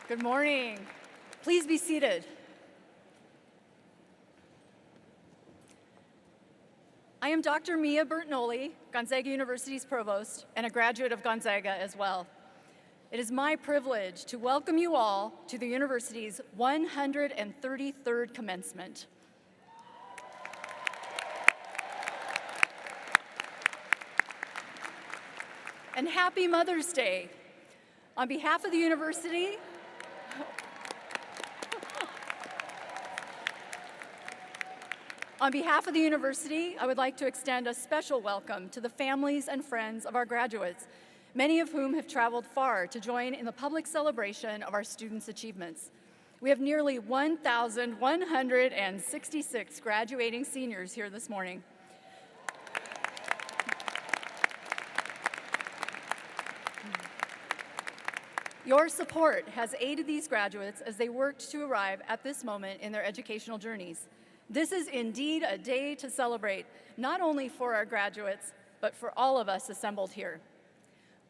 Good morning. Please be seated. I am Dr. Mia Bertnoli, Gonzaga University's provost, and a graduate of Gonzaga as well. It is my privilege to welcome you all to the university's 133rd commencement. And happy Mother's Day. On behalf of the university, I would like to extend a special welcome to the families and friends of our graduates, many of whom have traveled far to join in the public celebration of our students' achievements. We have nearly 1,166 graduating seniors here this morning. Your support has aided these graduates as they worked to arrive at this moment in their educational journeys. This is indeed a day to celebrate, not only for our graduates, but for all of us assembled here.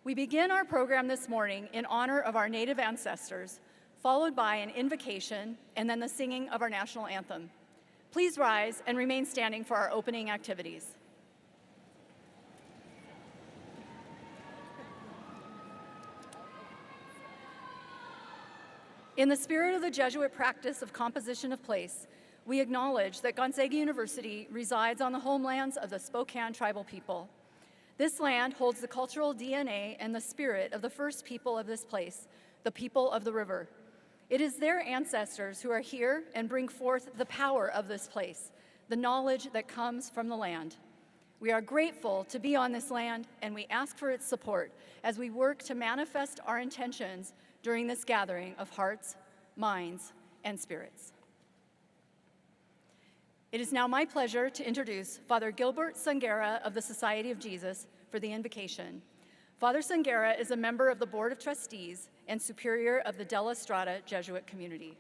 We begin our program this morning in honor of our Native ancestors, followed by an invocation and then the singing of our national anthem. Please rise and remain standing for our opening activities. In the spirit of the Jesuit practice of composition of place, we acknowledge that Gonzaga University resides on the homelands of the Spokane tribal people. This land holds the cultural DNA and the spirit of the first people of this place, the people of the river. It is their ancestors who are here and bring forth the power of this place, the knowledge that comes from the land. We are grateful to be on this land, and we ask for its support as we work to manifest our intentions during this gathering of hearts, minds, and spirits. It is now my pleasure to introduce Father Gilbert Sangera of the Society of Jesus for the invocation. Father Sangera is a member of the Board of Trustees and Superior of the Della Strata Jesuit Community.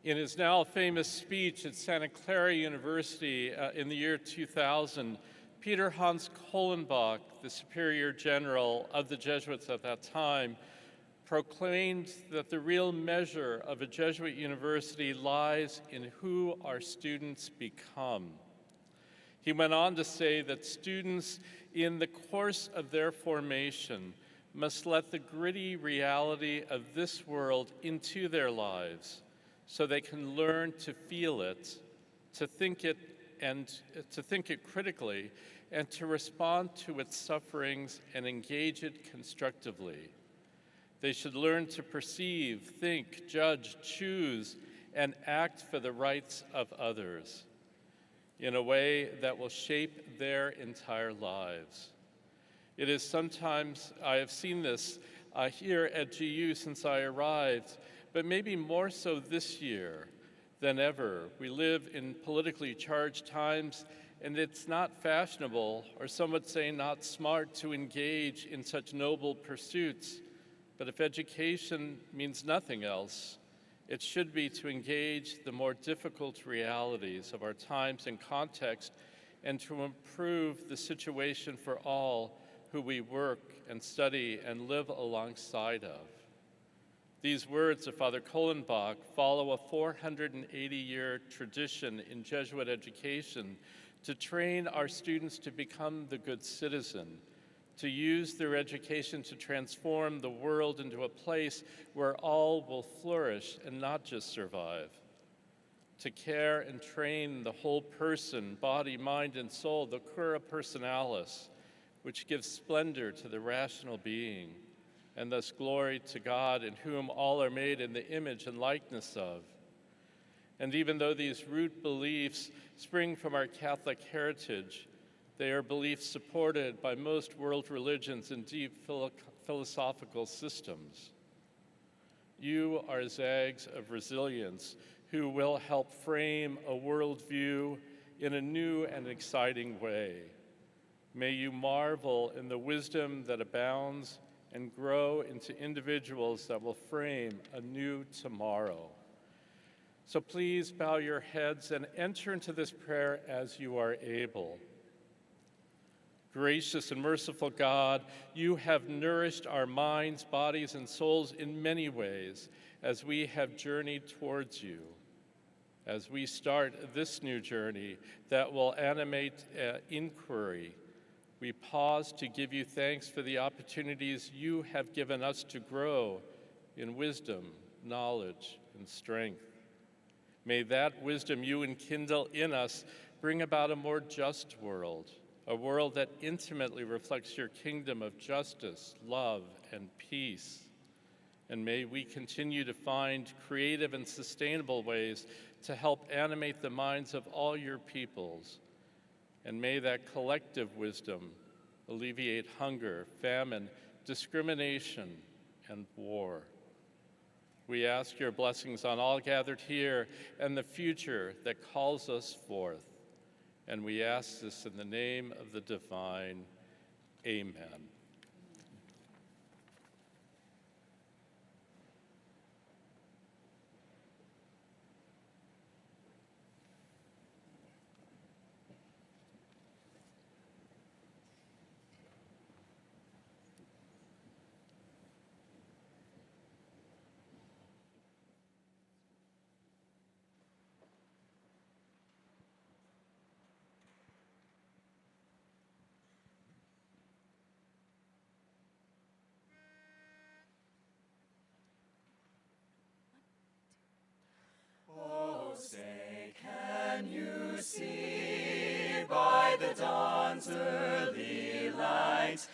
In his now famous speech at Santa Clara University in the year 2000, Peter Hans Kohlenbach, the Superior General of the Jesuits at that time, proclaimed that the real measure of a Jesuit university lies in who our students become. He went on to say that students, in the course of their formation, must let the gritty reality of this world into their lives so they can learn to feel it, to think it critically, and to respond to its sufferings and engage it constructively. They should learn to perceive, think, judge, choose, and act for the rights of others in a way that will shape their entire lives. It is sometimes, I have seen this here at GU since I arrived, but maybe more so this year than ever. We live in politically charged times, and it's not fashionable, or some would say not smart, to engage in such noble pursuits. But if education means nothing else, it should be to engage the more difficult realities of our times and context and to improve the situation for all who we work and study and live alongside of. These words of Father Kohlenbach follow a 480-year tradition in Jesuit education to train our students to become the good citizen, to use their education to transform the world into a place where all will flourish and not just survive, to care and train the whole person, body, mind, and soul, the cura personalis, which gives splendor to the rational being, and thus glory to God, in whom all are made in the image and likeness of. And even though these root beliefs spring from our Catholic heritage, they are beliefs supported by most world religions and deep philosophical systems. You are zags of resilience who will help frame a worldview in a new and exciting way. May you marvel in the wisdom that abounds and grow into individuals that will frame a new tomorrow. So please bow your heads and enter into this prayer as you are able. Gracious and merciful God, you have nourished our minds, bodies, and souls in many ways as we have journeyed towards you. As we start this new journey that will animate inquiry, we pause to give you thanks for the opportunities you have given us to grow in wisdom, knowledge, and strength. May that wisdom you enkindle in us bring about a more just world, a world that intimately reflects your kingdom of justice, love, and peace. And may we continue to find creative and sustainable ways to help animate the minds of all your peoples. And may that collective wisdom alleviate hunger, famine, discrimination, and war. We ask your blessings on all gathered here and the future that calls us forth. And we ask this in the name of the divine. Amen. Say, can you see by the dawn's early light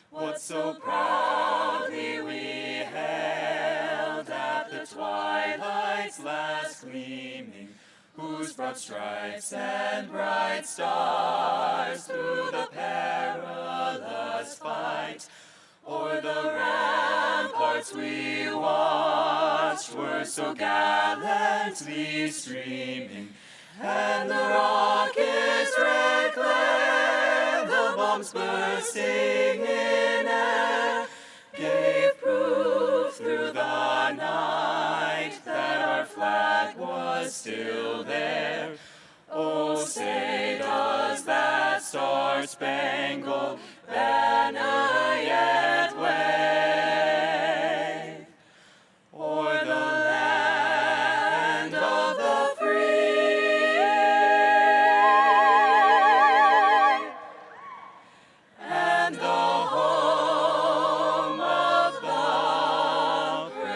what so proudly we hailed at the twilight's last gleaming, whose broad stripes and bright stars through the perilous fight o'er the ramparts we watched were so gallantly streaming, and the rocket's red glare, the bombs bursting in air, gave proof through the night that our flag was still there. Oh, say does that star-spangled banner yet wave o'er the land of the free and the home of the brave?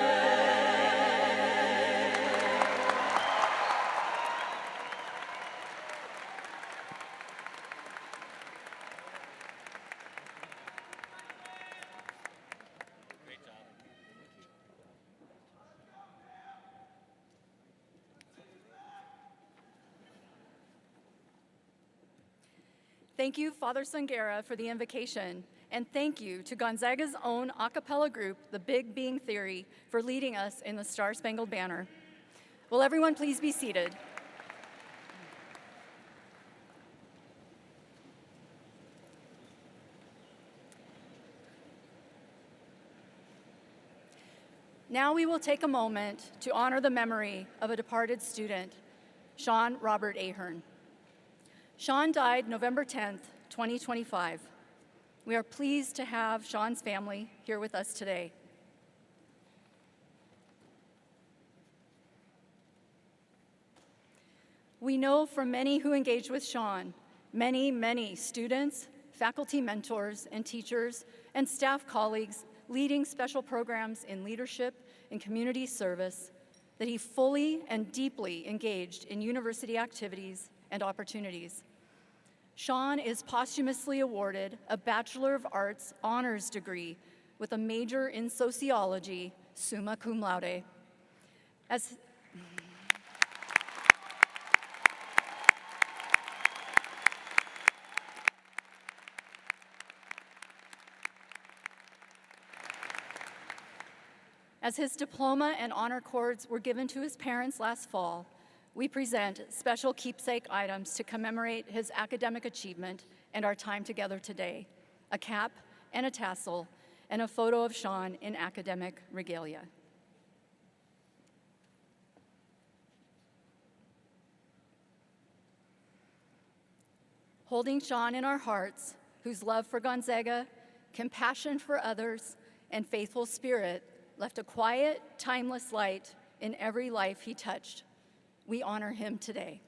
Thank you, Father Sangera, for the invocation, and thank you to Gonzaga's own a cappella group, the Big Being Theory, for leading us in the Star-Spangled Banner. Will everyone please be seated? Now we will take a moment to honor the memory of a departed student, Sean Robert Ahern. Sean died November 10th, 2025. We are pleased to have Sean's family here with us today. We know from many who engaged with Sean, many students, faculty mentors, and teachers, and staff colleagues leading special programs in leadership and community service, that he fully and deeply engaged in university activities and opportunities. Sean is posthumously awarded a Bachelor of Arts honors degree with a major in sociology, summa cum laude. As his diploma and honor cords were given to his parents last fall, we present special keepsake items to commemorate his academic achievement and our time together today, a cap and a tassel, and a photo of Sean in academic regalia. Holding Sean in our hearts, whose love for Gonzaga, compassion for others, and faithful spirit left a quiet, timeless light in every life he touched. We honor him today.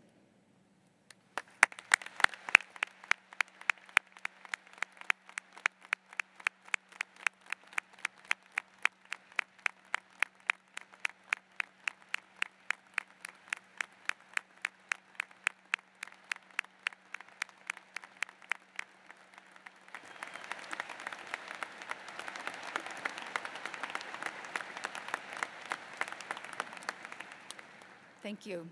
Thank you.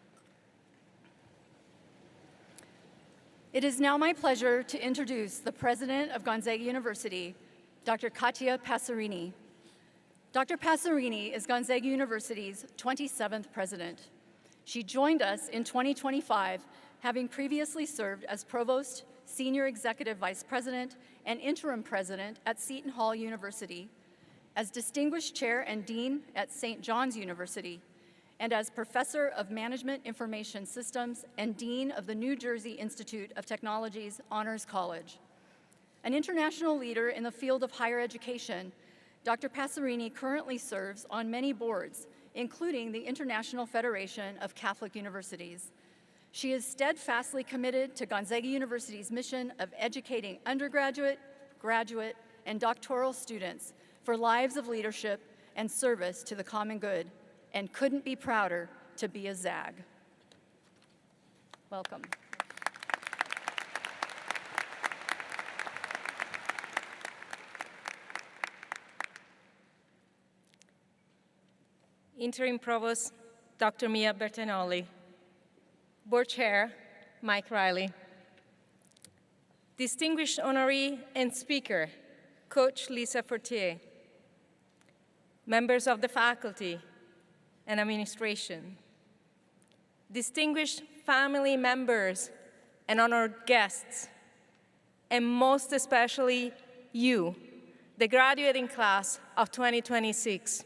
It is now my pleasure to introduce the president of Gonzaga University, Dr. Katia Passerini. Dr. Passerini is Gonzaga University's 27th president. She joined us in 2025, having previously served as provost, senior executive vice president, and interim president at Seton Hall University, as distinguished chair and dean at St. John's University, and as Professor of Management Information Systems and Dean of the New Jersey Institute of Technology's Honors College. An international leader in the field of higher education, Dr. Passerini currently serves on many boards, including the International Federation of Catholic Universities. She is steadfastly committed to Gonzaga University's mission of educating undergraduate, graduate, and doctoral students for lives of leadership and service to the common good, and couldn't be prouder to be a Zag. Welcome. Interim Provost, Dr. Mia Bertagnolli. Board Chair, Mike Riley. Distinguished honoree and speaker, Coach Lisa Fortier. Members of the faculty and administration. Distinguished family members and honored guests, and most especially you, the graduating class of 2026.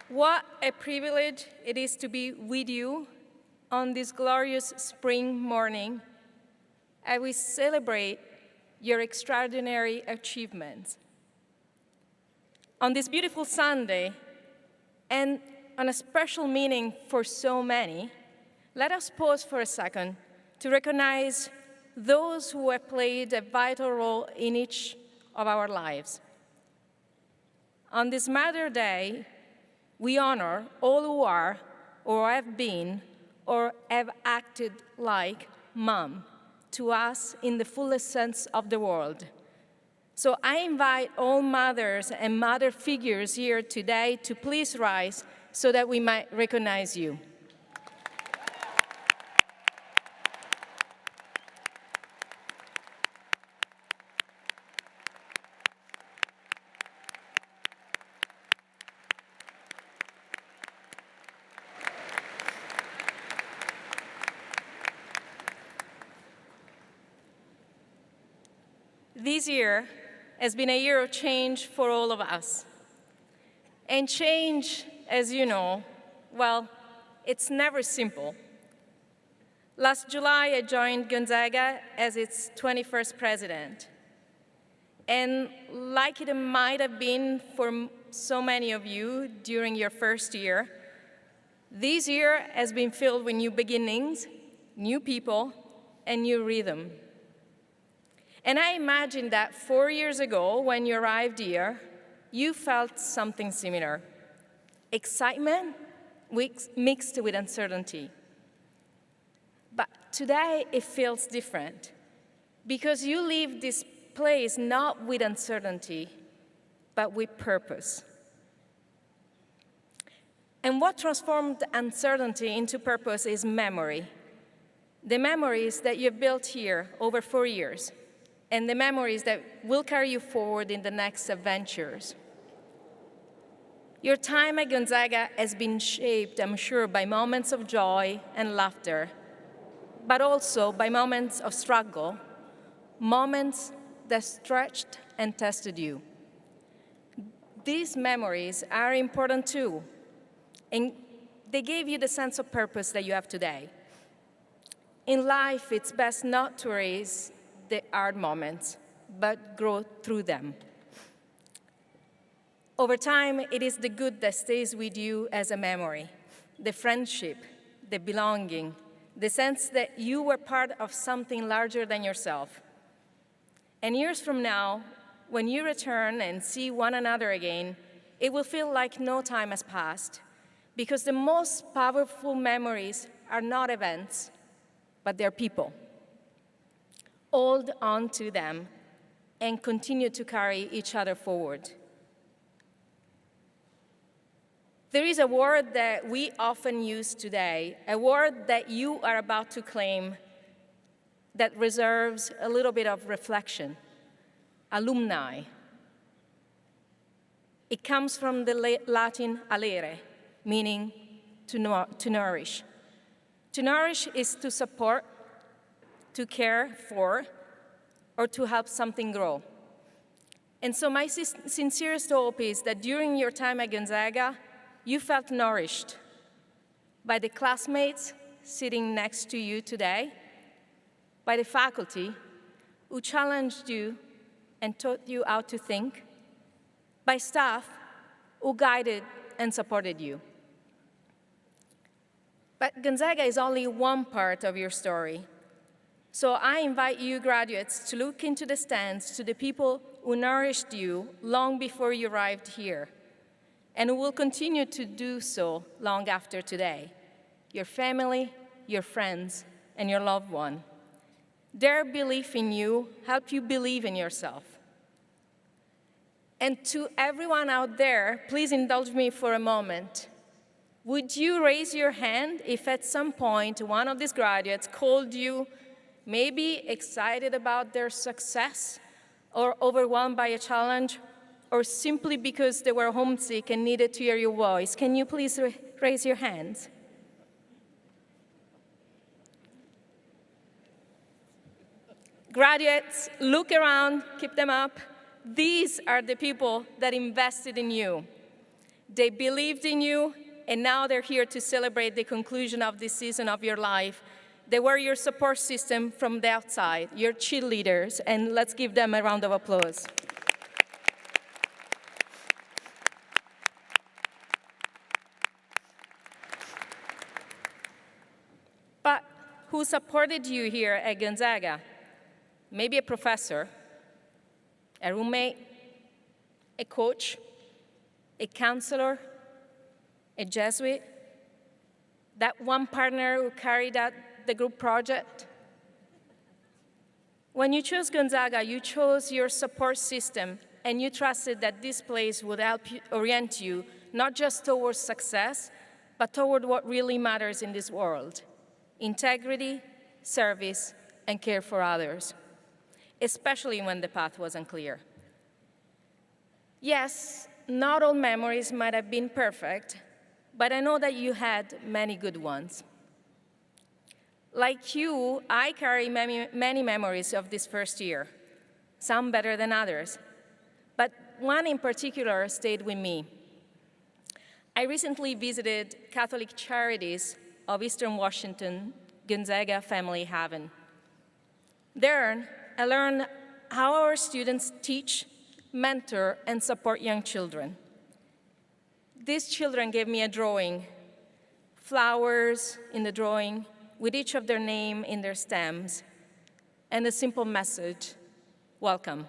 What a privilege it is to be with you on this glorious spring morning as we celebrate your extraordinary achievements. On this beautiful Sunday, and on a special meaning for so many, let us pause for a second to recognize those who have played a vital role in each of our lives. On this Mother's Day, we honor all who are, or have been, or have acted like mom to us in the fullest sense of the word. So I invite all mothers and mother figures here today to please rise so that we might recognize you. This year has been a year of change for all of us. And change, as you know, well, it's never simple. Last July, I joined Gonzaga as its 21st president. And like it might have been for so many of you during your first year, this year has been filled with new beginnings, new people, and new rhythm. And I imagine that 4 years ago, when you arrived here, you felt something similar. Excitement mixed with uncertainty. But today, it feels different, because you leave this place not with uncertainty, but with purpose. And what transformed uncertainty into purpose is memory. The memories that you've built here over 4 years, and the memories that will carry you forward in the next adventures. Your time at Gonzaga has been shaped, I'm sure, by moments of joy and laughter, but also by moments of struggle, moments that stretched and tested you. These memories are important too, and they gave you the sense of purpose that you have today. In life, it's best not to erase the hard moments, but grow through them. Over time, it is the good that stays with you as a memory, the friendship, the belonging, the sense that you were part of something larger than yourself. And years from now, when you return and see one another again, it will feel like no time has passed, because the most powerful memories are not events, but they're people. Hold on to them and continue to carry each other forward. There is a word that we often use today, a word that you are about to claim that reserves a little bit of reflection: alumni. It comes from the Latin alere, meaning to nourish. To nourish is to support, to care for, or to help something grow. And so my sincerest hope is that during your time at Gonzaga, you felt nourished by the classmates sitting next to you today, by the faculty who challenged you and taught you how to think, by staff who guided and supported you. But Gonzaga is only one part of your story. So I invite you graduates to look into the stands to the people who nourished you long before you arrived here, and who will continue to do so long after today: your family, your friends, and your loved one. Their belief in you helped you believe in yourself. And to everyone out there, please indulge me for a moment. Would you raise your hand if at some point one of these graduates called you maybe excited about their success, or overwhelmed by a challenge, or simply because they were homesick and needed to hear your voice? Can you please raise your hands? Graduates, look around, keep them up. These are the people that invested in you. They believed in you, and now they're here to celebrate the conclusion of this season of your life. They were your support system from the outside, your cheerleaders, and let's give them a round of applause. But who supported you here at Gonzaga? Maybe a professor, a roommate, a coach, a counselor, a Jesuit, that one partner who carried out the group project. When you chose Gonzaga, you chose your support system, and you trusted that this place would help you orient you not just towards success, but toward what really matters in this world: integrity, service, and care for others, especially when the path was unclear. Yes, not all memories might have been perfect, but I know that you had many good ones. Like you, I carry many memories of this first year, some better than others, but one in particular stayed with me. I recently visited Catholic Charities of Eastern Washington, Gonzaga Family Haven. There, I learned how our students teach, mentor, and support young children. These children gave me a drawing, flowers in the drawing, with each of their name in their stems, and a simple message: welcome.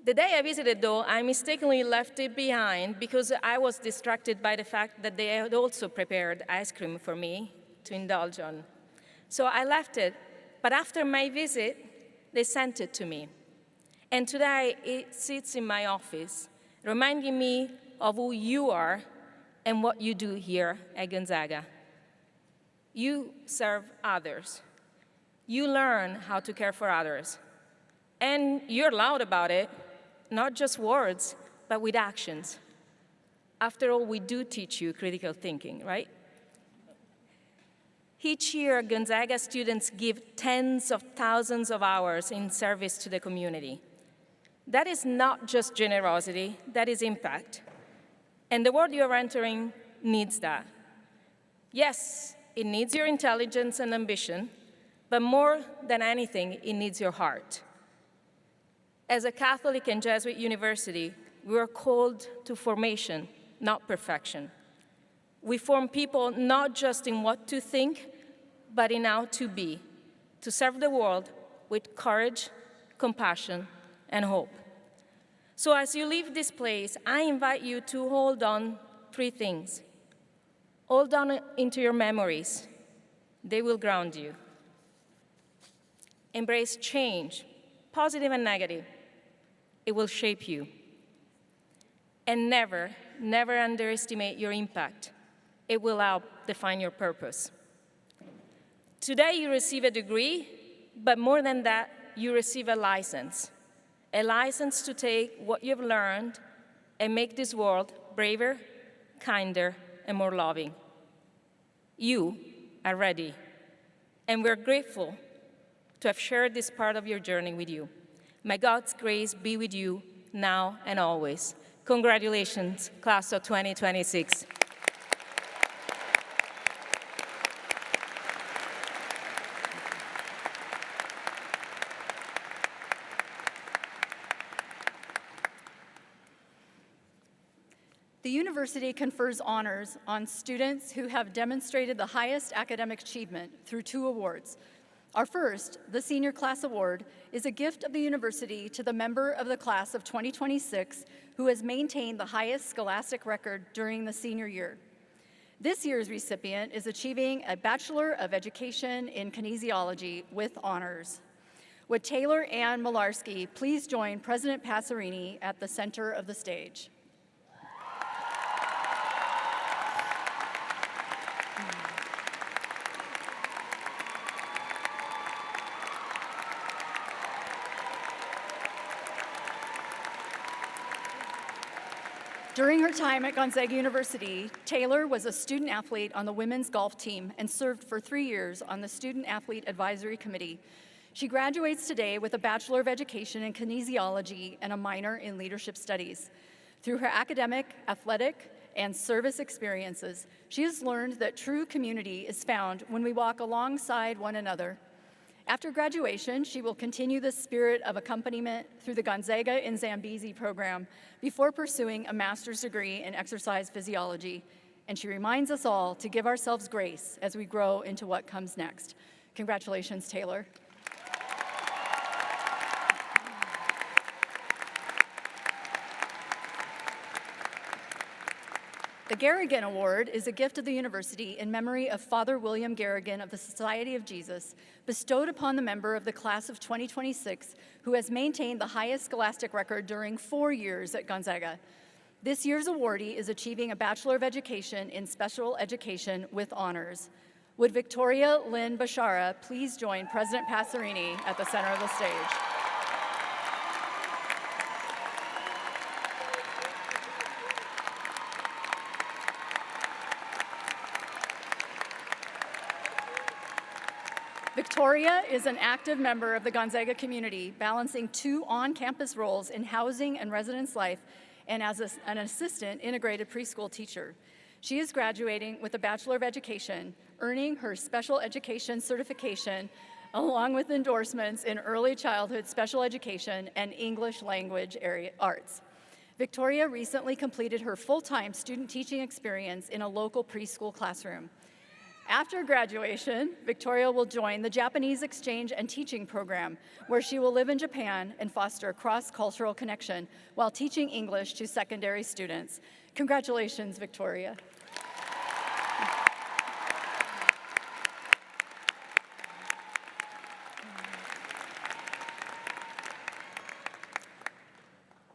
The day I visited, though, I mistakenly left it behind because I was distracted by the fact that they had also prepared ice cream for me to indulge on. So I left it, but after my visit, they sent it to me. And today, it sits in my office, reminding me of who you are and what you do here at Gonzaga. You serve others. You learn how to care for others. And you're loud about it, not just words, but with actions. After all, we do teach you critical thinking, right? Each year, Gonzaga students give tens of thousands of hours in service to the community. That is not just generosity, that is impact. And the world you are entering needs that. Yes, it needs your intelligence and ambition, but more than anything, it needs your heart. As a Catholic and Jesuit university, we are called to formation, not perfection. We form people not just in what to think, but in how to be, to serve the world with courage, compassion, and hope. So as you leave this place, I invite you to hold on 3 things. Hold on into your memories. They will ground you. Embrace change, positive and negative. It will shape you. And never, never underestimate your impact. It will help define your purpose. Today you receive a degree, but more than that, you receive a license to take what you've learned and make this world braver, kinder, and more loving. You are ready, and we're grateful to have shared this part of your journey with you. May God's grace be with you now and always. Congratulations, class of 2026. The university confers honors on students who have demonstrated the highest academic achievement through 2 awards. Our first, the Senior Class Award, is a gift of the university to the member of the class of 2026 who has maintained the highest scholastic record during the senior year. This year's recipient is achieving a Bachelor of Education in Kinesiology with honors. Would Taylor Ann Malarski please join President Passerini at the center of the stage? During her time at Gonzaga University, Taylor was a student athlete on the women's golf team and served for 3 years on the Student Athlete Advisory Committee. She graduates today with a Bachelor of Education in Kinesiology and a minor in Leadership Studies. Through her academic, athletic, and service experiences, she has learned that true community is found when we walk alongside one another. After graduation, she will continue the spirit of accompaniment through the Gonzaga in Zambezi program before pursuing a master's degree in exercise physiology. And she reminds us all to give ourselves grace as we grow into what comes next. Congratulations, Taylor. The Garrigan Award is a gift of the university in memory of Father William Garrigan of the Society of Jesus, bestowed upon the member of the class of 2026 who has maintained the highest scholastic record during 4 years at Gonzaga. This year's awardee is achieving a Bachelor of Education in Special Education with honors. Would Victoria Lynn Bashara please join President Passerini at the center of the stage? Victoria is an active member of the Gonzaga community, balancing 2 on-campus roles in housing and residence life and as an assistant integrated preschool teacher. She is graduating with a Bachelor of Education, earning her special education certification, along with endorsements in early childhood special education and English language arts. Victoria recently completed her full-time student teaching experience in a local preschool classroom. After graduation, Victoria will join the Japanese Exchange and Teaching Program, where she will live in Japan and foster cross-cultural connection while teaching English to secondary students. Congratulations, Victoria.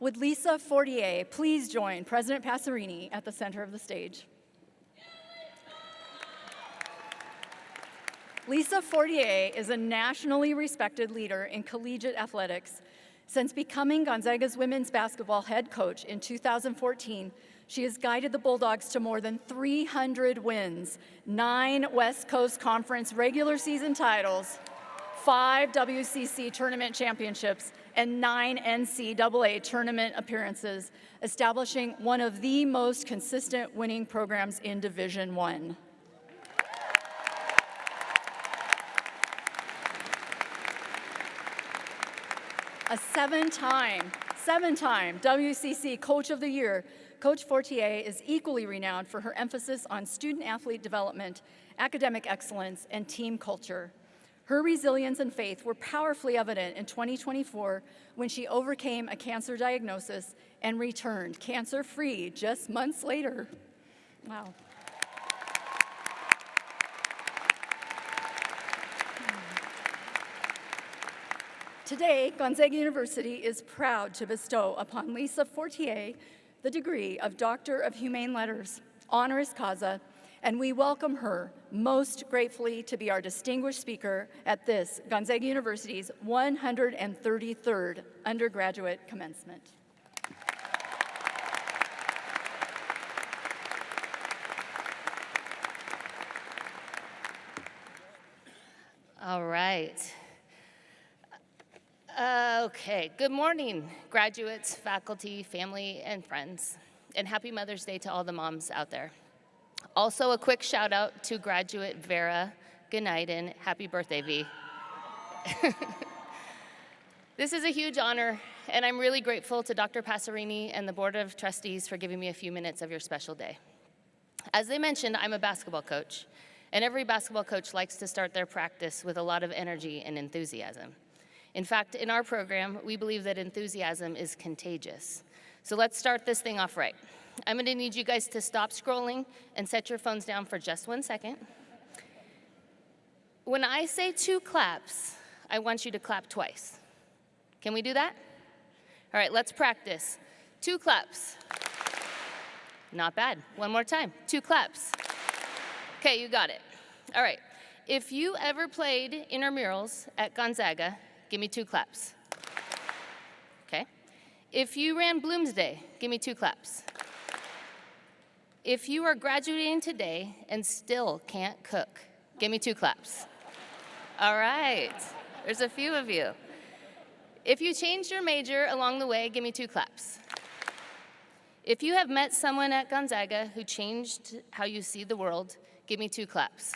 Would Lisa Fortier please join President Passerini at the center of the stage? Lisa Fortier is a nationally respected leader in collegiate athletics. Since becoming Gonzaga's women's basketball head coach in 2014, she has guided the Bulldogs to more than 300 wins, 9 West Coast Conference regular season titles, 5 WCC tournament championships, and 9 NCAA tournament appearances, establishing one of the most consistent winning programs in Division I. A seven-time WCC Coach of the Year, Coach Fortier is equally renowned for her emphasis on student-athlete development, academic excellence, and team culture. Her resilience and faith were powerfully evident in 2024 when she overcame a cancer diagnosis and returned cancer-free just months later. Wow. Today, Gonzaga University is proud to bestow upon Lisa Fortier the degree of Doctor of Humane Letters, honoris causa, and we welcome her most gratefully to be our distinguished speaker at this Gonzaga University's 133rd Undergraduate Commencement. All right. Okay, good morning, graduates, faculty, family, and friends, and happy Mother's Day to all the moms out there. Also, a quick shout out to graduate Vera. Good night and happy birthday, V. This is a huge honor, and I'm really grateful to Dr. Passerini and the Board of Trustees for giving me a few minutes of your special day. As they mentioned, I'm a basketball coach, and every basketball coach likes to start their practice with a lot of energy and enthusiasm. In fact, in our program, we believe that enthusiasm is contagious. So let's start this thing off right. I'm gonna need you guys to stop scrolling and set your phones down for just 1 second. When I say 2 claps, I want you to clap twice. Can we do that? All right, let's practice. 2 claps. Not bad. One more time. 2 claps. Okay, you got it. All right. If you ever played intramurals at Gonzaga, give me 2 claps. Okay. If you ran Bloomsday, give me 2 claps. If you are graduating today and still can't cook, give me 2 claps. All right. There's a few of you. If you changed your major along the way, give me 2 claps. If you have met someone at Gonzaga who changed how you see the world, give me 2 claps.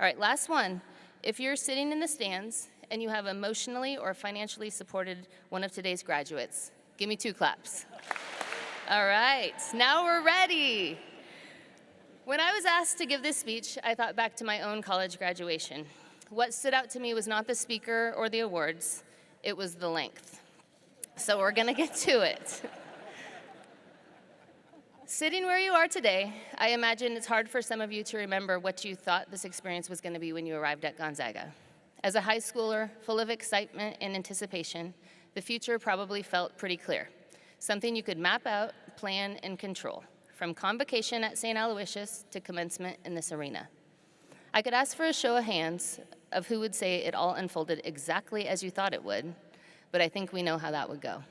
All right, last one. If you're sitting in the stands and you have emotionally or financially supported one of today's graduates, give me 2 claps. All right, now we're ready. When I was asked to give this speech, I thought back to my own college graduation. What stood out to me was not the speaker or the awards, it was the length. So we're gonna get to it. Sitting where you are today, I imagine it's hard for some of you to remember what you thought this experience was gonna be when you arrived at Gonzaga. As a high schooler, full of excitement and anticipation, the future probably felt pretty clear. Something you could map out, plan, and control, from convocation at St. Aloysius to commencement in this arena. I could ask for a show of hands of who would say it all unfolded exactly as you thought it would, but I think we know how that would go.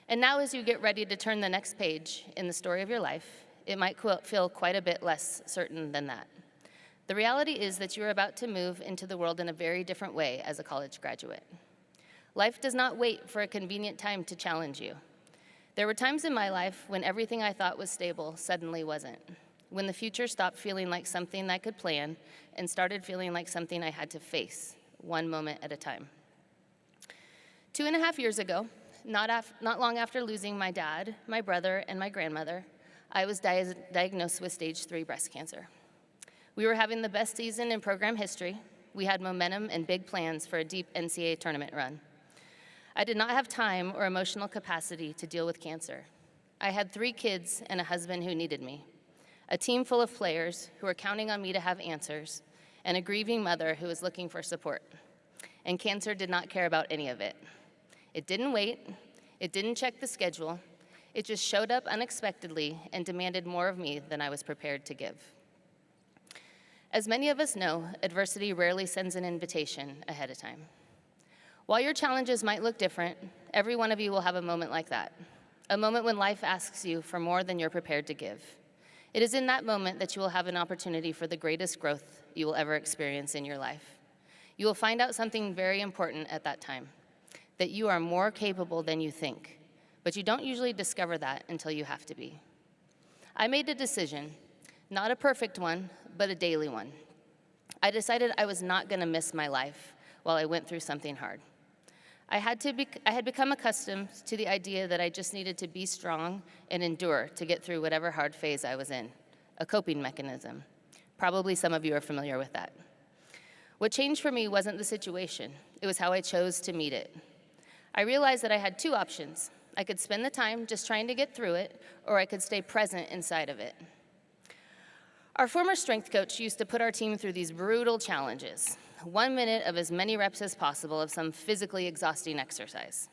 And now as you get ready to turn the next page in the story of your life, it might feel quite a bit less certain than that. The reality is that you're about to move into the world in a very different way as a college graduate. Life does not wait for a convenient time to challenge you. There were times in my life when everything I thought was stable suddenly wasn't, when the future stopped feeling like something I could plan and started feeling like something I had to face, one moment at a time. 2.5 years ago, not long after losing my dad, my brother, and my grandmother, I was diagnosed with stage 3 breast cancer. We were having the best season in program history. We had momentum and big plans for a deep NCAA tournament run. I did not have time or emotional capacity to deal with cancer. I had 3 kids and a husband who needed me, a team full of players who were counting on me to have answers, and a grieving mother who was looking for support. And cancer did not care about any of it. It didn't wait, it didn't check the schedule, it just showed up unexpectedly and demanded more of me than I was prepared to give. As many of us know, adversity rarely sends an invitation ahead of time. While your challenges might look different, every one of you will have a moment like that, a moment when life asks you for more than you're prepared to give. It is in that moment that you will have an opportunity for the greatest growth you will ever experience in your life. You will find out something very important at that time. that you are more capable than you think, but you don't usually discover that until you have to be. I made a decision, not a perfect one, but a daily one. I decided I was not going to miss my life while I went through something hard. I had become accustomed to the idea that I just needed to be strong and endure to get through whatever hard phase I was in, a coping mechanism. Probably some of you are familiar with that. What changed for me wasn't the situation, it was how I chose to meet it. I realized that I had two options. I could spend the time just trying to get through it, or I could stay present inside of it. Our former strength coach used to put our team through these brutal challenges. 1 minute of as many reps as possible of some physically exhausting exercise.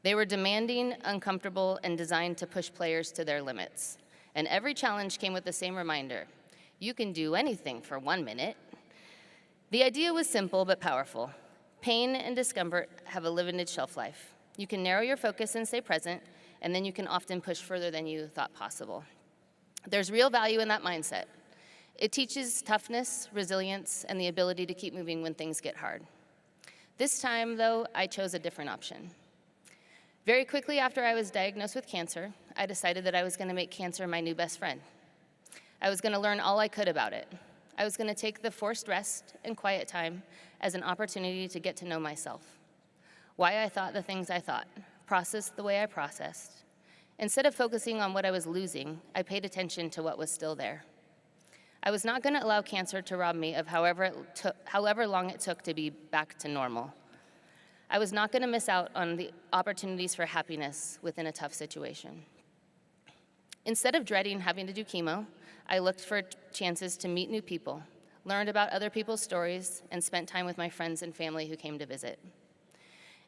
They were demanding, uncomfortable, and designed to push players to their limits. And every challenge came with the same reminder: you can do anything for 1 minute. The idea was simple but powerful. Pain and discomfort have a limited shelf life. You can narrow your focus and stay present, and then you can often push further than you thought possible. There's real value in that mindset. It teaches toughness, resilience, and the ability to keep moving when things get hard. This time, though, I chose a different option. Very quickly after I was diagnosed with cancer, I decided that I was going to make cancer my new best friend. I was going to learn all I could about it. I was going to take the forced rest and quiet time as an opportunity to get to know myself. Why I thought the things I thought, processed the way I processed. Instead of focusing on what I was losing, I paid attention to what was still there. I was not going to allow cancer to rob me of however long it took to be back to normal. I was not going to miss out on the opportunities for happiness within a tough situation. Instead of dreading having to do chemo, I looked for chances to meet new people, learned about other people's stories, and spent time with my friends and family who came to visit.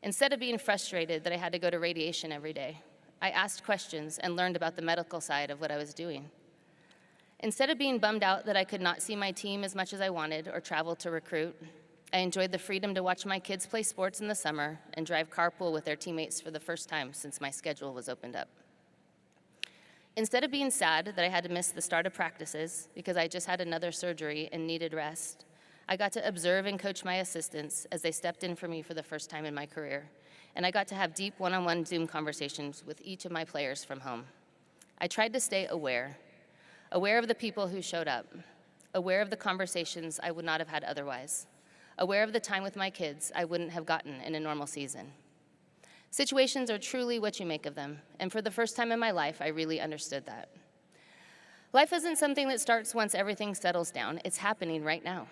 Instead of being frustrated that I had to go to radiation every day, I asked questions and learned about the medical side of what I was doing. Instead of being bummed out that I could not see my team as much as I wanted or travel to recruit, I enjoyed the freedom to watch my kids play sports in the summer and drive carpool with their teammates for the first time since my schedule was opened up. Instead of being sad that I had to miss the start of practices because I just had another surgery and needed rest, I got to observe and coach my assistants as they stepped in for me for the first time in my career, and I got to have deep one-on-one Zoom conversations with each of my players from home. I tried to stay aware of the people who showed up, aware of the conversations I would not have had otherwise, aware of the time with my kids I wouldn't have gotten in a normal season. Situations are truly what you make of them, and for the first time in my life, I really understood that. Life isn't something that starts once everything settles down. It's happening right now.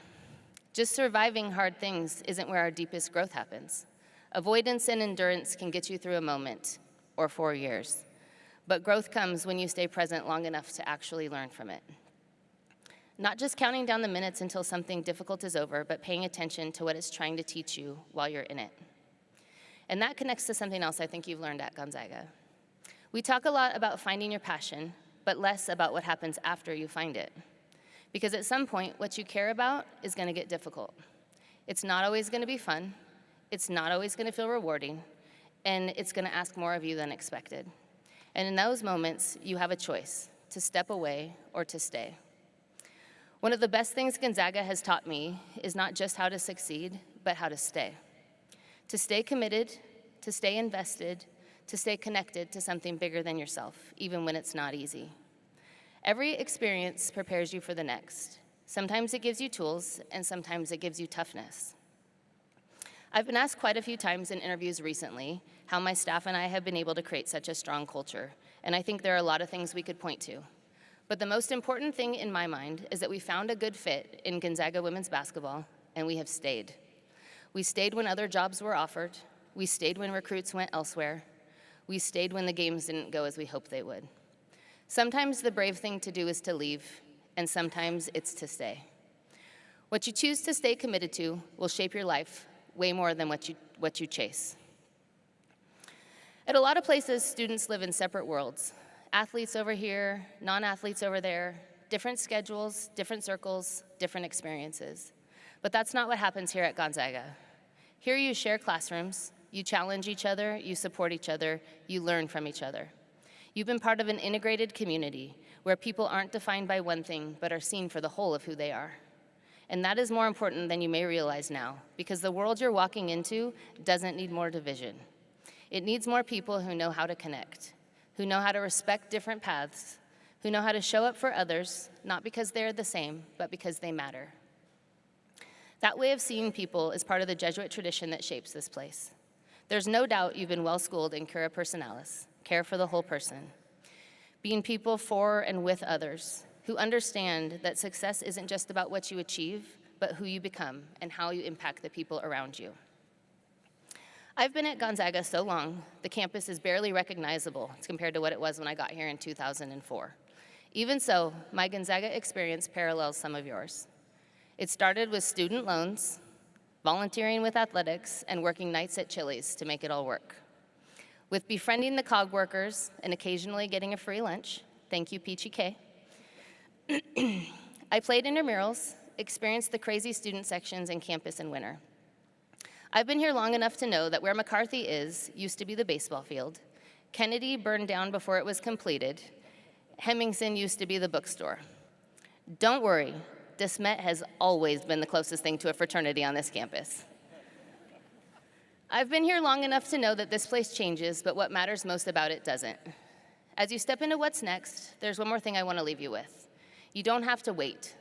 Just surviving hard things isn't where our deepest growth happens. Avoidance and endurance can get you through a moment or 4 years, but growth comes when you stay present long enough to actually learn from it. Not just counting down the minutes until something difficult is over, but paying attention to what it's trying to teach you while you're in it. And that connects to something else I think you've learned at Gonzaga. We talk a lot about finding your passion, but less about what happens after you find it. Because at some point, what you care about is going to get difficult. It's not always going to be fun, it's not always going to feel rewarding, and it's going to ask more of you than expected. And in those moments, you have a choice, to step away or to stay. One of the best things Gonzaga has taught me is not just how to succeed, but how to stay. To stay committed, to stay invested, to stay connected to something bigger than yourself, even when it's not easy. Every experience prepares you for the next. Sometimes it gives you tools, and sometimes it gives you toughness. I've been asked quite a few times in interviews recently how my staff and I have been able to create such a strong culture, and I think there are a lot of things we could point to. But the most important thing in my mind is that we found a good fit in Gonzaga women's basketball, and we have stayed. We stayed when other jobs were offered. We stayed when recruits went elsewhere. We stayed when the games didn't go as we hoped they would. Sometimes the brave thing to do is to leave, and sometimes it's to stay. What you choose to stay committed to will shape your life way more than what you chase. At a lot of places, students live in separate worlds. Athletes over here, non-athletes over there, different schedules, different circles, different experiences. But that's not what happens here at Gonzaga. Here you share classrooms, you challenge each other, you support each other, you learn from each other. You've been part of an integrated community where people aren't defined by one thing, but are seen for the whole of who they are. And that is more important than you may realize now, because the world you're walking into doesn't need more division. It needs more people who know how to connect, who know how to respect different paths, who know how to show up for others, not because they're the same, but because they matter. That way of seeing people is part of the Jesuit tradition that shapes this place. There's no doubt you've been well-schooled in cura personalis, care for the whole person, being people for and with others, who understand that success isn't just about what you achieve, but who you become and how you impact the people around you. I've been at Gonzaga so long, the campus is barely recognizable compared to what it was when I got here in 2004. Even so, my Gonzaga experience parallels some of yours. It started with student loans, volunteering with athletics, and working nights at Chili's to make it all work. With befriending the COG workers and occasionally getting a free lunch, thank you, Peachy K. I played intramurals, experienced the crazy student sections and campus in winter. I've been here long enough to know that where McCarthy is used to be the baseball field. Kennedy burned down before it was completed. Hemmingson used to be the bookstore. Don't worry, DeSmet has always been the closest thing to a fraternity on this campus. I've been here long enough to know that this place changes, but what matters most about it doesn't. As you step into what's next, there's one more thing I want to leave you with. You don't have to wait.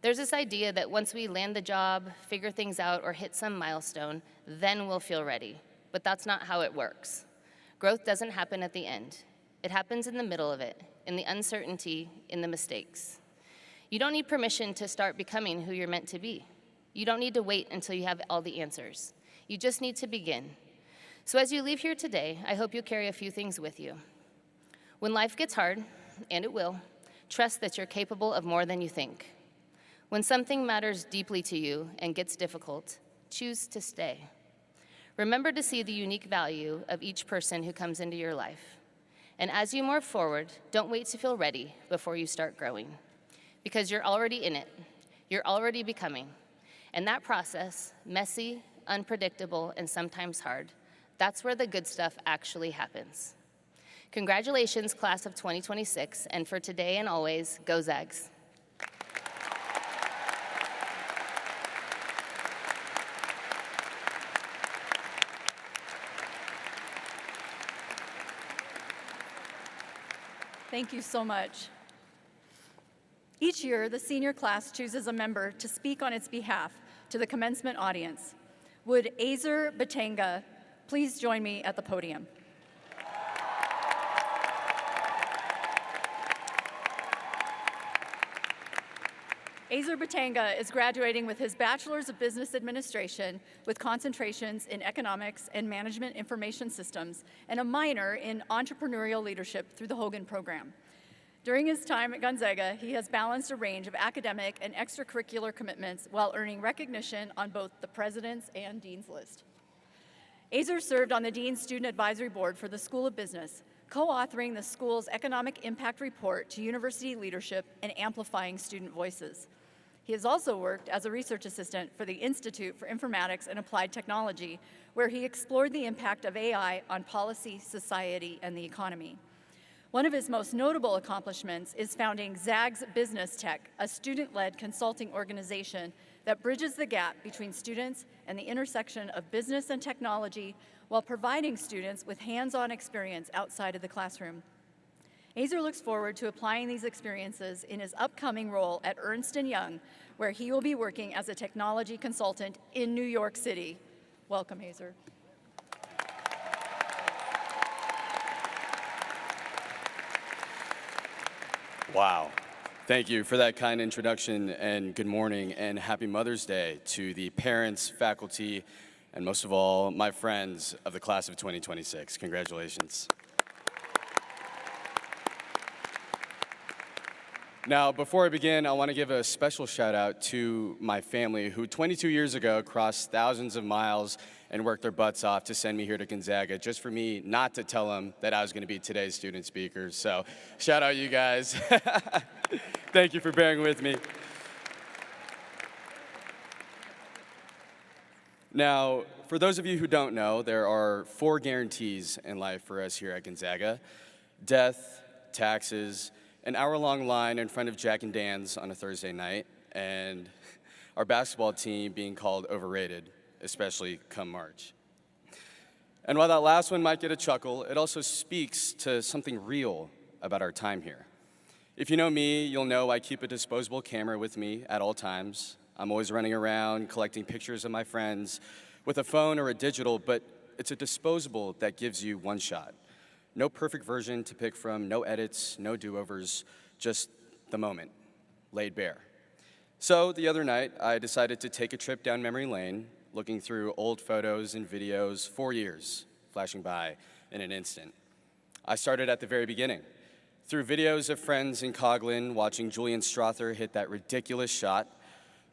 There's this idea that once we land the job, figure things out, or hit some milestone, then we'll feel ready. But that's not how it works. Growth doesn't happen at the end. It happens in the middle of it, in the uncertainty, in the mistakes. You don't need permission to start becoming who you're meant to be. You don't need to wait until you have all the answers. You just need to begin. So as you leave here today, I hope you carry a few things with you. When life gets hard, and it will, trust that you're capable of more than you think. When something matters deeply to you and gets difficult, choose to stay. Remember to see the unique value of each person who comes into your life. And as you move forward, don't wait to feel ready before you start growing. Because you're already in it. You're already becoming. And that process, messy, unpredictable, and sometimes hard, that's where the good stuff actually happens. Congratulations, class of 2026, and for today and always, go Zags. Thank you so much. Each year, the senior class chooses a member to speak on its behalf to the commencement audience. Would Azer Batanga please join me at the podium? Azer Batanga is graduating with his Bachelor's of Business Administration with concentrations in Economics and Management Information Systems and a minor in Entrepreneurial Leadership through the Hogan Program. During his time at Gonzaga, he has balanced a range of academic and extracurricular commitments while earning recognition on both the President's and Dean's list. Azer served on the Dean's Student Advisory Board for the School of Business, co-authoring the school's Economic Impact Report to university leadership and amplifying student voices. He has also worked as a research assistant for the Institute for Informatics and Applied Technology, where he explored the impact of AI on policy, society, and the economy. One of his most notable accomplishments is founding Zags Business Tech, a student-led consulting organization that bridges the gap between students and the intersection of business and technology while providing students with hands-on experience outside of the classroom. Azer looks forward to applying these experiences in his upcoming role at Ernst & Young, where he will be working as a technology consultant in New York City. Welcome, Azer. Wow. Thank you for that kind introduction, and good morning and happy Mother's Day to the parents, faculty, and most of all, my friends of the class of 2026. Congratulations. Now, before I begin, I want to give a special shout out to my family who 22 years ago crossed thousands of miles and worked their butts off to send me here to Gonzaga just for me not to tell them that I was going to be today's student speaker. So shout out you guys. Thank you for bearing with me. Now, for those of you who don't know, there are 4 guarantees in life for us here at Gonzaga: death, taxes, an hour-long line in front of Jack and Dan's on a Thursday night, and our basketball team being called overrated, especially come March. And while that last one might get a chuckle, it also speaks to something real about our time here. If you know me, you'll know I keep a disposable camera with me at all times. I'm always running around collecting pictures of my friends with a phone or a digital, but it's a disposable that gives you one shot. No perfect version to pick from, no edits, no do-overs, just the moment, laid bare. So the other night, I decided to take a trip down memory lane, looking through old photos and videos, 4 years flashing by in an instant. I started at the very beginning, through videos of friends in Coghlan watching Julian Strother hit that ridiculous shot,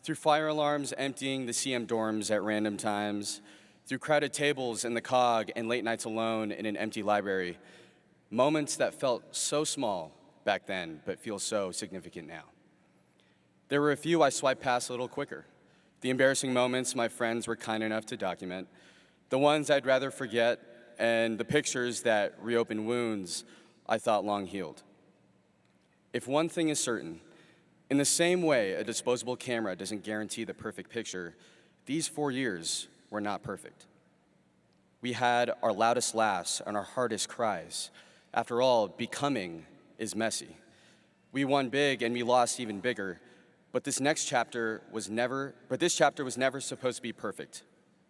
through fire alarms emptying the CM dorms at random times, through crowded tables in the Cog and late nights alone in an empty library, moments that felt so small back then but feel so significant now. There were a few I swiped past a little quicker, the embarrassing moments my friends were kind enough to document, the ones I'd rather forget, and the pictures that reopen wounds I thought long healed. If one thing is certain, in the same way a disposable camera doesn't guarantee the perfect picture, these 4 years were not perfect. We had our loudest laughs and our hardest cries. After all, becoming is messy. We won big and we lost even bigger, but this chapter was never supposed to be perfect,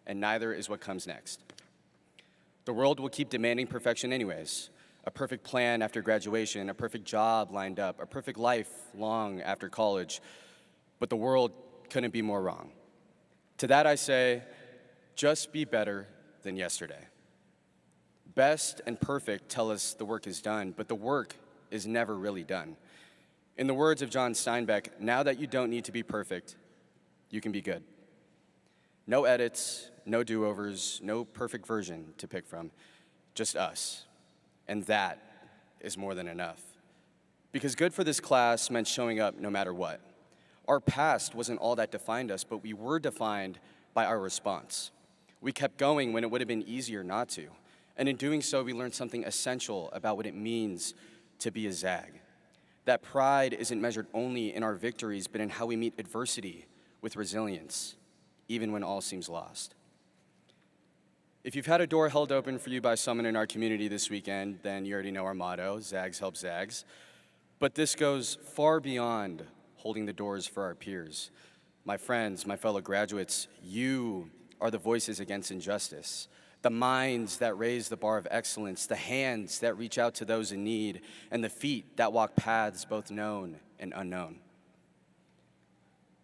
and neither is what comes next. The world will keep demanding perfection anyways. A perfect plan after graduation, a perfect job lined up, a perfect life long after college, but the world couldn't be more wrong. To that I say, just be better than yesterday. Best and perfect tell us the work is done, but the work is never really done. In the words of John Steinbeck, now that you don't need to be perfect, you can be good. No edits, no do-overs, no perfect version to pick from, just us. And that is more than enough. Because good for this class meant showing up no matter what. Our past wasn't all that defined us, but we were defined by our response. We kept going when it would have been easier not to. And in doing so, we learned something essential about what it means to be a Zag. That pride isn't measured only in our victories, but in how we meet adversity with resilience, even when all seems lost. If you've had a door held open for you by someone in our community this weekend, then you already know our motto, Zags help Zags. But this goes far beyond holding the doors for our peers. My friends, my fellow graduates, you are the voices against injustice, the minds that raise the bar of excellence, the hands that reach out to those in need, and the feet that walk paths both known and unknown.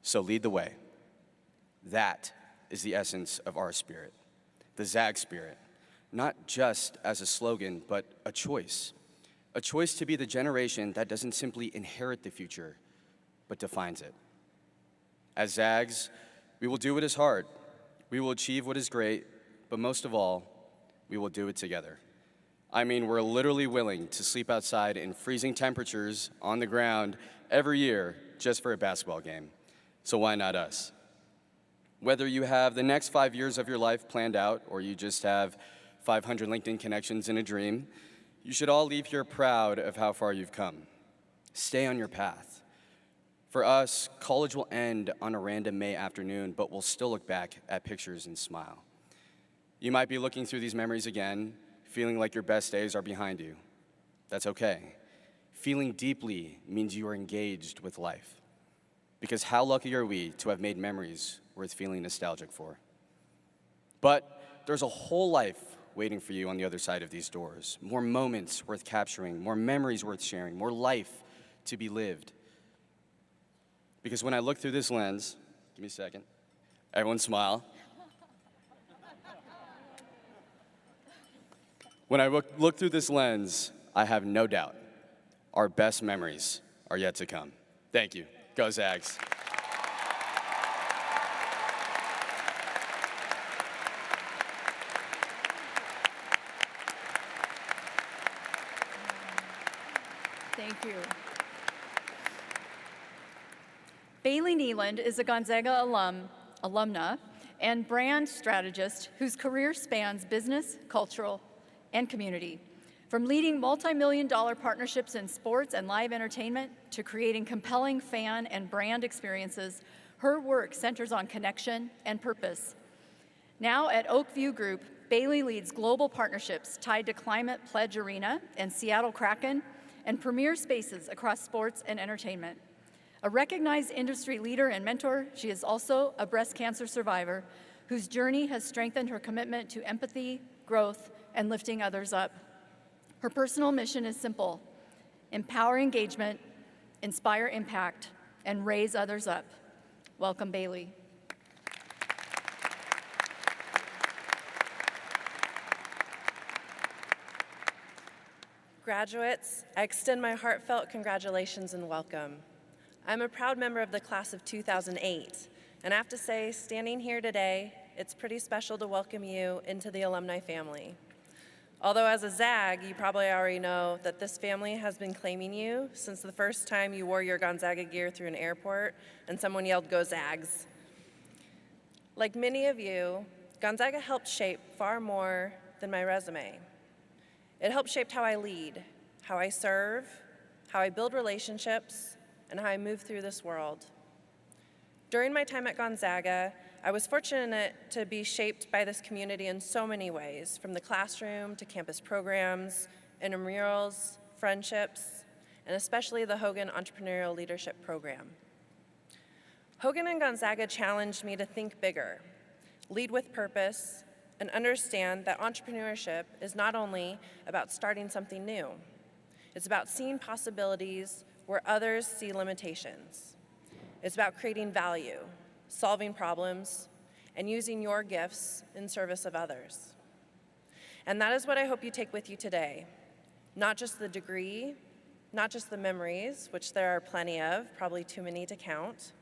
So lead the way. That is the essence of our spirit. The Zag spirit, not just as a slogan, but a choice to be the generation that doesn't simply inherit the future, but defines it. As Zags, we will do what is hard, we will achieve what is great, but most of all, we will do it together. I mean, we're literally willing to sleep outside in freezing temperatures on the ground every year just for a basketball game. So why not us? Whether you have the next 5 years of your life planned out or you just have 500 LinkedIn connections in a dream, you should all leave here proud of how far you've come. Stay on your path. For us, college will end on a random May afternoon, but we'll still look back at pictures and smile. You might be looking through these memories again, feeling like your best days are behind you. That's okay. Feeling deeply means you are engaged with life. Because how lucky are we to have made memories worth feeling nostalgic for? But there's a whole life waiting for you on the other side of these doors. More moments worth capturing, more memories worth sharing, more life to be lived. Because when I look through this lens, give me a second, everyone smile. When I look through this lens, I have no doubt our best memories are yet to come. Thank you. Go Zags. Thank you. Bailey Neeland is a Gonzaga alumna and brand strategist whose career spans business, cultural, and community. From leading multi-million-dollar partnerships in sports and live entertainment to creating compelling fan and brand experiences Her work centers on connection and purpose. Now at Oakview Group, Bailey leads global partnerships tied to Climate Pledge Arena and Seattle Kraken and premier spaces across sports and entertainment. A recognized industry leader and mentor, she is also a breast cancer survivor whose journey has strengthened her commitment to empathy, growth, and lifting others up. Her personal mission is simple: empower engagement, inspire impact, and raise others up. Welcome, Bailey. Graduates, I extend my heartfelt congratulations and welcome. I'm a proud member of the class of 2008, and I have to say, standing here today, it's pretty special to welcome you into the alumni family. Although as a Zag, you probably already know that this family has been claiming you since the first time you wore your Gonzaga gear through an airport and someone yelled, "Go Zags." Like many of you, Gonzaga helped shape far more than my resume. It helped shape how I lead, how I serve, how I build relationships, and how I move through this world. During my time at Gonzaga, I was fortunate to be shaped by this community in so many ways, from the classroom to campus programs, intramurals, friendships, and especially the Hogan Entrepreneurial Leadership Program. Hogan and Gonzaga challenged me to think bigger, lead with purpose, and understand that entrepreneurship is not only about starting something new, it's about seeing possibilities where others see limitations. It's about creating value, solving problems, and using your gifts in service of others. And that is what I hope you take with you today. Not just the degree, not just the memories, which there are plenty of, probably too many to count,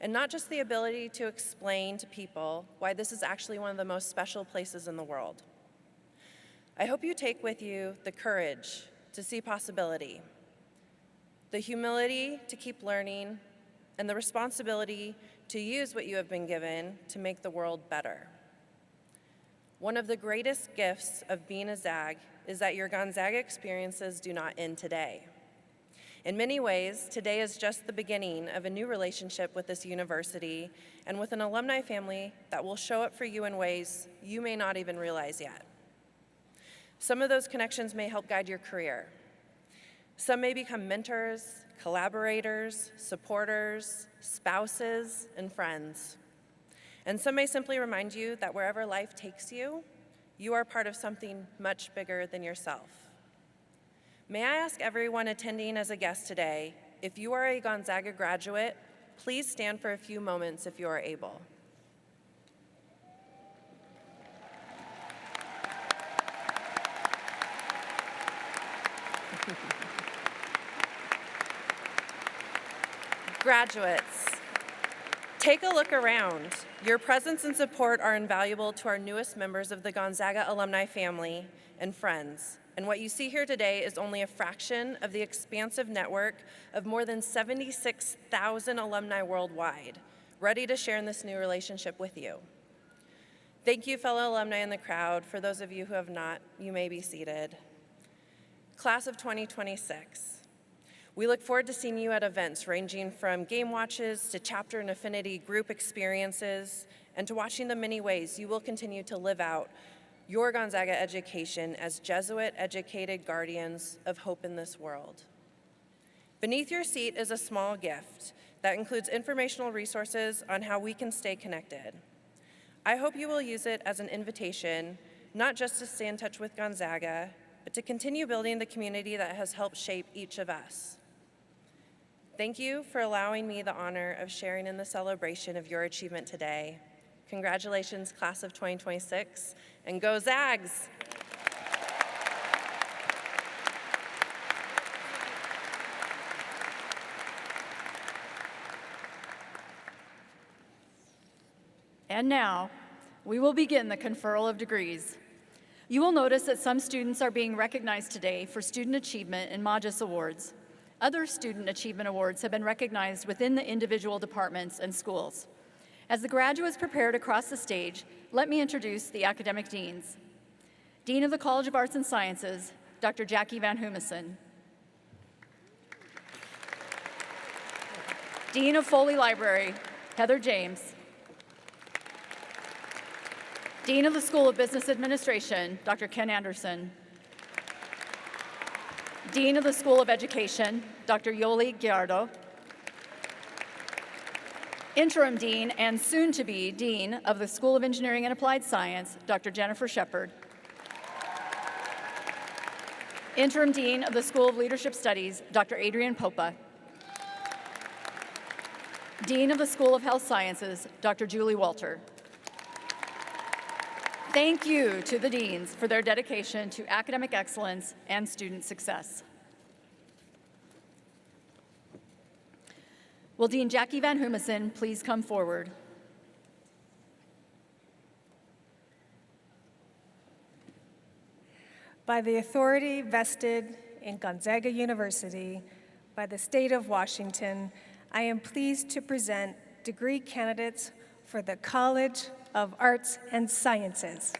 and not just the ability to explain to people why this is actually one of the most special places in the world. I hope you take with you the courage to see possibility, the humility to keep learning, and the responsibility to use what you have been given to make the world better. One of the greatest gifts of being a Zag is that your Gonzaga experiences do not end today. In many ways, today is just the beginning of a new relationship with this university and with an alumni family that will show up for you in ways you may not even realize yet. Some of those connections may help guide your career. Some may become mentors, collaborators, supporters, spouses, and friends. And some may simply remind you that wherever life takes you, you are part of something much bigger than yourself. May I ask everyone attending as a guest today, if you are a Gonzaga graduate, please stand for a few moments if you are able. Graduates, take a look around. Your presence and support are invaluable to our newest members of the Gonzaga alumni family and friends. And what you see here today is only a fraction of the expansive network of more than 76,000 alumni worldwide, ready to share in this new relationship with you. Thank you, fellow alumni in the crowd. For those of you who have not, you may be seated. Class of 2026. We look forward to seeing you at events ranging from game watches to chapter and affinity group experiences, and to watching the many ways you will continue to live out your Gonzaga education as Jesuit-educated guardians of hope in this world. Beneath your seat is a small gift that includes informational resources on how we can stay connected. I hope you will use it as an invitation, not just to stay in touch with Gonzaga, but to continue building the community that has helped shape each of us. Thank you for allowing me the honor of sharing in the celebration of your achievement today. Congratulations, class of 2026, and go Zags! And now, we will begin the conferral of degrees. You will notice that some students are being recognized today for student achievement and Magis Awards. Other student achievement awards have been recognized within the individual departments and schools. As the graduates prepare to cross the stage, let me introduce the academic deans. Dean of the College of Arts and Sciences, Dr. Jackie Van Humesen. Dean of Foley Library, Heather James. Dean of the School of Business Administration, Dr. Ken Anderson. Dean of the School of Education, Dr. Yoli Giardo. Interim Dean and soon-to-be Dean of the School of Engineering and Applied Science, Dr. Jennifer Shepard. Interim Dean of the School of Leadership Studies, Dr. Adrian Popa. Dean of the School of Health Sciences, Dr. Julie Walter. Thank you to the deans for their dedication to academic excellence and student success. Will Dean Jackie Van Humissen please come forward? By the authority vested in Gonzaga University by the state of Washington, I am pleased to present degree candidates for the College of Arts and Sciences.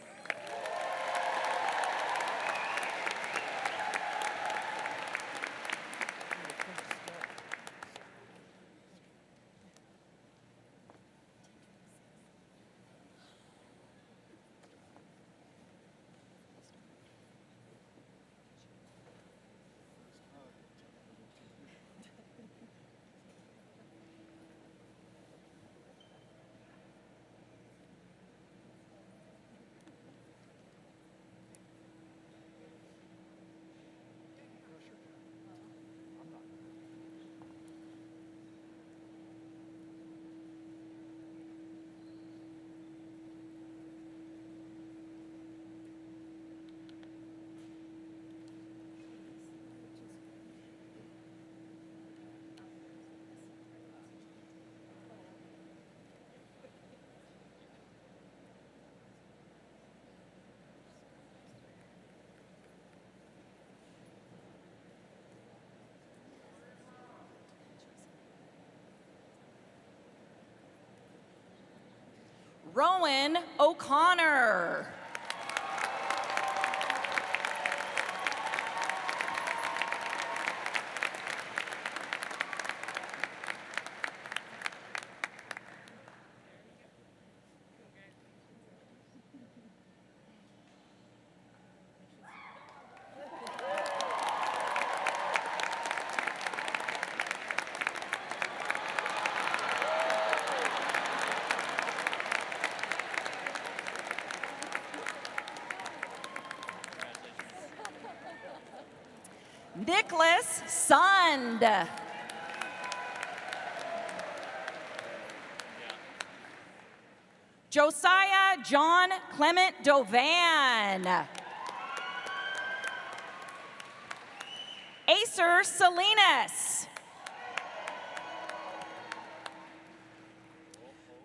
Rowan O'Connor. Nicholas Sund. Josiah John Clement Dovan. Acer Salinas.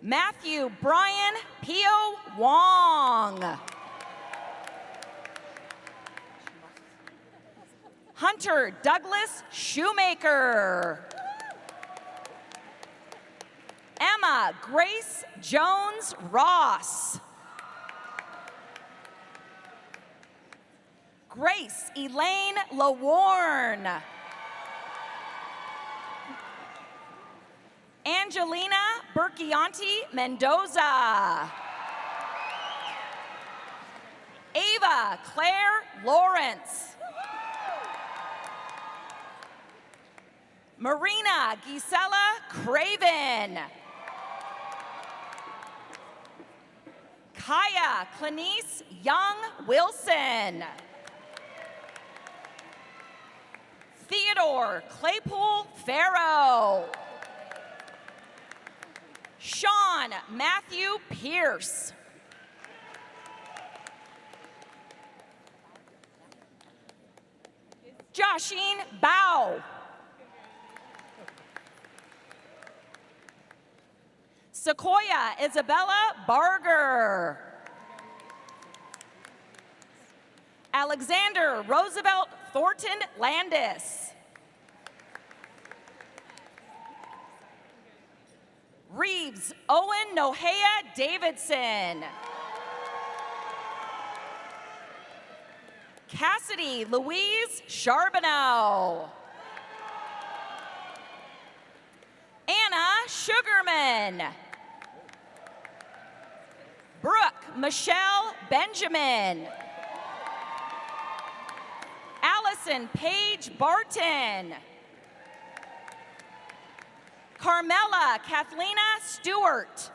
Matthew Brian Pio Wong. Hunter Douglas Shoemaker. Emma Grace Jones Ross. Grace Elaine LaWarn. Angelina Berchianti Mendoza. Ava Claire Lawrence. Marina Gisela Craven. Kaya Clanice Young Wilson. Theodore Claypool Farrow. Sean Matthew Pierce. Joshine Bao. Sequoia Isabella Barger. Alexander Roosevelt Thornton Landis. Reeves Owen Nohea Davidson. Cassidy Louise Charbonneau. Anna Sugarman. Brooke Michelle Benjamin. Allison Paige Barton. Carmela Kathlena Stewart.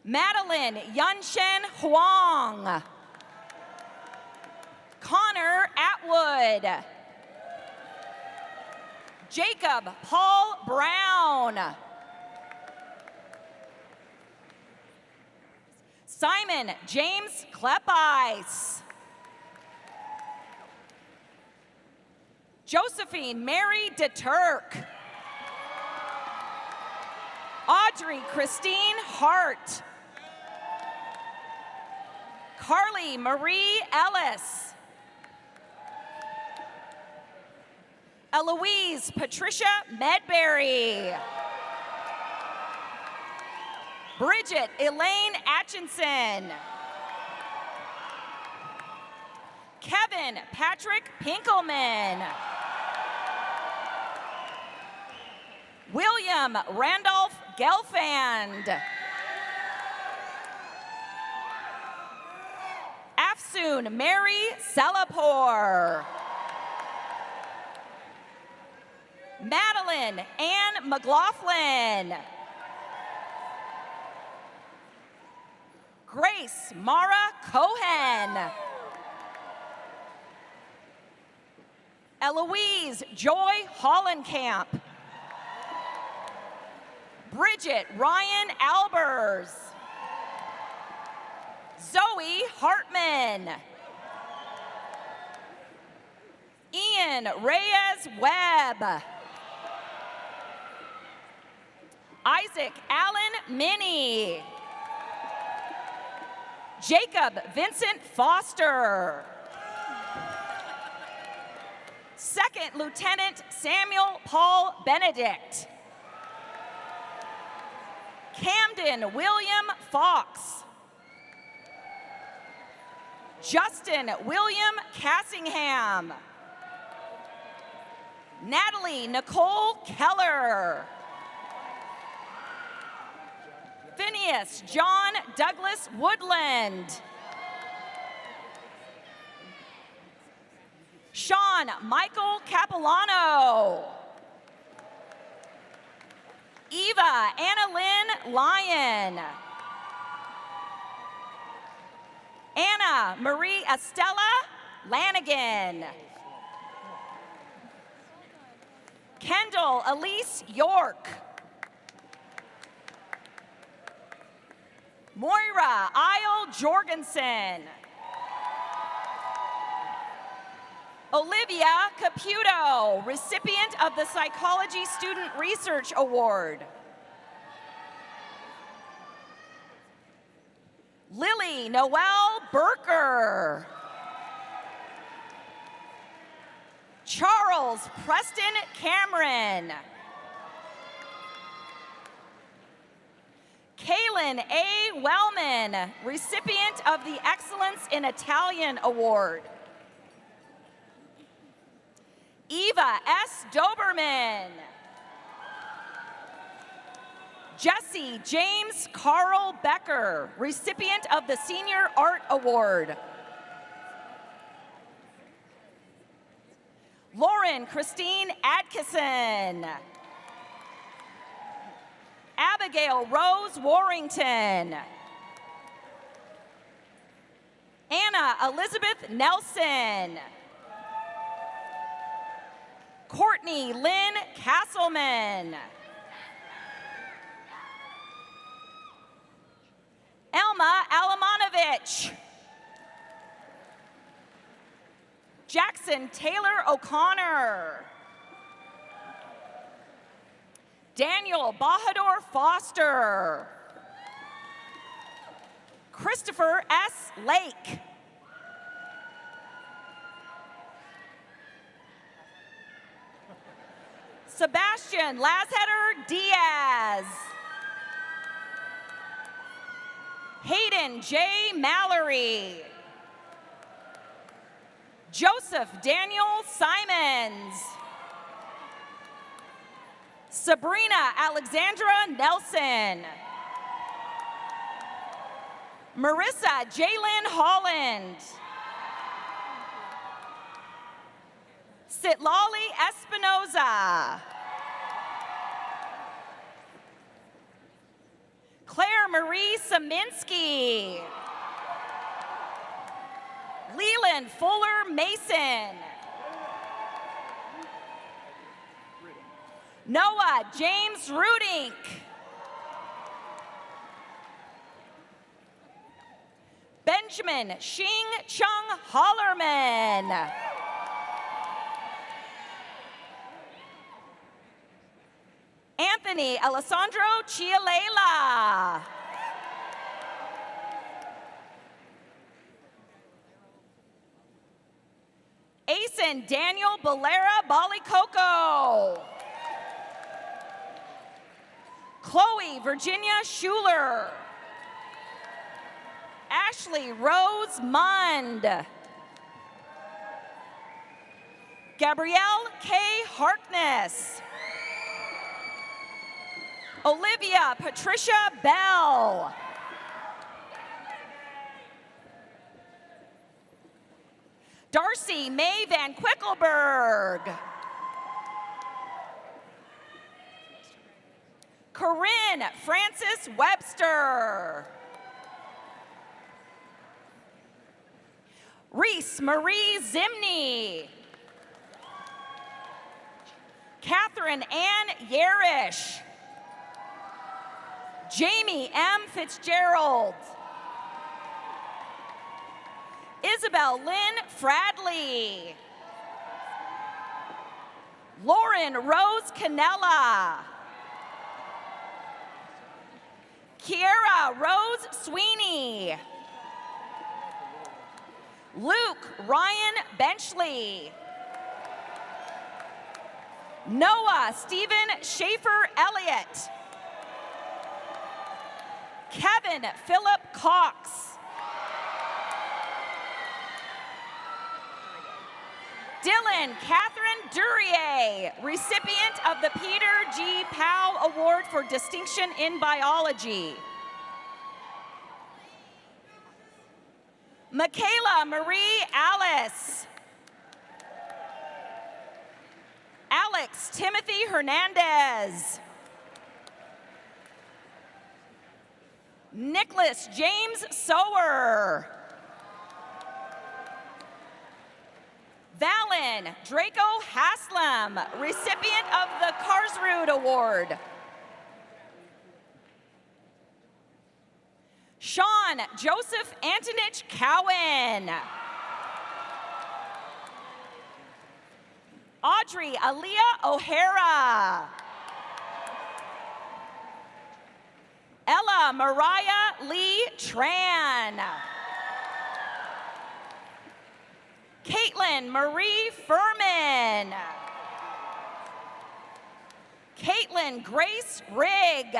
Madeline Yunshen Huang. Connor Atwood. Jacob Paul Brown. Simon James Kleppeis. Josephine Mary DeTurk. Audrey Christine Hart. Carly Marie Ellis. Eloise Patricia Medberry. Bridget Elaine Atchinson. Kevin Patrick Pinkelman. William Randolph Gelfand. Afsoon Mary Selapore. Madeline Ann McLaughlin. Grace Mara Cohen. Eloise Joy Hollenkamp. Bridget Ryan Albers. Zoe Hartman. Ian Reyes Webb. Isaac Allen Minnie. Jacob Vincent Foster. Second Lieutenant Samuel Paul Benedict. Camden William Fox. Justin William Cassingham. Natalie Nicole Keller. Phineas John Douglas Woodland. Sean Michael Capilano. Eva Annalyn Lyon. Anna Marie Estella Lanigan. Kendall Elise York. Moira Isle Jorgensen. Olivia Caputo, recipient of the Psychology Student Research Award. Lily Noel Burker. Charles Preston Cameron. Kaylin A. Wellman, recipient of the Excellence in Italian Award. Eva S. Doberman. Jesse James Carl Becker, recipient of the Senior Art Award. Lauren Christine Adkisson. Abigail Rose Warrington. Anna Elizabeth Nelson. Courtney Lynn Castleman. Elma Alamanovich. Jackson Taylor O'Connor. Daniel Bahador Foster. Christopher S. Lake. Sebastian Lasheter Diaz. Hayden J. Mallory. Joseph Daniel Simons. Sabrina Alexandra Nelson. Marissa Jalen Holland. Sitlali Espinoza. Claire Marie Saminsky. Leland Fuller Mason. Noah James Rudink. Benjamin Xing Chung Hollerman. Anthony Alessandro Chialela. Asen Daniel Balera Balicoco. Chloe Virginia Schuler. Ashley Rose Mund. Gabrielle K. Harkness. Olivia Patricia Bell. Darcy Mae Van Quickelberg. Corinne Francis Webster. Reese Marie Zimney. Catherine Ann Yerish. Jamie M. Fitzgerald. Isabel Lynn Fradley. Lauren Rose Canella. Kiera Rose Sweeney. Luke Ryan Benchley. Noah Stephen Schaefer Elliott. Kevin Philip Cox. Dylan Catherine Durier, recipient of the Peter G. Powell Award for Distinction in Biology. Michaela Marie Alice. Alex Timothy Hernandez. Nicholas James Sower. Valen Draco Haslam, recipient of the Karsrud Award. Sean Joseph Antonich Cowan. Audrey Aaliyah O'Hara. Ella Mariah Lee Tran. Caitlin Marie Furman. Caitlin Grace Rigg.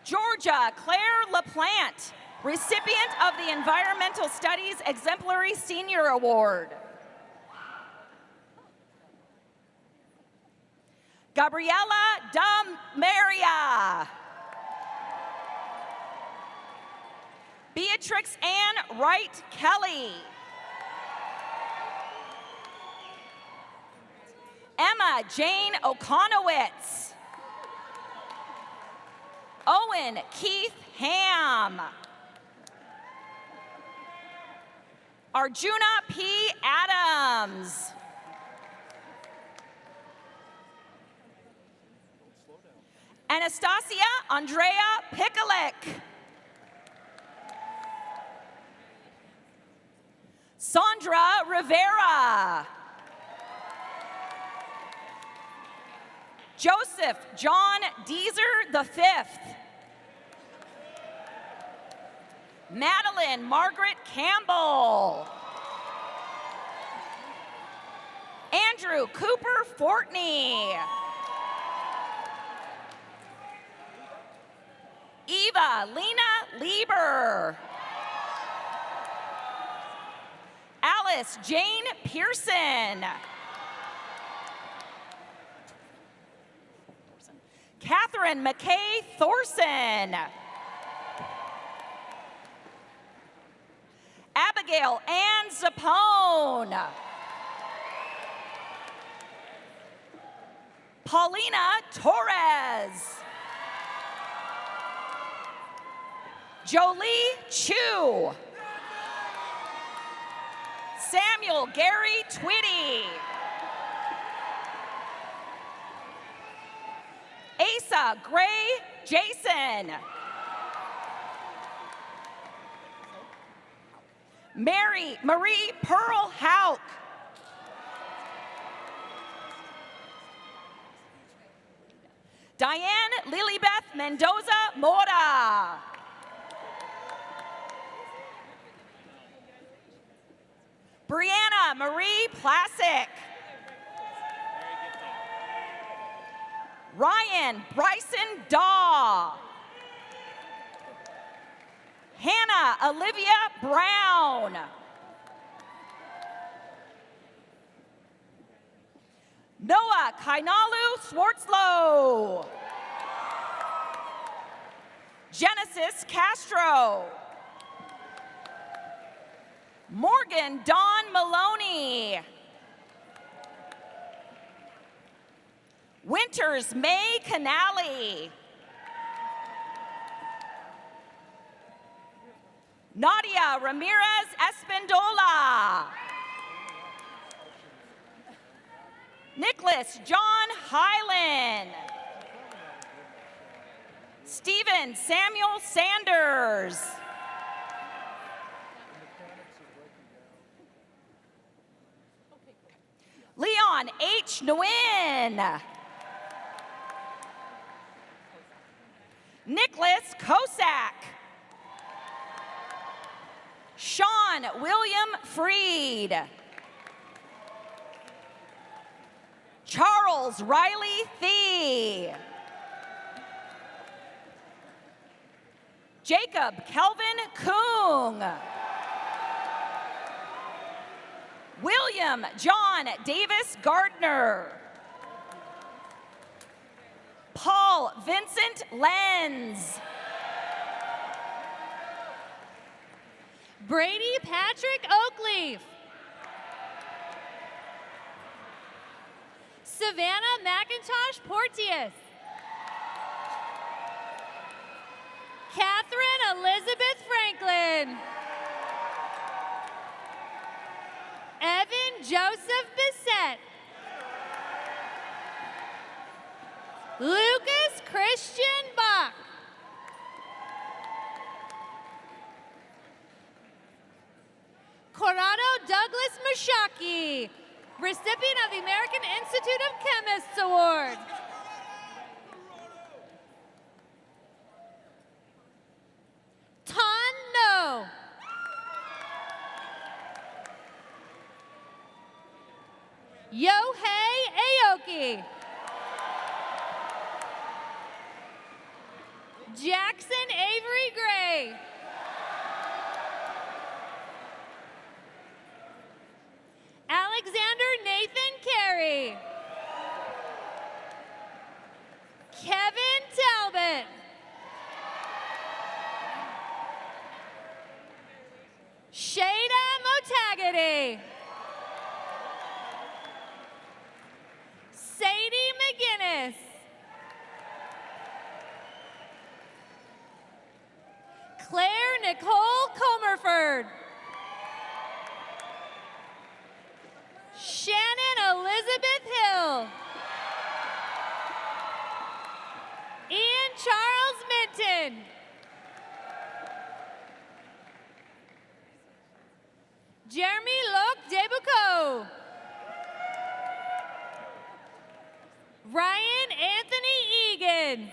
Georgia Claire LaPlante, recipient of the Environmental Studies Exemplary Senior Award. Gabriela Maria. Beatrix Ann Wright Kelly. Emma Jane Okonowitz. Owen Keith Ham. Arjuna P. Adams. Anastasia Andrea Pikulik. Sandra Rivera. Joseph John Deezer V. Madeline Margaret Campbell. Andrew Cooper Fortney. Eva Lena Lieber. Alice Jane Pearson. Catherine McKay Thorson. Abigail Ann Zapone. Paulina Torres. Jolie Chu. Samuel Gary Twitty. Asa Gray Jason. Marie Pearl Hauk. Diane Lilybeth Mendoza Mora. Brianna Marie Plassick. Ryan Bryson Daw. Hannah Olivia Brown. Noah Kainalu Swartzlow. Genesis Castro. Morgan Dawn Maloney. Winters May Canali. Nadia Ramirez Espindola. Nicholas John Hyland. Stephen Samuel Sanders. Leon H. Nguyen. Nicholas Kosak. Sean William Freed. Charles Riley Thee. Jacob Kelvin Kung. William John Davis Gardner. Paul Vincent Lenz. Brady Patrick Oakleaf. Savannah McIntosh Porteous. Catherine Elizabeth Franklin. Evan Joseph Bissett. Lucas Christian Bach. Corrado Douglas Mashaki, recipient of the American Institute of Chemists Award. Tan No. Yohei Aoki. Jackson Avery Gray. Alexander Nathan Carey. Kevin Talbot. Shada Motagady. Sadie McGinnis. Claire Nicole Comerford. Shannon Elizabeth Hill. Ian Charles Minton. Jeremy Locke Debucco. Ryan Anthony Egan.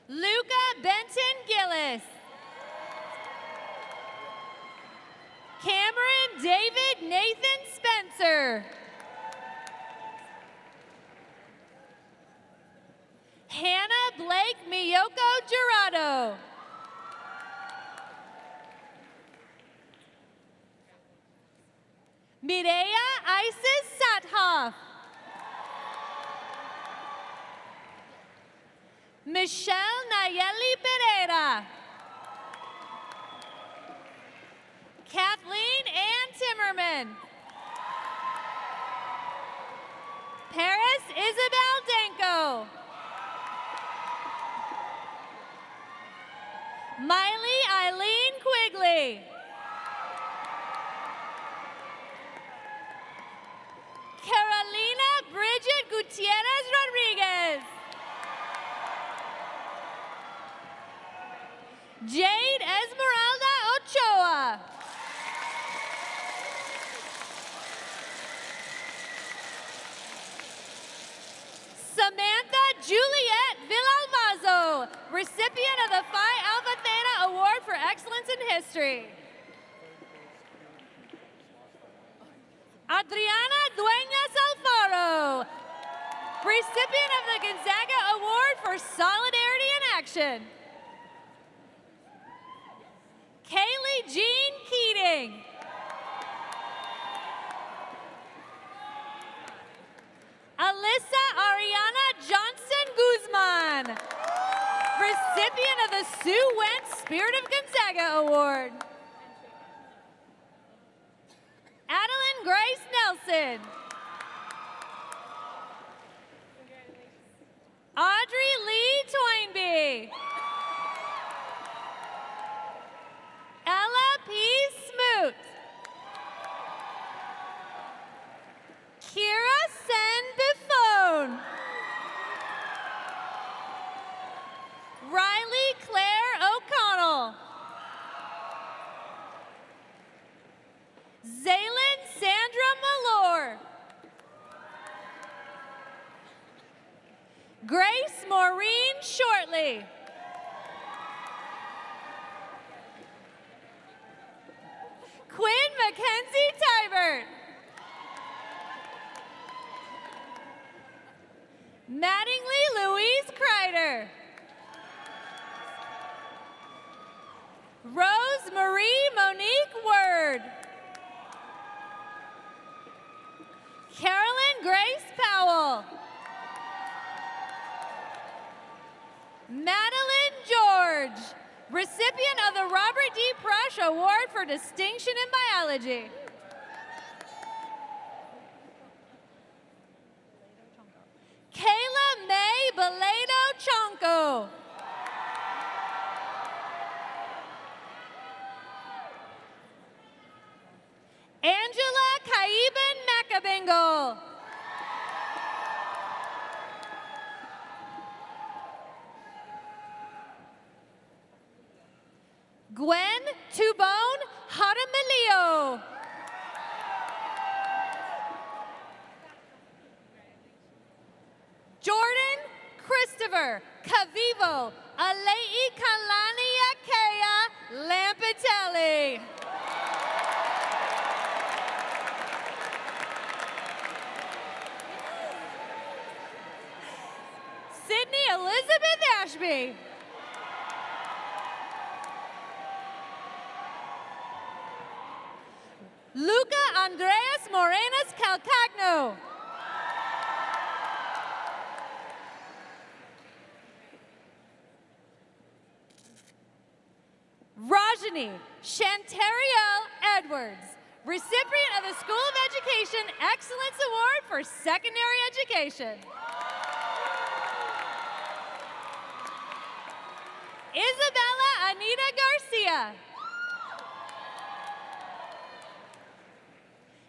Luca Benton Gillis. Cameron David Nathan Spencer. Hannah Blake Miyoko Jurado. Mireya Isis Sathoff. Michelle Nayeli Pereira. Kathleen Ann Timmerman. Paris Isabel Danko. Miley Eileen Quigley. Carolina Bridget Gutierrez Rodriguez. Jade Esmeralda Ochoa. Samantha Juliet Villalbazo, recipient of the Phi Alpha Theta Award for Excellence in History. Adriana Dueñas Alfaro, recipient of the Gonzaga Award for Solidarity in Action. Kaylee Jean Keating. Alyssa Ariana Johnson Guzman, recipient of the Sue Wentz Spirit of Gonzaga Award. Adeline Grace Nelson. Audrey Lee Toynbee. Ella P. Smoot. Kira Sen Buffone. Riley Claire O'Connell. Zaylin Sandra Malore. Grace Maureen Shortley. Quinn Mackenzie Tybert. Mattingly Louise Kreider. Rose Marie Monique Word. Carolyn Grace Powell. Madeline George, recipient of the Robert D. Prush Award for Distinction in Biology. Kayla May Beledo Chonko. Angela Kaiben Macabingo. Gwen Tubone Jaramillo. Jordan Christopher Cavivo Alei Kalania Kea Lampatelli. Sydney Elizabeth Ashby. Luca Andreas Morenas Calcagno. Rajani Chanteriel Edwards, recipient of the School of Education Excellence Award for Secondary Education. Isabella Anita Garcia.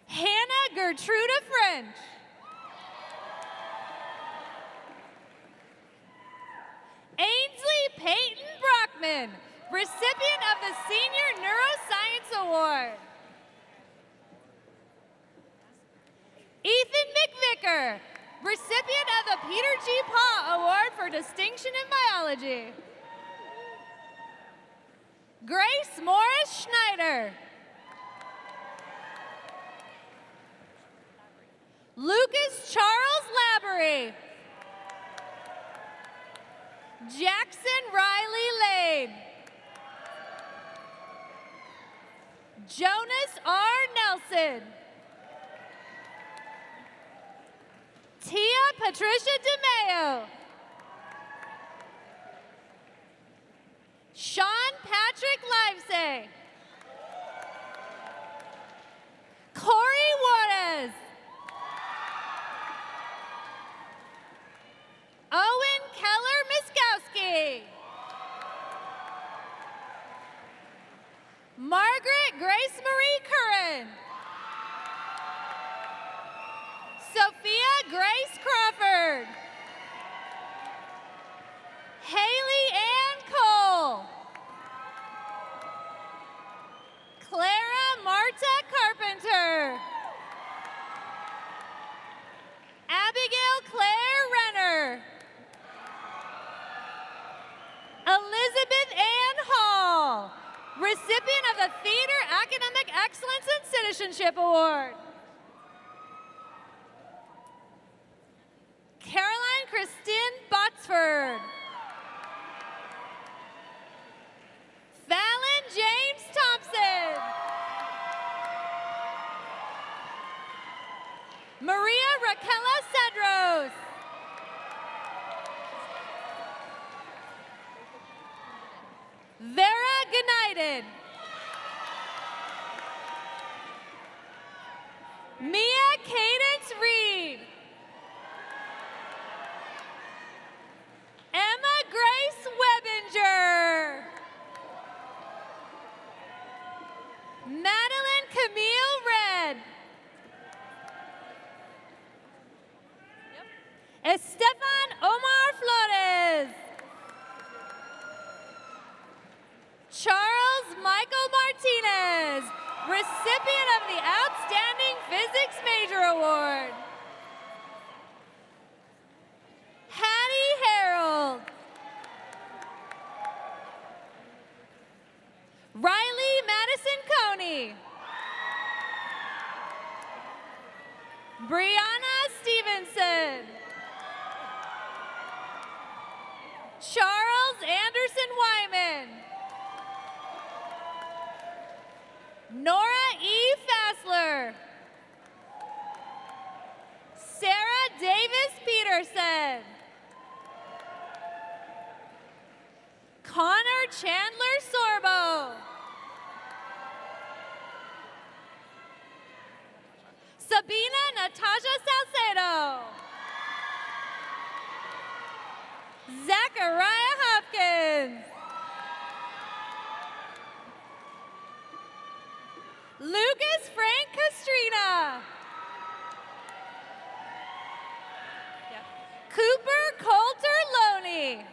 Hannah Gertruda French. Ainsley Peyton Brockman, recipient of the Senior Neuroscience Award. Ethan McVicker, recipient of the Peter G. Paw Award for Distinction in Biology. Grace Morris Schneider. Lucas Charles Laborie. Jackson Riley Lane. Jonas R. Nelson. Tia Patricia DeMeo. Patrick Livesay. Corey Juarez. Owen Keller Miskowski. Margaret Grace Marie Curran. Sophia Grace Crawford. Haley Ann Cole. Clara Marta Carpenter. Abigail Claire Renner. Elizabeth Ann Hall, recipient of the Theater Academic Excellence and Citizenship Award. Caroline Christine Botsford. Fallon James Thompson. Maria Raquela Cedros. Vera United. Mia Cadence Reed. Emma Grace Webinger. Madeline Camille Red. Estefan Omar Flores. Charles Michael Martinez, recipient of the Outstanding Physics Major Award. Hattie Harold. Riley Madison Coney. Brianna Stevenson. Charles Anderson Wyman. Nora E. Fassler. Sarah Davis Peterson. Connor Chandler Sorbo. Sabina Natasha Salcedo. Zachariah Hopkins. Lucas Frank Castrina. Cooper Coulter Loney.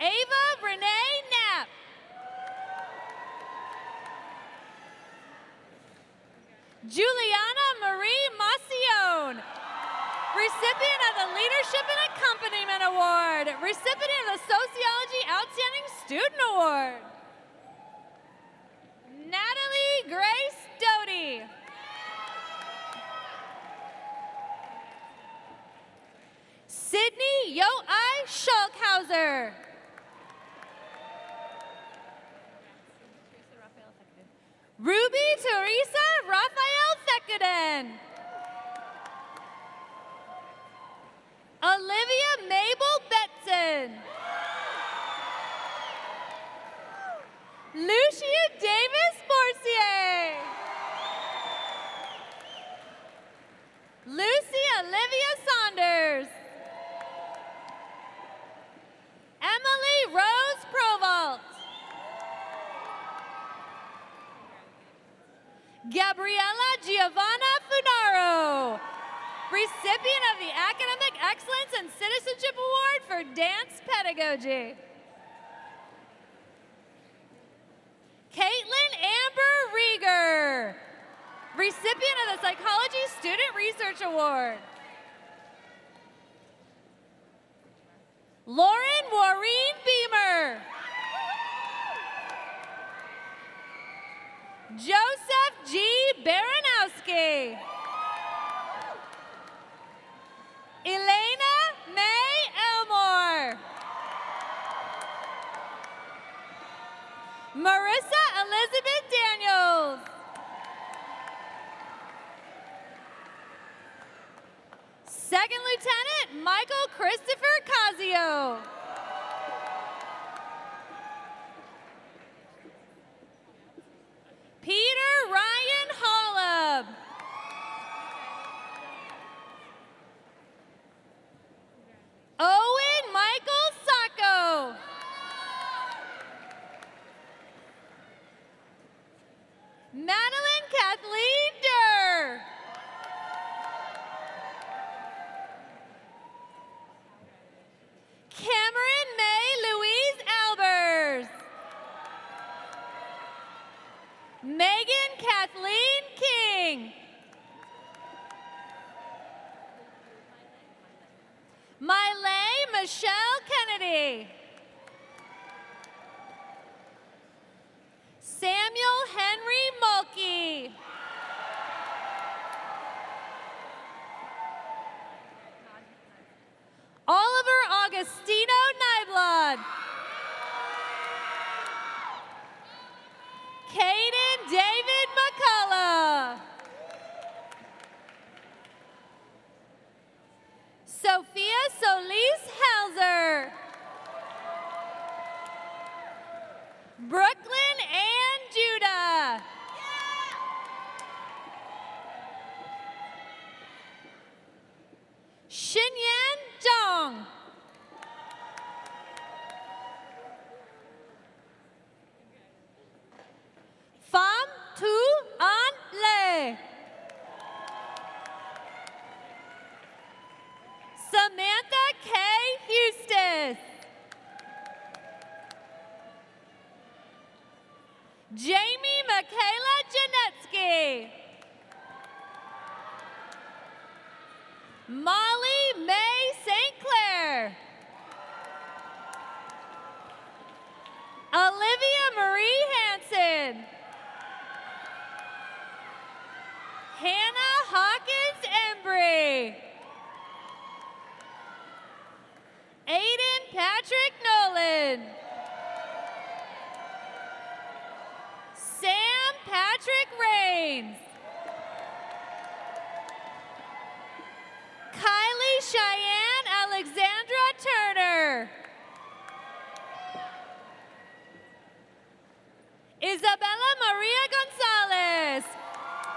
Ava Renee Knapp. Juliana Marie Macion, recipient of the Leadership and Accompaniment Award, recipient of the Sociology Outstanding Student Award. Natalie Grace Doty. Sydney Yo-I Schalkhauser. Ruby Teresa Raphael Thekeden. Olivia Mabel Betson. Lucia Davis Borsier. Lucy Olivia Saunders. Emily Rose Provolt. Gabriela Giovanna Funaro, recipient of the Academic Excellence and Citizenship Award for Dance Pedagogy. Caitlin Amber Rieger, recipient of the Psychology Student Research Award. Lauren Maureen Beamer. Joseph G. Baranowski. Elena May Elmore. Marissa Elizabeth Daniels. Second Lieutenant Michael Christopher Casio. King. Miley Michelle Kennedy. Samuel Henry Mulkey. Oliver Augustino Nyblood. Caden David McCullough. Sophia Solis Helzer. Brooklyn Ann Judah. Xinyan Zhang. Pham Tu An Le. Samantha K. Hustis. Jamie Michaela Janetsky. Molly May St. Clair. Olivia Marie Hansen. Hannah Hawkins Embry. Aiden Patrick Nolan. Sam Patrick Rains. Kylie Cheyenne Alexandra Turner. Isabella Maria Gonzalez,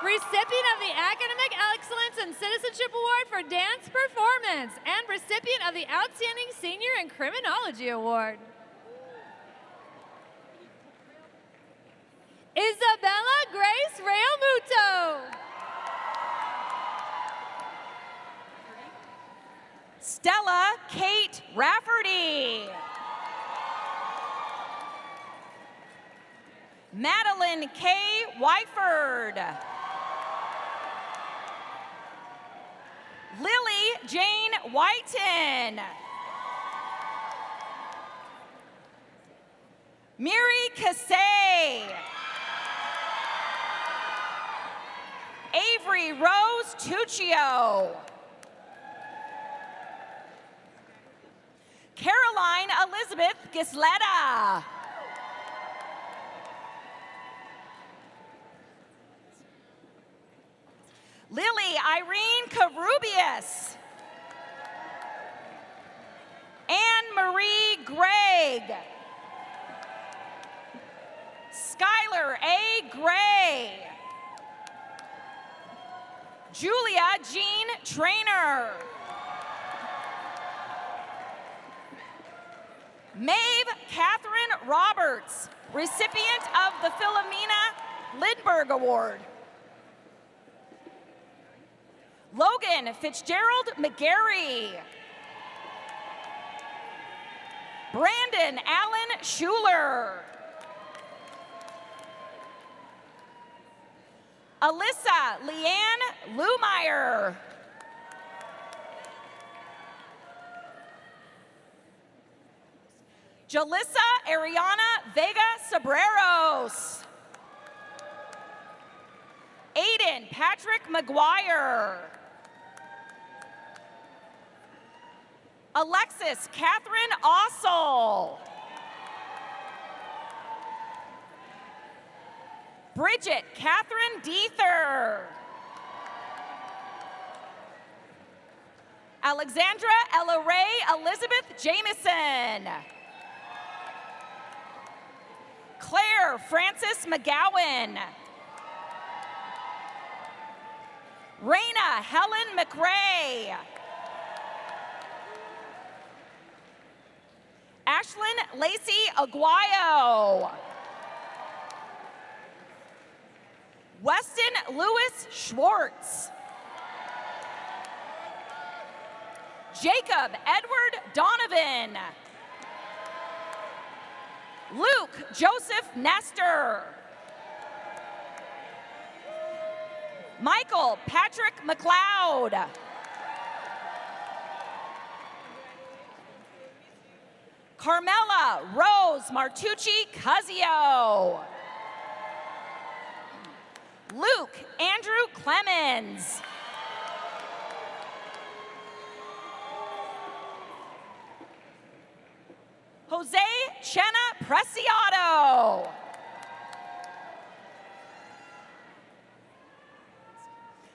recipient of the Academic Excellence and Citizenship Award for Dance Performance and recipient of the Outstanding Senior in Criminology Award. Isabella Grace Realmuto. Stella Kate Rafferty. Madeline K. Wyford. Lily Jane Whiten. Miri Kasey. Avery Rose Tuccio. Caroline Elizabeth Gisletta. Lily Irene Karubius. Anne-Marie Gregg. Skylar A. Gray. Julia Jean Trainer. Maeve Catherine Roberts, recipient of the Philomena Lindbergh Award. Logan Fitzgerald McGarry. Brandon Allen Schuler. Alyssa Leanne Lumeyer. Jalissa Ariana Vega Sobreros. Aiden Patrick McGuire. Alexis Catherine Ossel. Bridget Catherine Deether. Alexandra Ella Ray Elizabeth Jameson. Claire Frances McGowan. Raina Helen McRae. Ashlyn Lacey Aguayo. Weston Lewis Schwartz. Jacob Edward Donovan. Luke Joseph Nestor. Michael Patrick McLeod. Carmela Rose Martucci Cuzio. Luke Andrew Clemens. Jose Chena Preciado.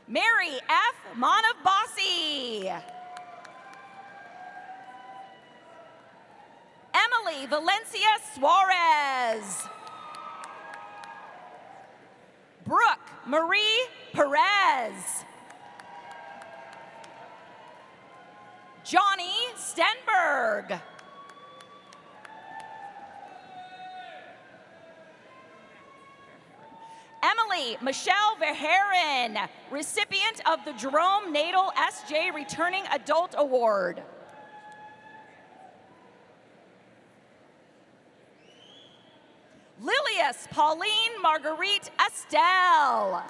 Mary F. Monavasi. Emily Valencia Suarez. Brooke Marie Perez. Johnny Stenberg. Emily Michelle Verheeren, recipient of the Jerome Nadel S.J. Returning Adult Award. Lilius Pauline Marguerite Estelle.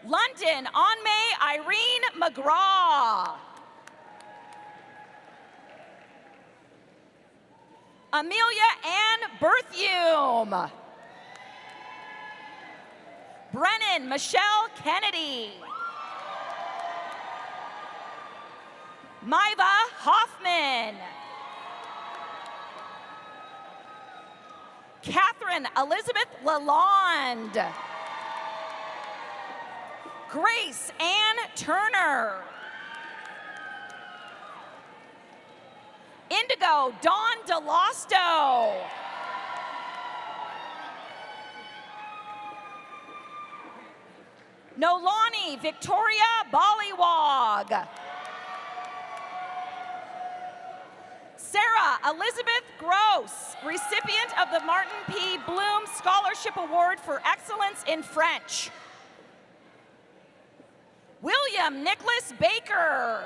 London Anme Irene McGraw. Amelia Ann Berthume. Brennan Michelle Kennedy. Maiva Hoffman. Catherine Elizabeth Lalonde. Grace Ann Turner. Indigo Dawn DeLosto. Nolani Victoria Bollywog. Sarah Elizabeth Gross, recipient of the Martin P. Bloom Scholarship Award for Excellence in French. William Nicholas Baker.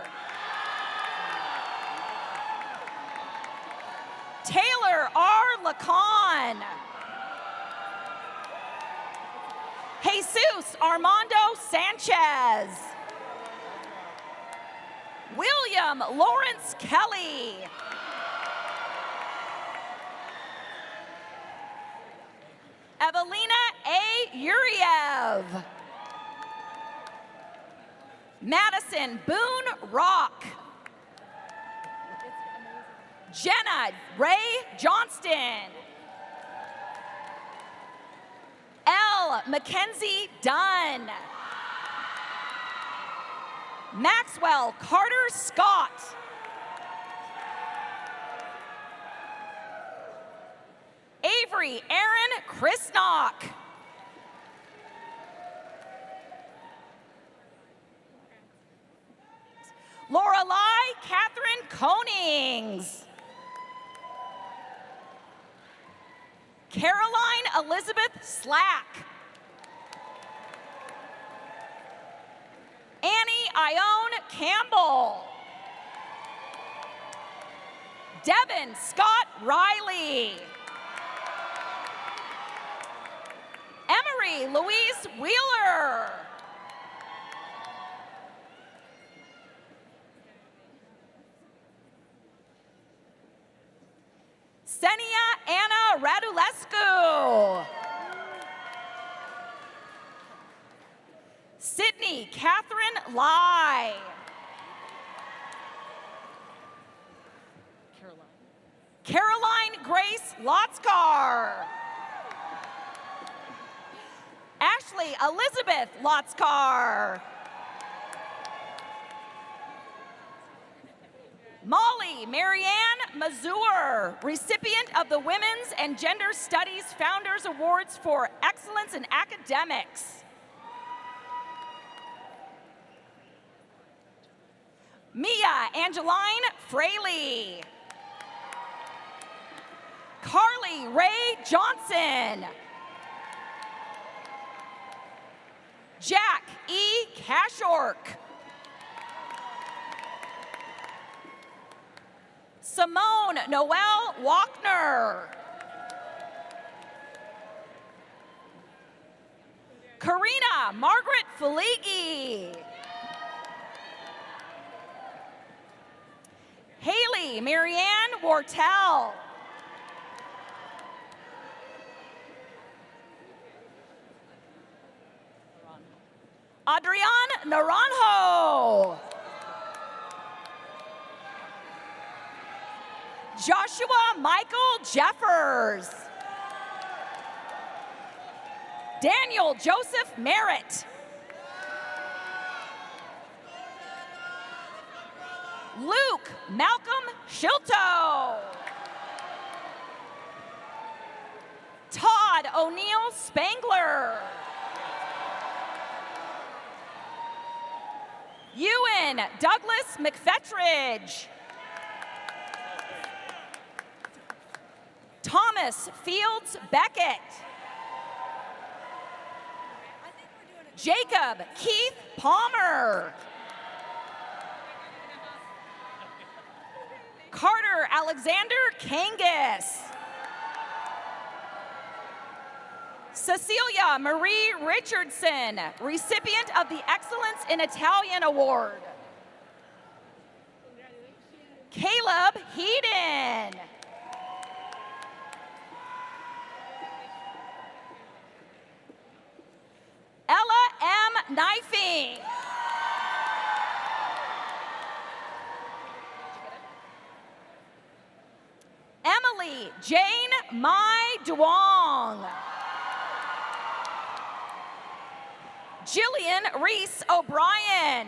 Taylor R. Lacan. Jesus Armando Sanchez. William Lawrence Kelly. Evelina A. Yuriev. Madison Boone Rock. Jenna Ray Johnston. L. Mackenzie Dunn. Maxwell Carter Scott. Avery Aaron Chrisnock. Lorelei Catherine Konings. Caroline Elizabeth Slack. Annie Ione Campbell. Devin Scott Riley. Emery Louise Wheeler. Senia Anna Radulescu. Sydney Catherine Lai. Caroline Grace Lotzkar. Ashley Elizabeth Lotzkar. Molly Marianne Mazur, recipient of the Women's and Gender Studies Founders Awards for Excellence in Academics. Mia Angeline Fraley. Carly Ray Johnson. Jack E. Cashork. Simone Noel Walkner. Karina Margaret Faligi. Haley Marianne Wartell. Adrian Naranjo. Joshua Michael Jeffers. Daniel Joseph Merritt. Luke Malcolm Shilto. Todd O'Neill Spangler. Ewan Douglas McFetridge. Thomas Fields Beckett. Jacob Keith Palmer. Carter Alexander Kangas. Cecilia Marie Richardson, recipient of the Excellence in Italian Award. Caleb Heeden. Ella M. Knifing. Emily Jane Mai Duong. Jillian Reese O'Brien.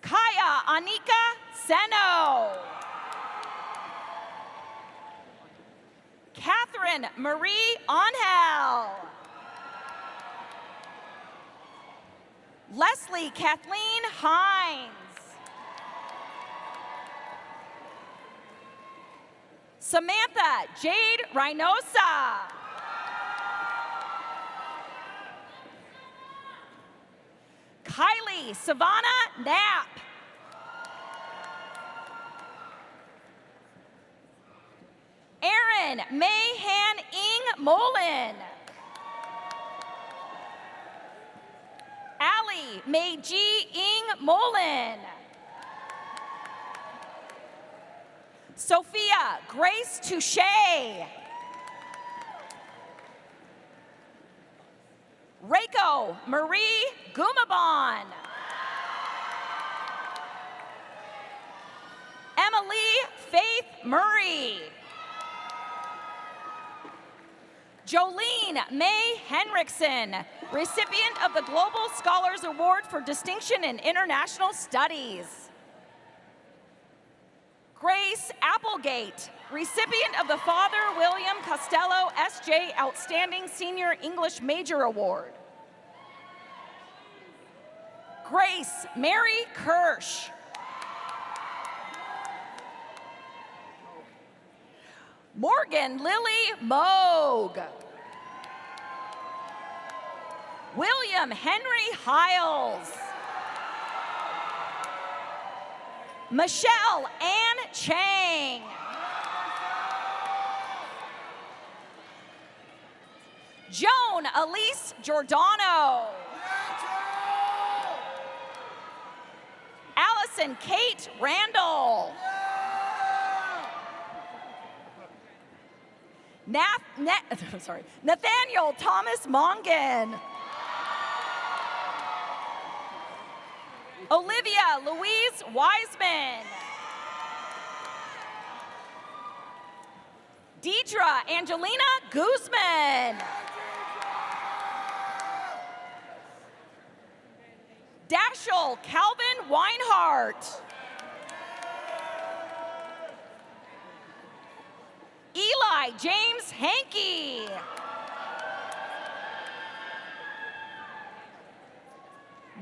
Kaya Anika Seno. Catherine Marie Onhel. Leslie Kathleen Hines. Samantha Jade Reynosa. Kylie Savannah Knapp. Erin Mayhan Ing Molin. Allie Mei Ji Ing Molin. Sophia Grace Touche. Reiko Marie Gumabon. Emily Faith Murray. Jolene May Henriksen, recipient of the Global Scholars Award for Distinction in International Studies. Grace Applegate, recipient of the Father William Costello S.J. Outstanding Senior English Major Award. Grace Mary Kirsch. Morgan Lily Moog. William Henry Hiles. Michelle Ann Chang. Joan Elise Giordano. Allison Kate Randall. Nathaniel Thomas Mongan. Olivia Louise Wiseman. Deidre Angelina Guzman. Dashel Calvin Weinhardt. Eli James Hankey.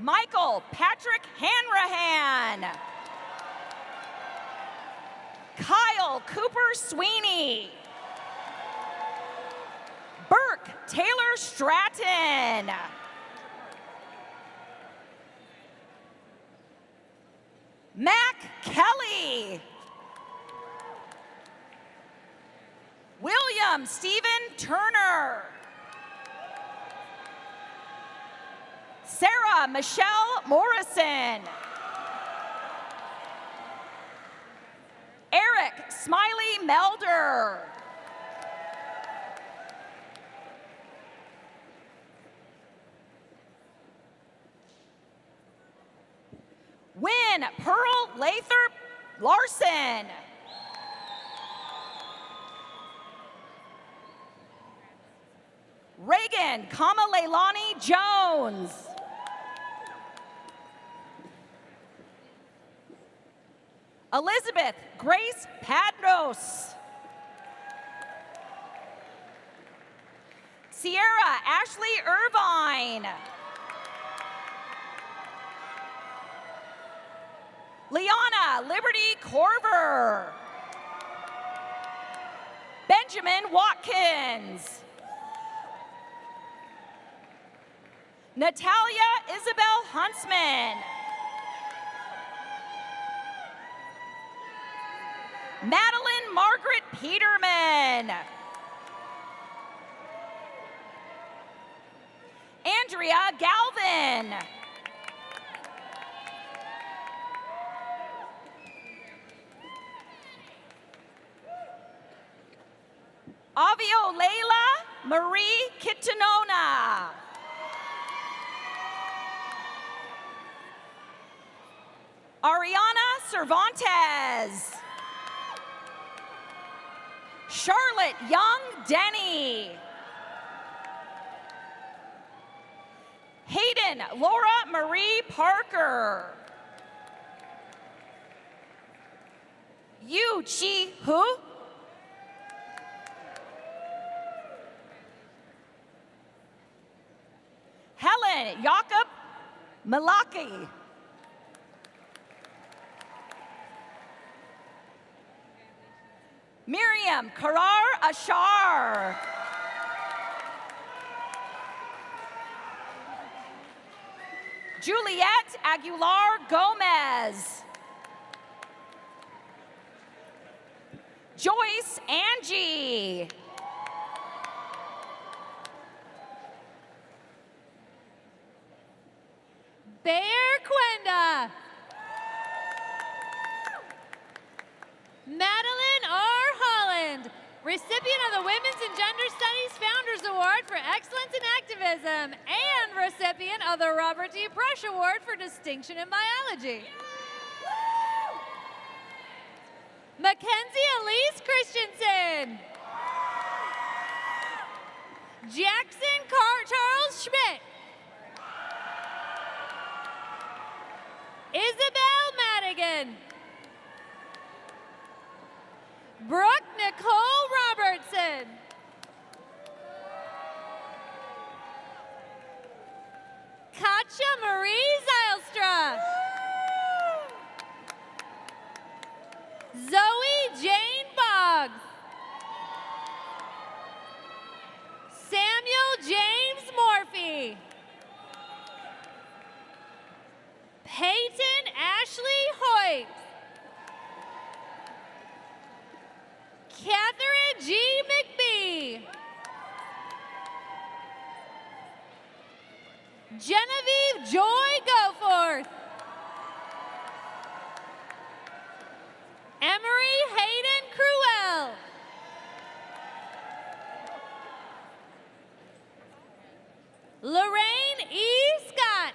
Michael Patrick Hanrahan. Kyle Cooper Sweeney. Burke Taylor Stratton. Mac Kelly. Liam Stephen Turner. Sarah Michelle Morrison. Eric Smiley Melder. Win Pearl Lathrop Larson. Reagan Kamaleilani Jones. Elizabeth Grace Padros. Sierra Ashley Irvine. Liana Liberty Corver. Benjamin Watkins. Natalia Isabel Huntsman. Madeline Margaret Peterman. Andrea Galvin. Avio Leila Marie Kittanona. Ariana Cervantes. Charlotte Young Denny. Hayden Laura Marie Parker. Yu Chi Hu. Helen Jakob Malaki. Miriam Karar Ashar. Juliet Aguilar Gomez. Joyce Angie. Bear Quenda. Madeline R. Holland, recipient of the Women's and Gender Studies Founders Award for Excellence in Activism and recipient of the Robert D. Brush Award for Distinction in Biology. Mackenzie Elise Christensen. Jackson Charles Schmidt. Isabel Madigan. Brooke Nicole Robertson. Katja Marie Zylstra. Zoe Jane Boggs. Samuel James Morphy. Peyton Ashley Hoyt. Catherine G. McBee. Genevieve Joy Goforth. Emery Hayden Cruel. Lorraine E. Scott.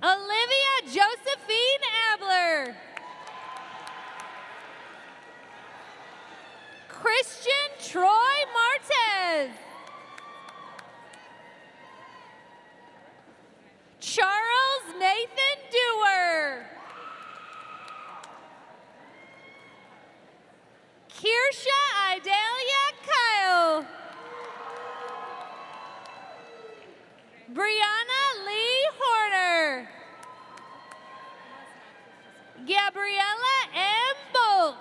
Olivia Josephine Abler. Christian Troy Martez. Charles Nathan Dewar. Kirsha Idalia Kyle. Brianna Lee Horner. Gabriella M. Bolt.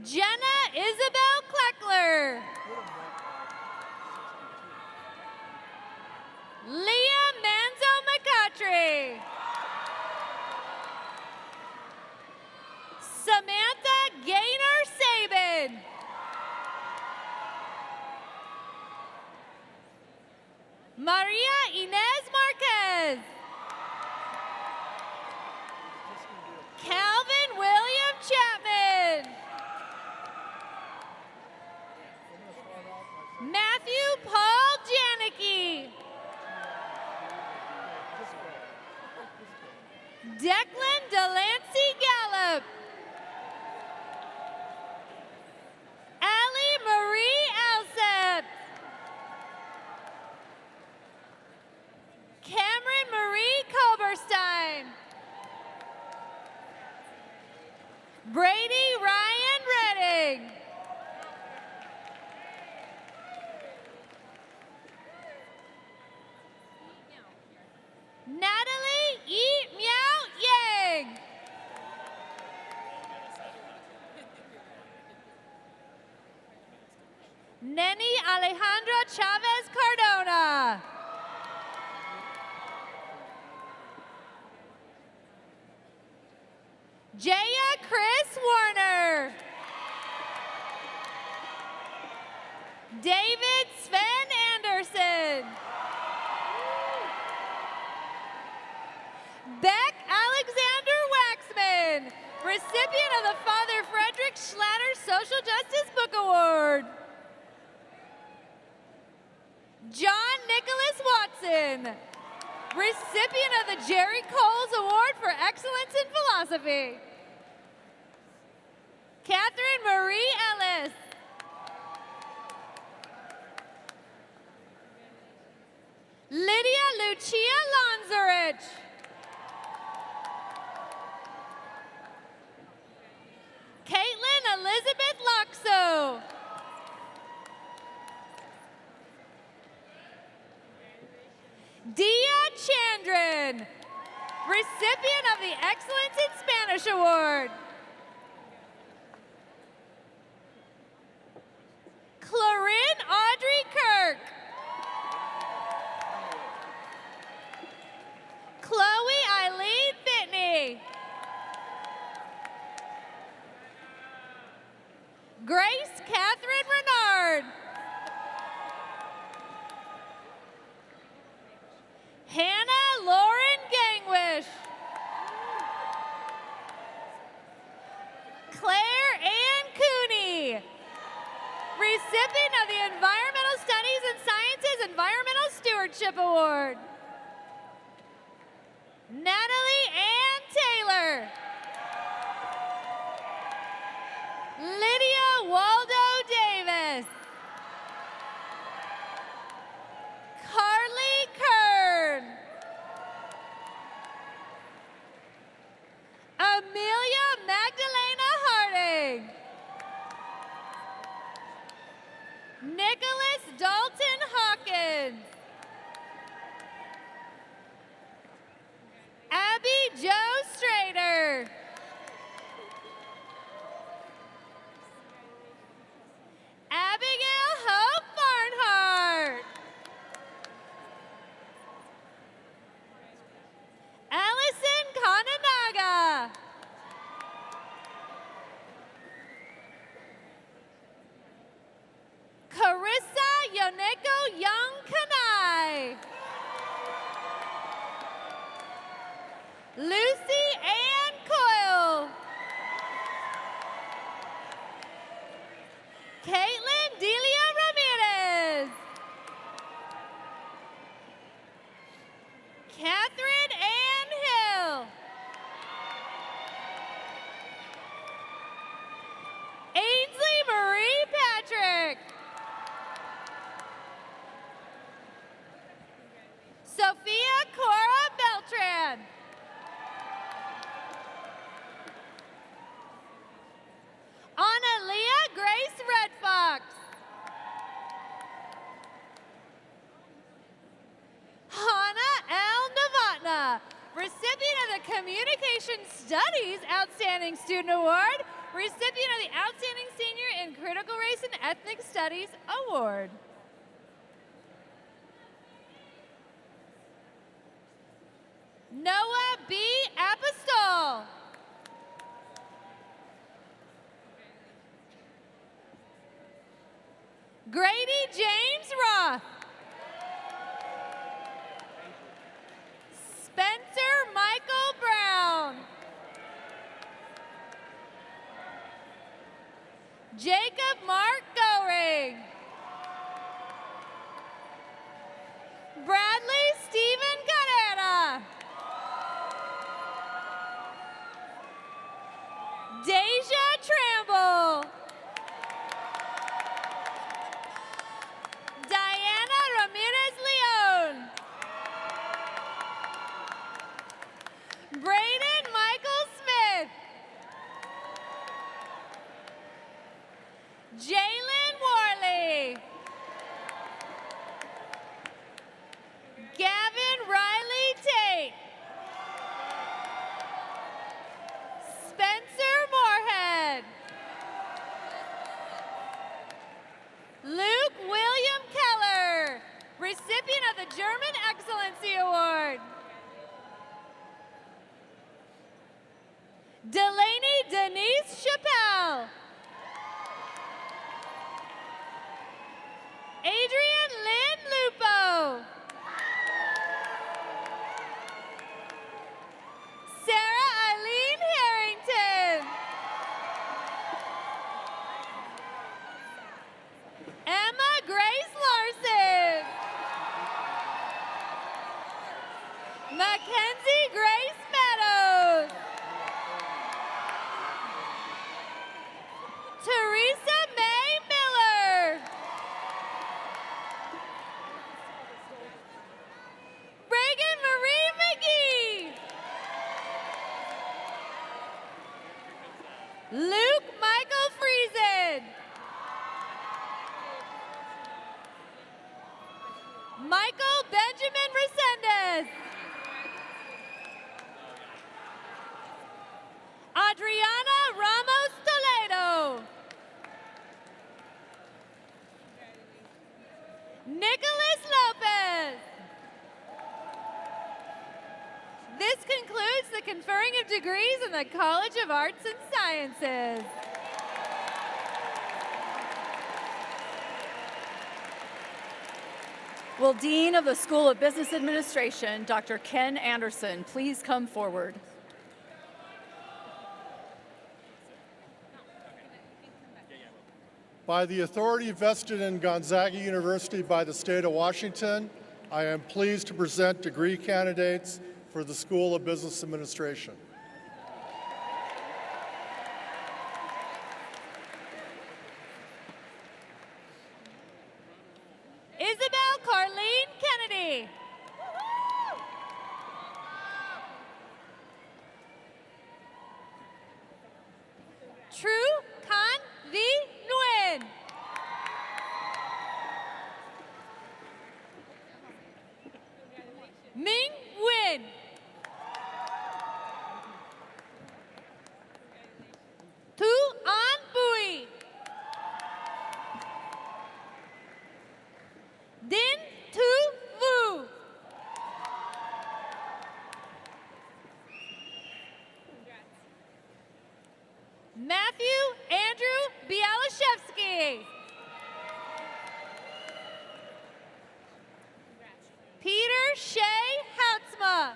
Jenna Isabel Kleckler. Leah Manzo McCautry. Maria Inez Marquez. Calvin William Chapman. Matthew Paul Janicki. Declan Delancey Gallup. Allie Marie Alsep. Cameron Marie Koberstein. Brady Ryan Redding. Natalie Yi Miao Yang. Neni Alejandra Chavez Cardona. Jaya Chris Warner. David Sven Anderson. Beck Alexander Waxman, recipient of the Father Frederick Schlatter Social Justice Book Award. John Nicholas Watson, recipient of the Jerry Coles Award for Excellence in Philosophy. Catherine Marie Ellis. Lydia Lucia Lanzarich. Caitlin Elizabeth Loxo. Dia Chandran, recipient of the Excellence in Spanish Award. Clarin Audrey Kirk. Chloe Eileen Pitney. Grace Catherine Renard. Hannah Lauren Gangwish. Claire Ann Cooney, recipient of the Environmental Studies and Sciences Environmental Stewardship Award. Natalie Ann Taylor. Lydia Waldo Davis. Carly Kern. Amelia Magdalena Harding. Nicholas Dalton Hawkins. Abby Jo Strader. Abigail Hope Barnhart. Allison Kananaga. Carissa Yoneko Young Kanai. Lucy Ann Coyle. Caitlin Delia Ramirez. Catherine Ann Hill. Ainsley Marie Patrick. Sophia Cora Beltran. Analia Grace Red Fox. Hannah L. Novotna, recipient of the Communication Studies Outstanding Student Award, recipient of the Outstanding Senior in Critical Race and Ethnic Studies Award. Noah B. Apostol. Grady James Roth. Mackenzie Grace Meadows. Teresa May Miller. Reagan Marie McGee. Luke Michael Friesen. Michael Benjamin Resendez. Adriana Ramos Toledo. Nicholas Lopez. This concludes the conferring of degrees in the College of Arts and Sciences. Will Dean of the School of Business Administration, Dr. Ken Anderson, please come forward? By the authority vested in Gonzaga University by the state of Washington, I am pleased to present degree candidates for the School of Business Administration. Isabel Carlene Kennedy. True Can V. Nguyen. Ming Nguyen. Tu An Bui. Din Tu Vu. Matthew Andrew Bialashevsky. Peter Shea Houtsma.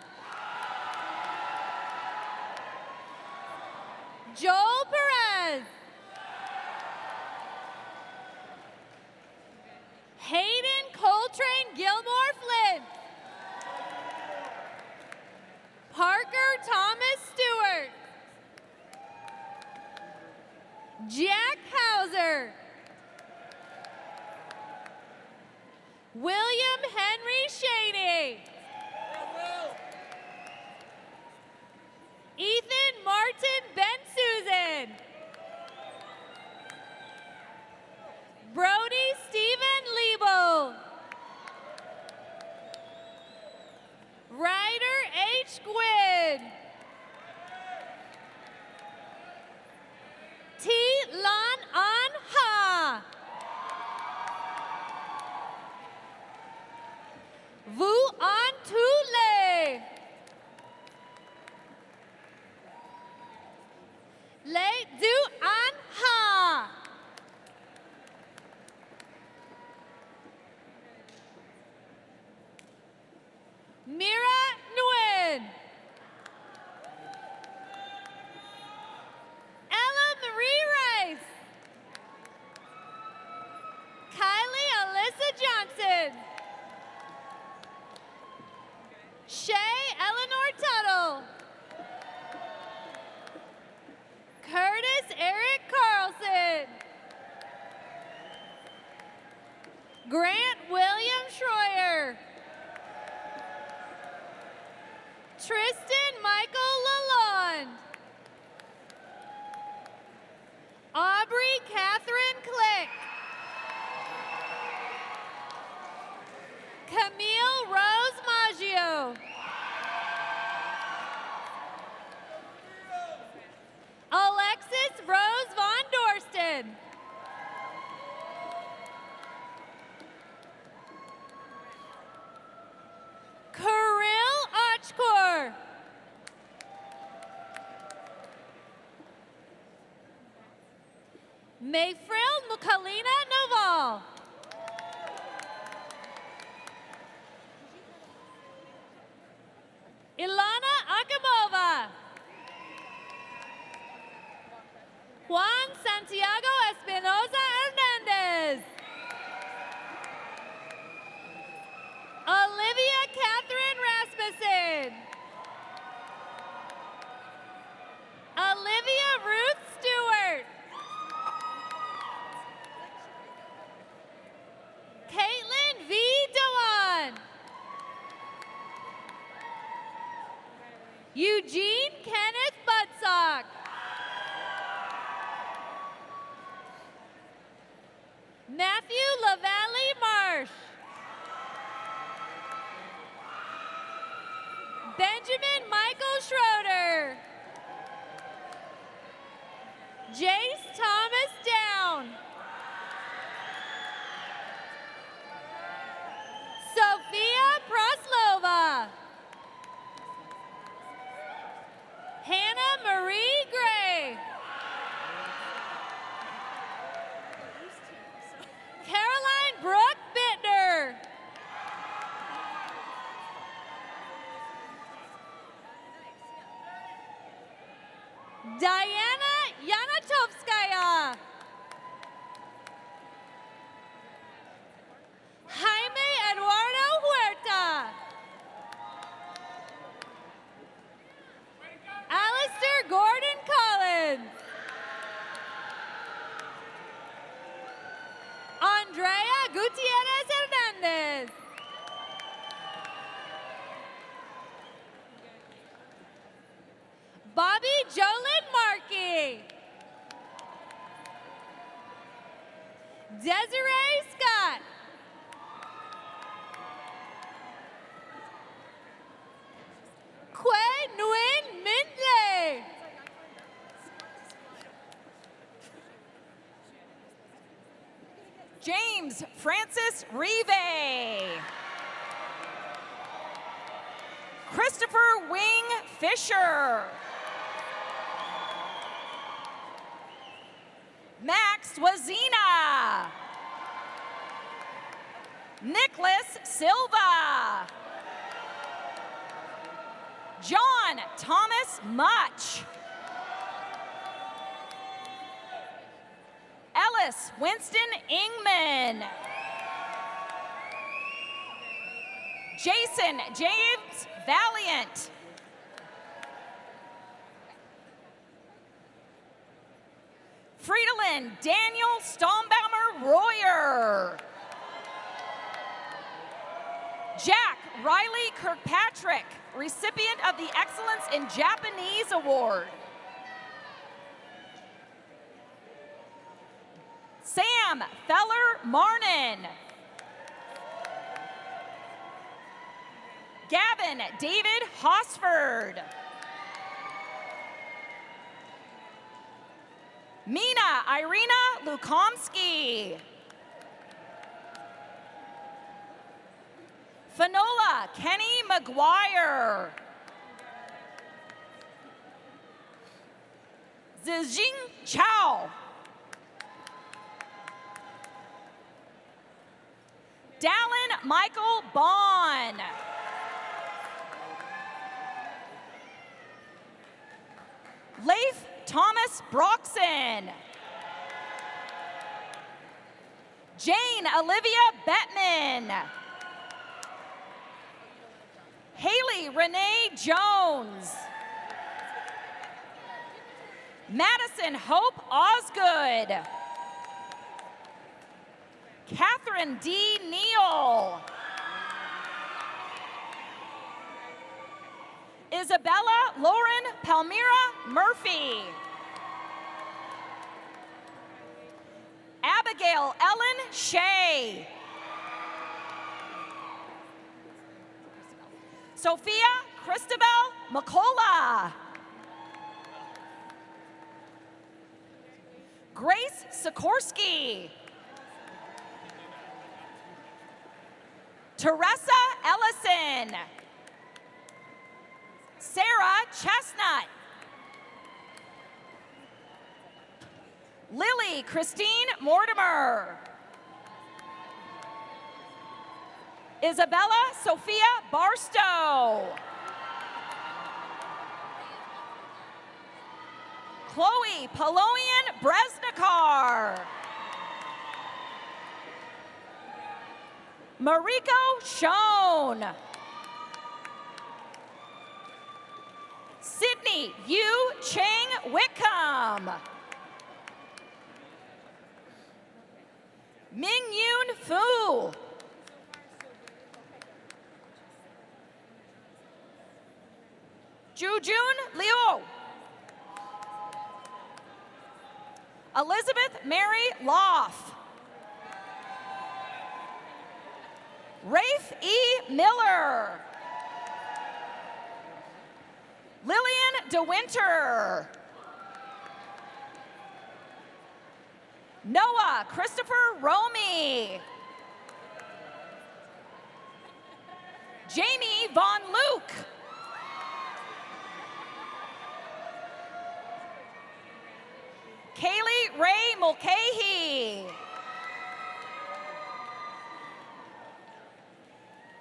Joel Perez. Hayden Coltrane Gilmore Flint. Parker Thomas Stewart. Jack Hauser. William Henry Shaney. Ethan Martin Ben Susan. Brody Stephen Liebel. Ryder H. Gwynn. T. Lan An Ha. Vu An Tu Le. Le Du An Ha. Mira Nguyen. Ella Marie Rice. Kylie Alyssa Johnson. Shay Eleanor Tuttle. Curtis Eric Carlson. Grant William Schroyer. Tristan Michael Lalonde. Aubrey Catherine Click. Camille Rose Maggio. Alexis Rose Von Dorsten. Kirill Ochkor. Mayfrill Mukalina Noval. Ilana Akimova. Juan Santiago Espinoza Hernandez. Olivia Catherine Rasmussen. Eugene Kenneth Budsock. Matthew LaValle Marsh. Benjamin Michael Schroeder. Jace Thomas Down. Sophia Proslova. Hannah Marie Gray. Caroline Brooke Bittner. Diana Yanatovskaya. Jaime Eduardo Huerta. Alistair Gordon Collins. Andrea Gutierrez Hernandez. Bobby Jolyn Markey. Desiree Scott. Quay Nguyen Mindley. James Francis Rive. Christopher Wing Fisher. Max Wazina. Nicholas Silva. John Thomas Much. Ellis Winston Ingman. Jason James Valiant. Friedelin Daniel Staumbaumer Royer. Jack Riley Kirkpatrick, recipient of the Excellence in Japanese Award. Sam Feller Marnin. Gavin David Hosford. Mina Irina Lukomsky. Fanola Kenny McGuire. Zijing Chow. Dallin Michael Bond. Leif Thomas Broxson. Jane Olivia Bettman. Haley Renee Jones. Madison Hope Osgood. Catherine D. Neal. Isabella Lauren Palmyra Murphy. Abigail Ellen Shea. Sophia Christabel McCullough. Grace Sikorsky. Teresa Ellison. Sarah Chestnut. Lily Christine Mortimer. Isabella Sophia Barstow. Chloe Polonian Bresnikar. Mariko Schoen. Sydney Yu Chang Whitcomb. Ming Yoon Fu. Jujun Liu. Elizabeth Mary Loff. Rafe E. Miller. Lillian DeWinter. Noah Christopher Romy. Jamie Von Luke. Kaylee Ray Mulcahy.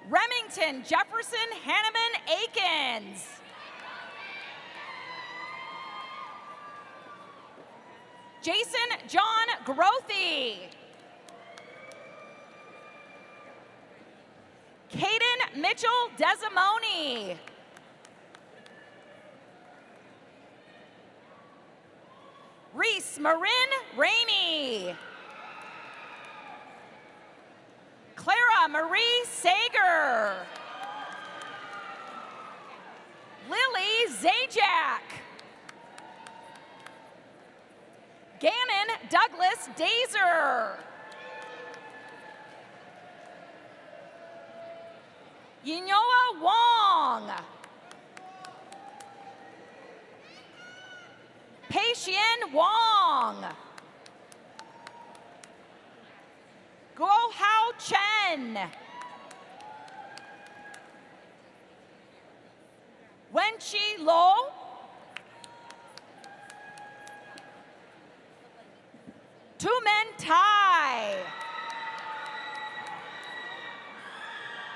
Remington Jefferson Hanneman Akins. Jason John Grothy. Caden Mitchell Desimoni. Reese Marin Ramey. Clara Marie Sager. Lily Zajac. Gannon Douglas Dazer. Yinoa Wong. Pei-Xian Wong. Guo-Hao Chen. Wen-Chi Lo. Tu-Men Tai.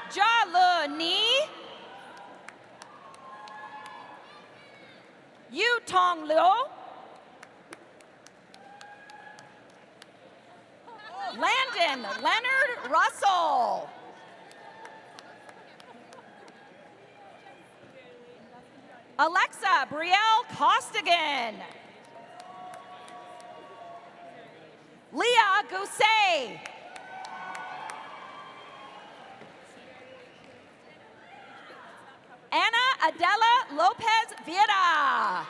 Jia Le Ni. Yu Tong Liu. Landon Leonard Russell. Alexa Brielle Costigan. Leah Gousset. Ana Adela Lopez Viera.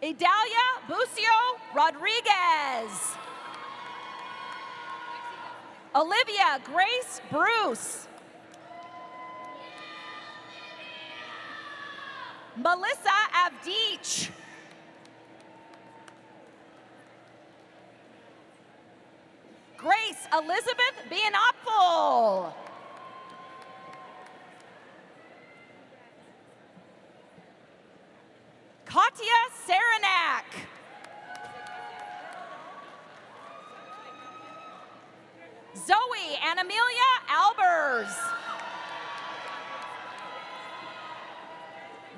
Idalia Bucio Rodriguez. Olivia Grace Bruce. Melissa Avdich. Grace Elizabeth Bienapfel. Katya Saranac. Zoe and Amelia Albers.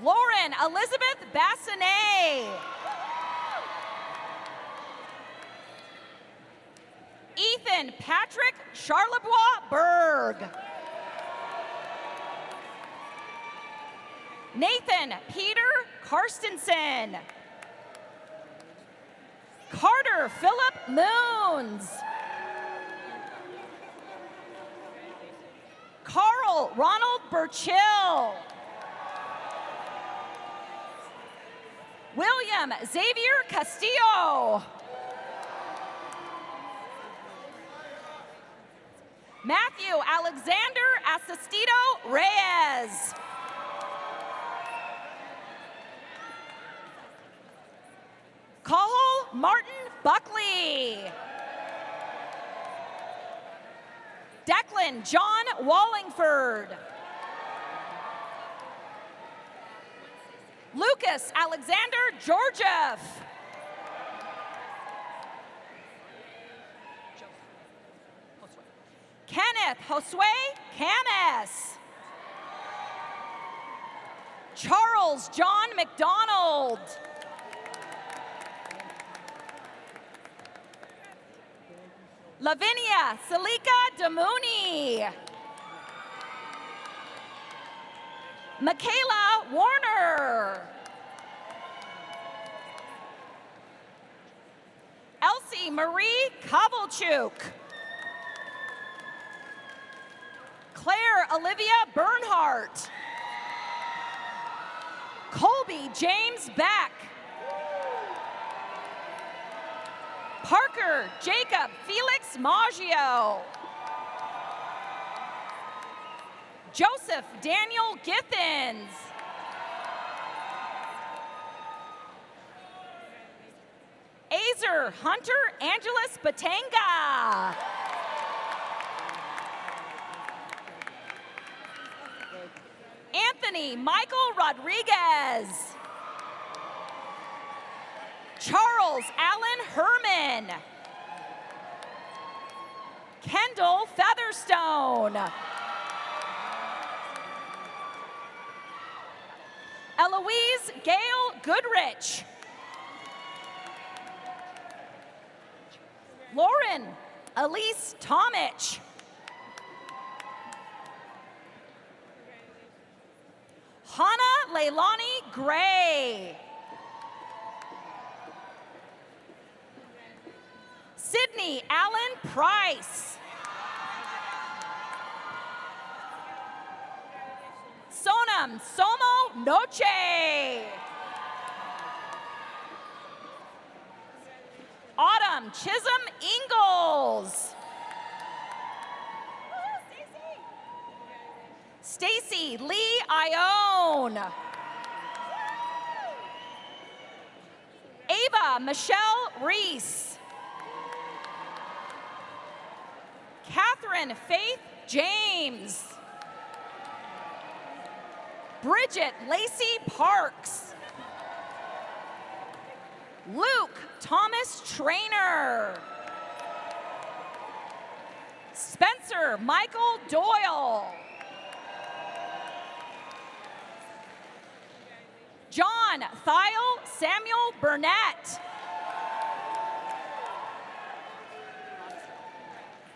Lauren Elizabeth Bassinet. Ethan Patrick Charlebois Berg. Nathan Peter Karstensen. Carter Philip Moons. Carl Ronald Burchill. William Xavier Castillo. Matthew Alexander Asistido Reyes. Cahal Martin Buckley. Declan John Wallingford. Lucas Alexander Georgiev. Kenneth Josue Camas. Charles John McDonald. Lavinia Salika Damuni. Michaela Warner. Elsie Marie Kovalchuk. Claire Olivia Bernhardt. Colby James Beck. Parker Jacob Felix Maggio. Joseph Daniel Githens. Azer Hunter Angeles Batanga. Anthony Michael Rodriguez. Charles Allen Herman. Kendall Featherstone. Eloise Gail Goodrich. Lauren Elise Tomich. Hannah Leilani Gray. Sydney Allen Price. Sonam Somo Noche. Autumn Chisholm Ingalls. Stacy Lee Ione. Ava Michelle Reese. Catherine Faith James. Bridget Lacey Parks. Luke Thomas Trainer. Spencer Michael Doyle. John Thiel Samuel Burnett.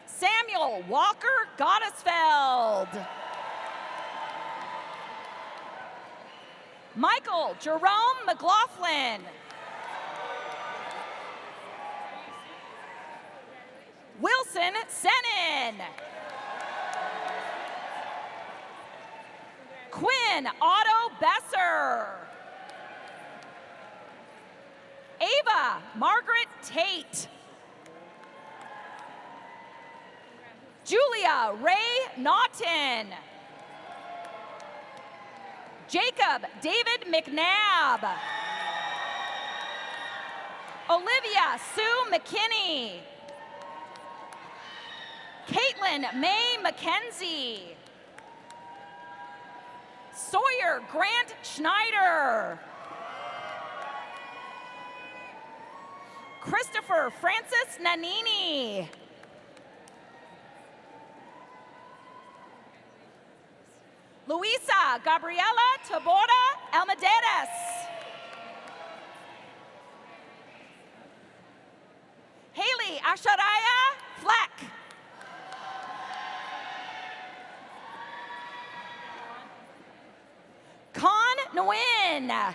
Samuel Walker Gottesfeld. Michael Jerome McLaughlin. Wilson Senin. Quinn Otto Besser. Ava Margaret Tate. Julia Ray Naughton. Jacob David McNabb. Olivia Sue McKinney. Caitlin May McKenzie. Sawyer Grant Schneider. Christopher Francis Nanini. Luisa Gabriela Tabora Almaderes. Haley Asharaya Fleck. Con Nguyen.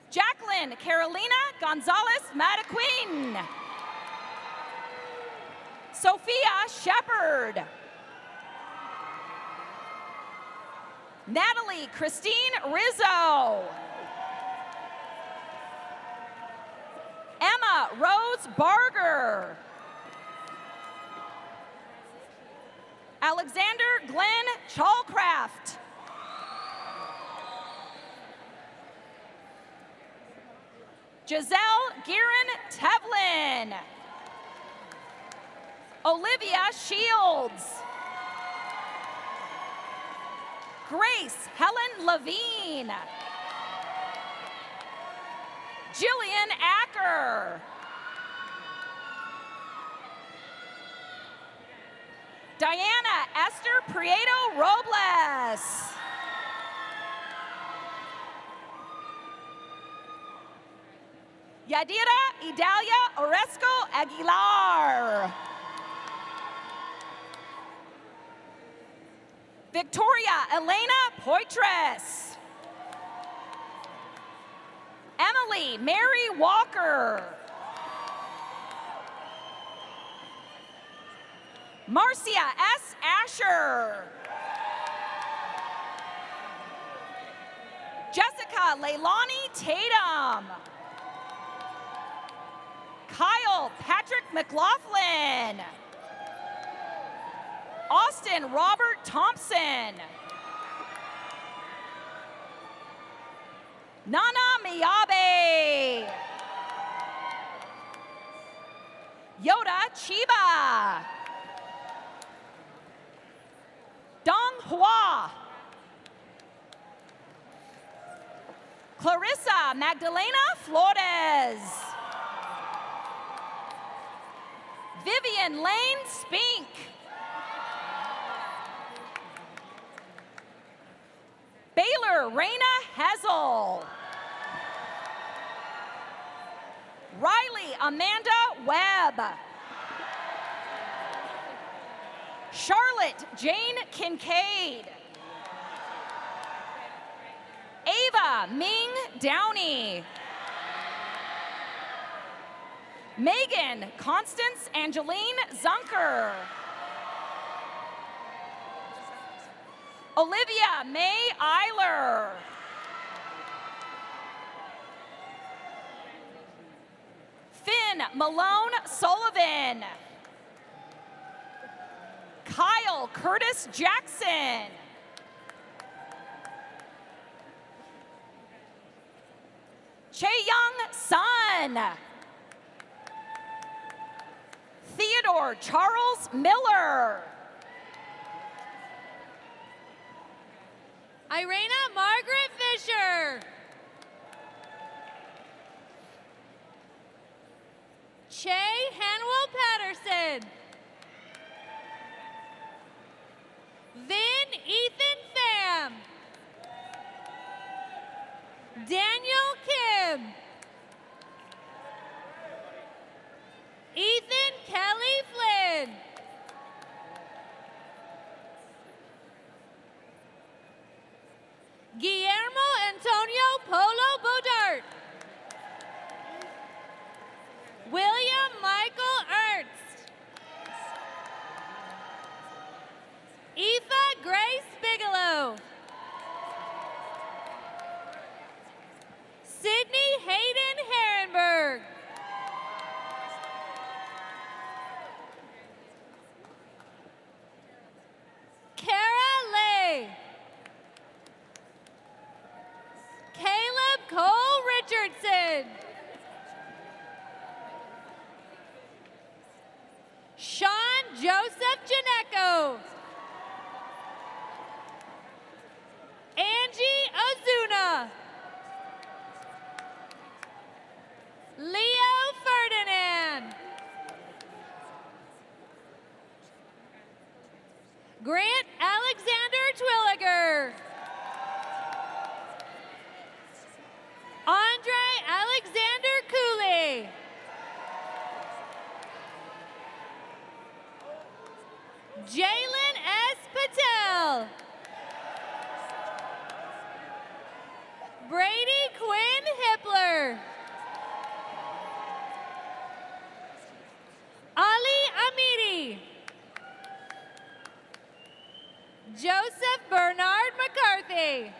Jacqueline Carolina Gonzalez Mataquin. Sophia Shepard. Natalie Christine Rizzo. Emma Rose Barger. Alexander Glenn Chalcraft. Giselle Giron Tevlin. Olivia Shields. Grace Helen Levine. Jillian Acker. Diana Esther Prieto Robles. Yadira Idalia Oresco Aguilar. Victoria Elena Poitras. Emily Mary Walker. Marcia S. Asher. Jessica Leilani Tatum. Kyle Patrick McLaughlin. Austin Robert Thompson. Nana Miyabe. Yoda Chiba. Dong Hua. Clarissa Magdalena Flores. Vivian Lane Spink. Baylor Raina Hessel. Riley Amanda Webb. Charlotte Jane Kincaid. Ava Ming Downey. Megan Constance Angeline Zunker. Olivia May Eiler. Finn Malone Sullivan. Kyle Curtis Jackson. Chae-Young Sun. Theodore Charles Miller. Irena Margaret Fisher. Che Hanwell Patterson. Vin Ethan Pham. Daniel Kim. Ethan Kelly Flynn. Guillermo Antonio Polo Bodart. William Michael Ernst. Aoife Grace Bigelow. Sydney Hayden Herrenberg. Kara Lay. Caleb Cole Richardson. Sean Joseph Janeco. Angie Ozuna. Leo Ferdinand. Grant Alexander Twilliger. Andre Alexander Cooley. Jalen S. Patel. Brady Quinn Hippler. Ali Amiri. Joseph Bernard McCarthy.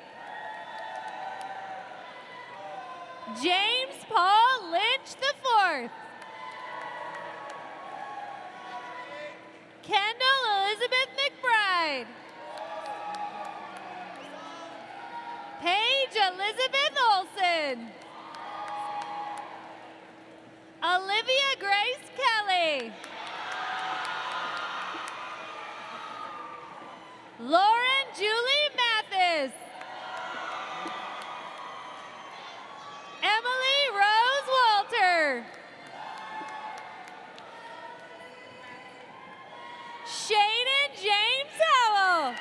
James Paul Lynch IV. Kendall Elizabeth McBride. Paige Elizabeth Olson. Olivia Grace Kelly. Lauren Julie Mathis. Emily Rose Walter. Shaden James Howell.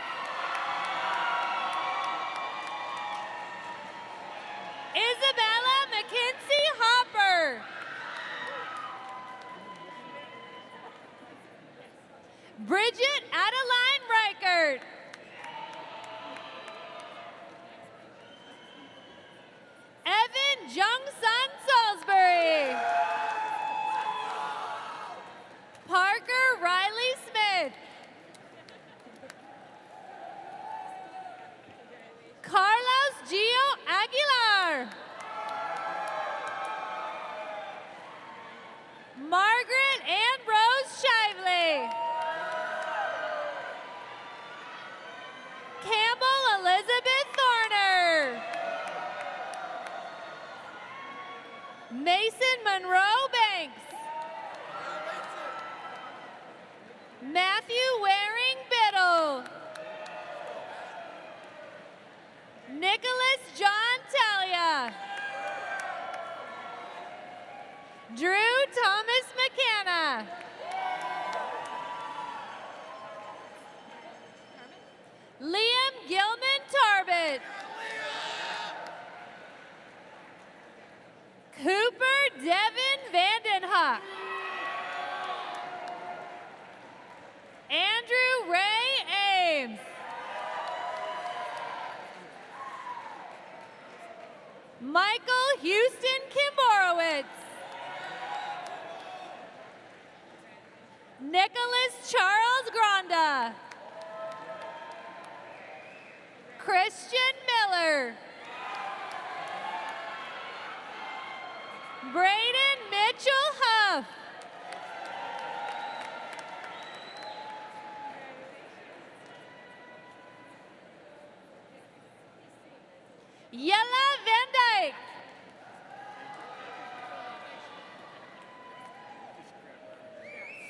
Isabella McKinsey Hopper. Bridget Adeline Reichert. Evan Jungsun Salisbury. Parker Riley Smith. Mason Monroe Banks. Matthew Waring Biddle. Nicholas John Talia. Drew Thomas McKenna. Liam Gilman Tarbett. Cooper Devin Vandenhoek. Andrew Ray Ames. Michael Houston Kimborowitz. Nicholas Charles Granda. Christian Miller. Braden Mitchell Huff. Yella Van Dyke.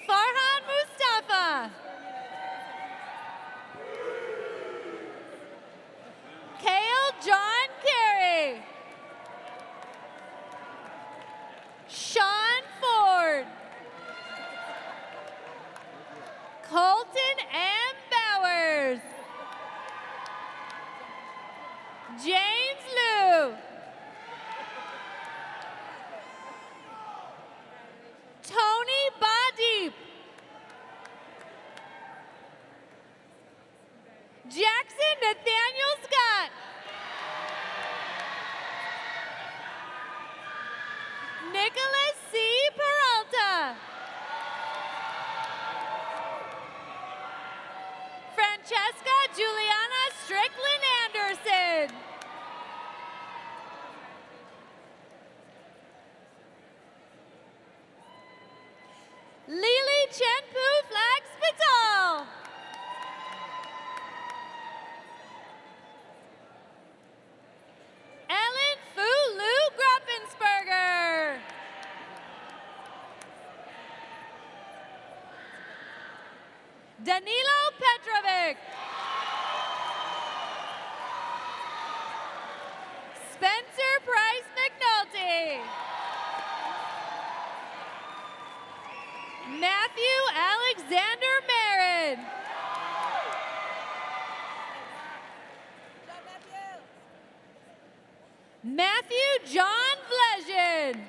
Farhan Mustafa. Kale John Carey. Sean Ford. Colton M. Bowers. James Liu. Tony Badeep. Jackson Nathaniel Scott. Nicholas C. Peralta. Francesca Juliana Strickland Anderson. Lily Chenpu Flax Patel. Ellen Fu Lu Gruppensberger. Danilo Petrovic. Spencer Price McNulty. Matthew Alexander Marin. Matthew John Vlesion.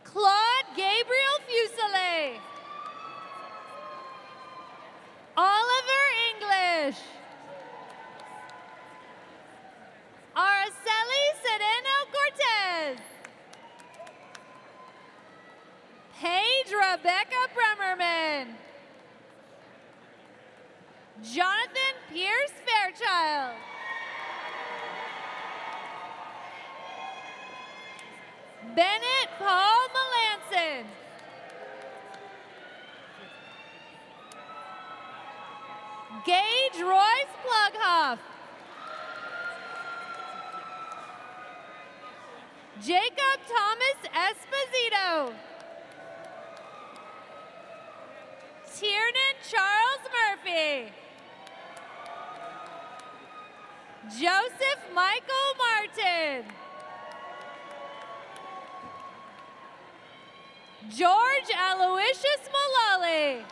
Claude Gabriel Fuselier. Oliver English. Araceli Sereno Cortez. Paige Rebecca Bremerman. Jonathan Pierce Fairchild. Bennett Paul Melanson. Gage Royce Plughoff. Jacob Thomas Esposito. Tiernan Charles Murphy. Joseph Michael Martin. George Aloysius Mullally.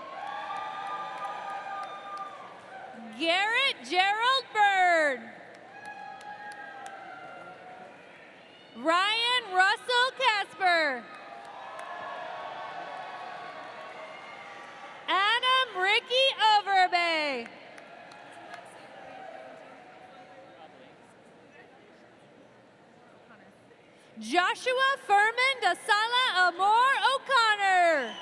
Garrett Gerald Bird. Ryan Russell Casper. Adam Ricky Overbay. Joshua Furman Dasala Amor O'Connor.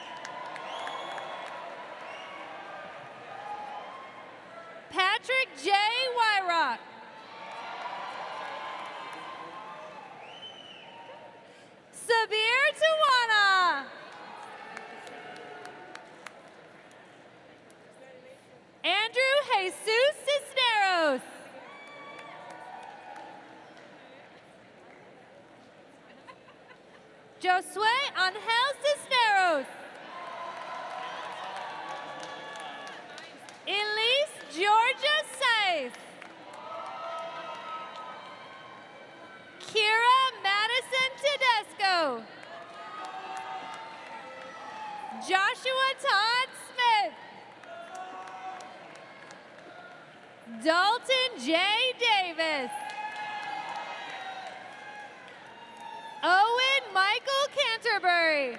Patrick J. Wyrock. Sabir Tawana. Andrew Jesus Cisneros. Josue Angel Cisneros. Elise Georgia Saiz. Kira Madison Tedesco. Joshua Todd Smith. Dalton J. Davis. Owen Michael Canterbury.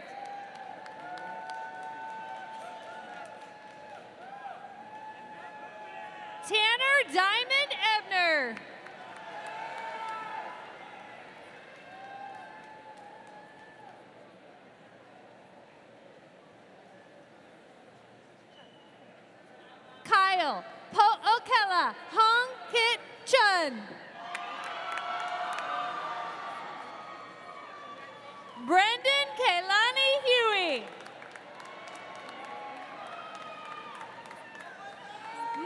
Tanner Diamond Ebner. Kyle Po'okela Hong Kit Chun. Brendan Kaylani Huey.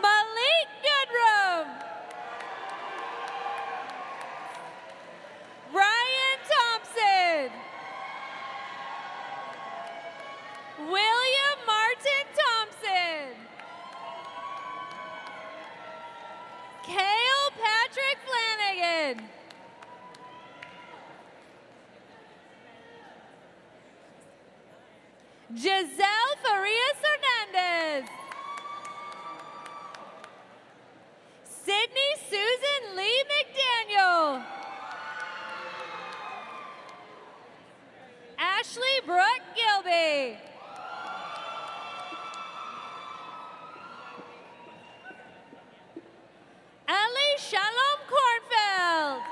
Malik Goodrum. Ryan Thompson. William Martin Thompson. Cale Patrick Flanagan. Giselle Farias Hernandez. Sydney Susan Lee McDaniel. Ashley Brooke Gilby. Ellie Shalom Kornfeld.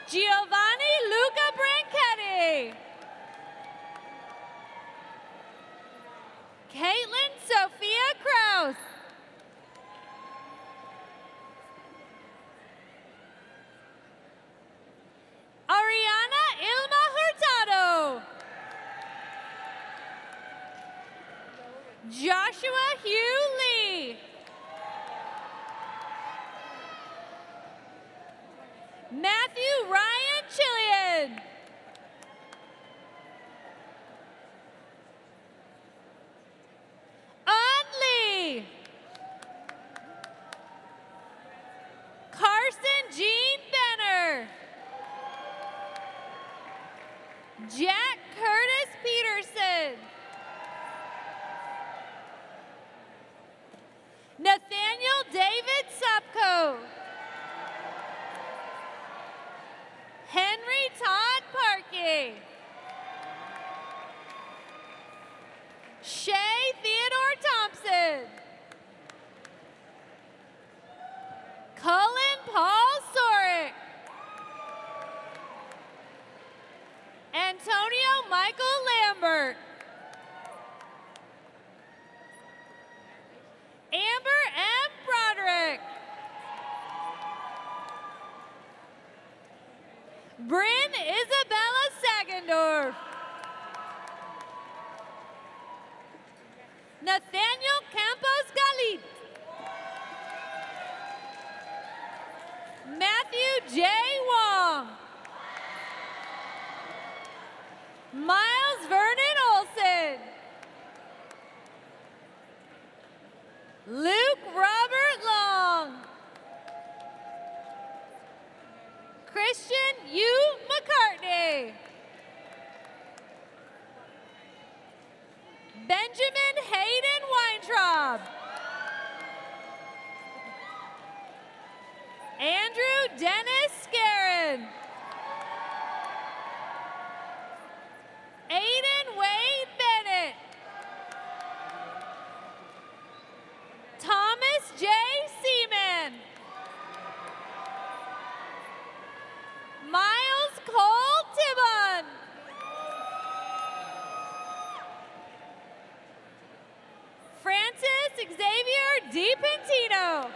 Giovanni Luca Branchetti. Caitlin Sophia Kraus. Ariana Ilma Hurtado. Joshua Hugh Lee. Matthew Ryan Chillian. An Lee. Carson Jean Benner. Jack Curtis Peterson. Nathaniel David Supko. Henry Todd Parkey. Shay Theodore Thompson. Cullen Paul Sorick. Antonio Michael Lambert. Amber M. Broderick. Bryn Isabella Sagendorf. Nathaniel Campos Galit. Matthew J. Wong. Miles Vernon Olson. Luke Robert Long. Christian U. McCartney. Benjamin Hayden Weintraub. Andrew Dennis Scarron. Aiden Wade Bennett. Thomas J. Seaman. Miles Cole Tibbon. Francis Xavier DiPentino.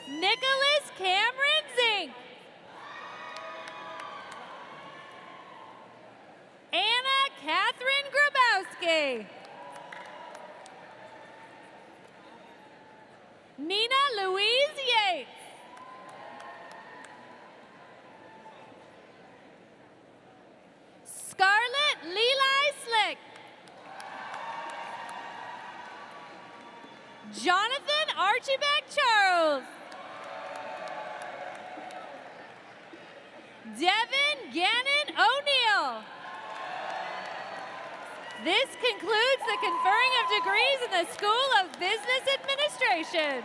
Nicholas Cameron Zink. Anna Catherine Grabowski. Nina Jonathan Archibald Charles. Devin Gannon O'Neill. This concludes the conferring of degrees in the School of Business Administration.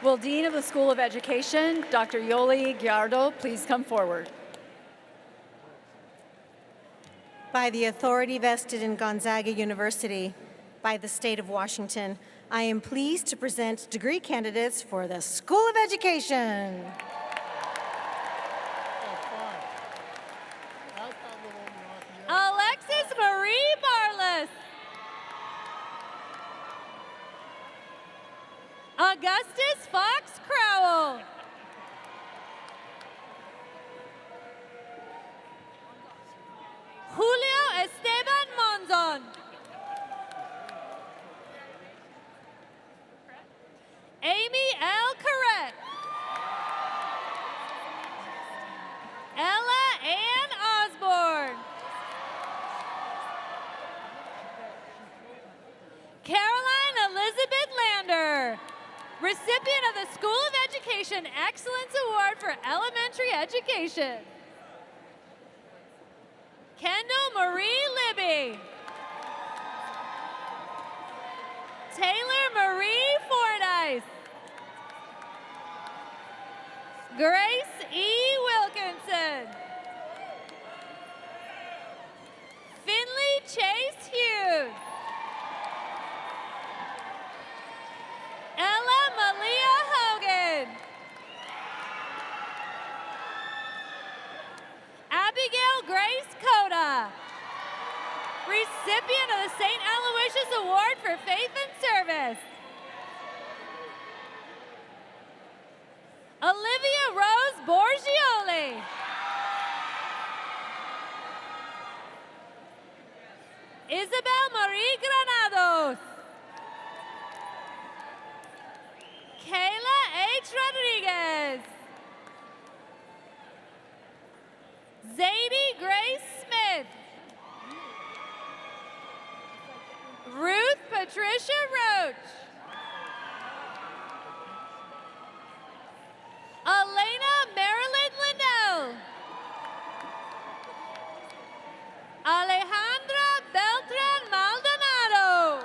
Will Dean of the School of Education, Dr. Yoli Giardo, please come forward? By the authority vested in Gonzaga University by the state of Washington, I am pleased to present degree candidates for the School of Education. Alexis Marie Barlas. Augustus Fox Crowell. Julio Esteban Monzon. Amy L. Correct. Ella Ann Osborne. Caroline Elizabeth Lander, recipient of the School of Education Excellence Award for Elementary Education. Kendall Marie Libby. Taylor Marie Fordyce. Grace E. Wilkinson. Finley Chase Hughes. Ella Malia Hogan. Abigail Grace Coda, recipient of the St. Aloysius Award for Faith and Service. Olivia Rose Borgioli. Isabel Marie Granados. Kayla H. Rodriguez. Zadie Grace Smith. Ruth Patricia Roach. Elena Marilyn Linnell. Alejandra Beltran Maldonado.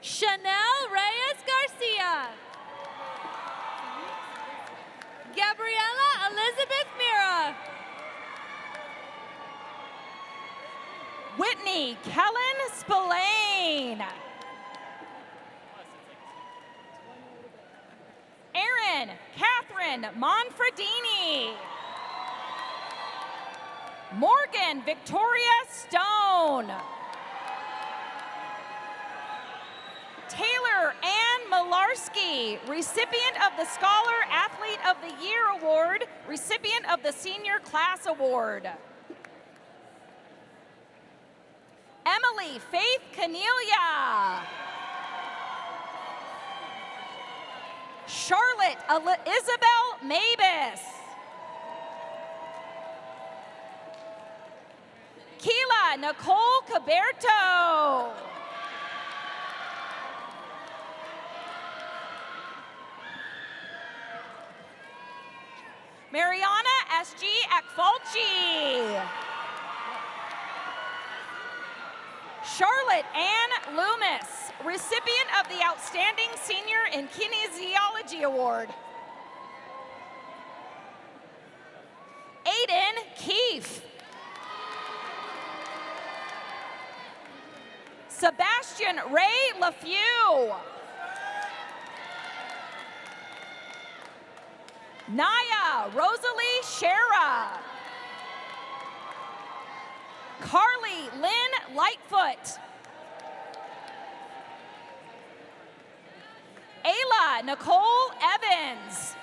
Chanel Reyes Garcia. Gabriela Elizabeth Mira. Whitney Kellen Spillane. Erin Catherine Monfredini. Morgan Victoria Stone. Taylor Ann Malarski, recipient of the Scholar Athlete of the Year Award, recipient of the Senior Class Award. Emily Faith Canelia. Charlotte Isabel Mabus. Keela Nicole Caberto. Mariana S.G. Akfalchi. Charlotte Ann Loomis, recipient of the Outstanding Senior in Kinesiology Award. Aiden Keefe. Sebastian Ray LaFew. Naya Rosalie Shera. Carly Lynn Lightfoot. Ayla Nicole Evans.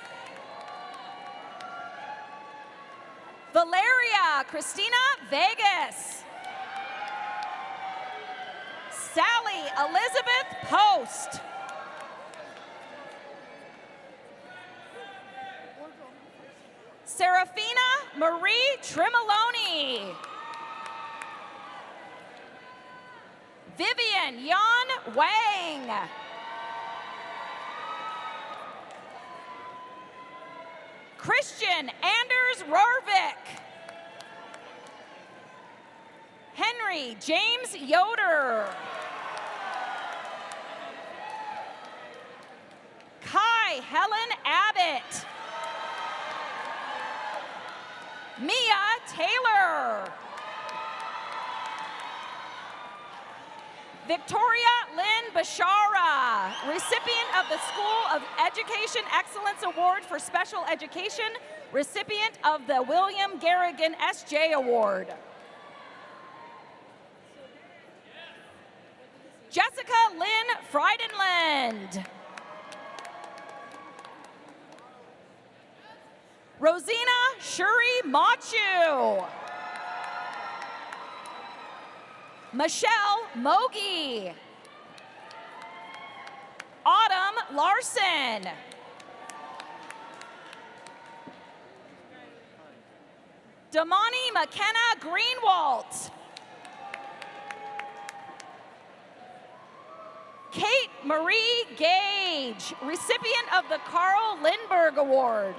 Valeria Christina Vegas. Sally Elizabeth Post. Serafina Marie Trimoloni. Vivian Yan Wang. Christian Anders Rorvik. Henry James Yoder. Kai Helen Abbott. Mia Taylor. Victoria Lynn Bashara, recipient of the School of Education Excellence Award for Special Education, recipient of the William Garrigan S.J. Award. Jessica Lynn Frydenland. Rosina Shuri Machu. Michelle Mogi. Autumn Larson. Damani McKenna Greenwalt. Kate Marie Gage, recipient of the Carl Lindbergh Award.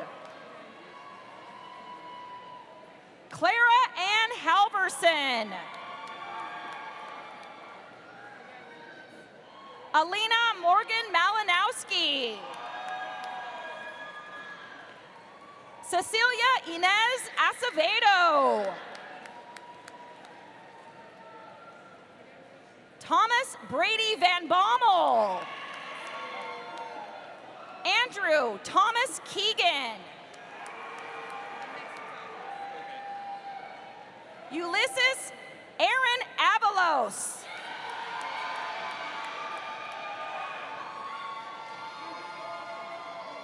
Clara Ann Halverson. Alina Morgan Malinowski. Cecilia Inez Acevedo. Thomas Brady Van Bommel. Andrew Thomas Keegan. Ulysses Aaron Avalos.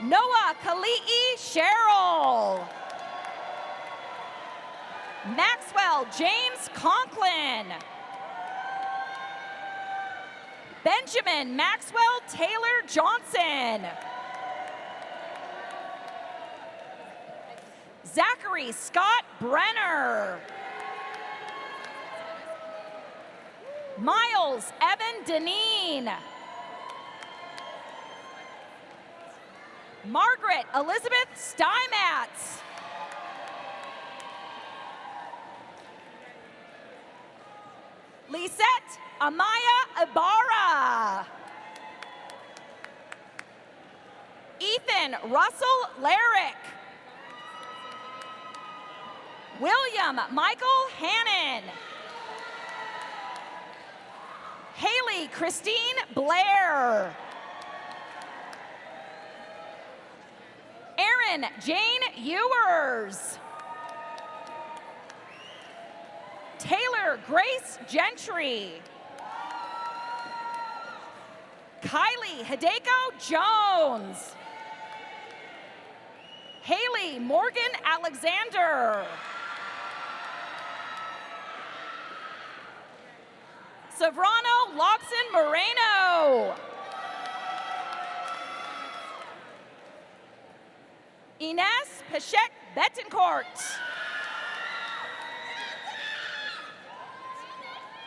Noah Kali'i Cheryl. Maxwell James Conklin. Benjamin Maxwell Taylor Johnson. Zachary Scott Brenner. Miles Evan Deneen. Margaret Elizabeth Steinmetz. Lisette Amaya Ibarra. Ethan Russell Larrick. William Michael Hannon. Haley Christine Blair. Erin Jane Ewers. Taylor Grace Gentry. Kylie Hideko Jones. Haley Morgan Alexander. Severano Loxon Moreno. Ines Peshek Betancourt.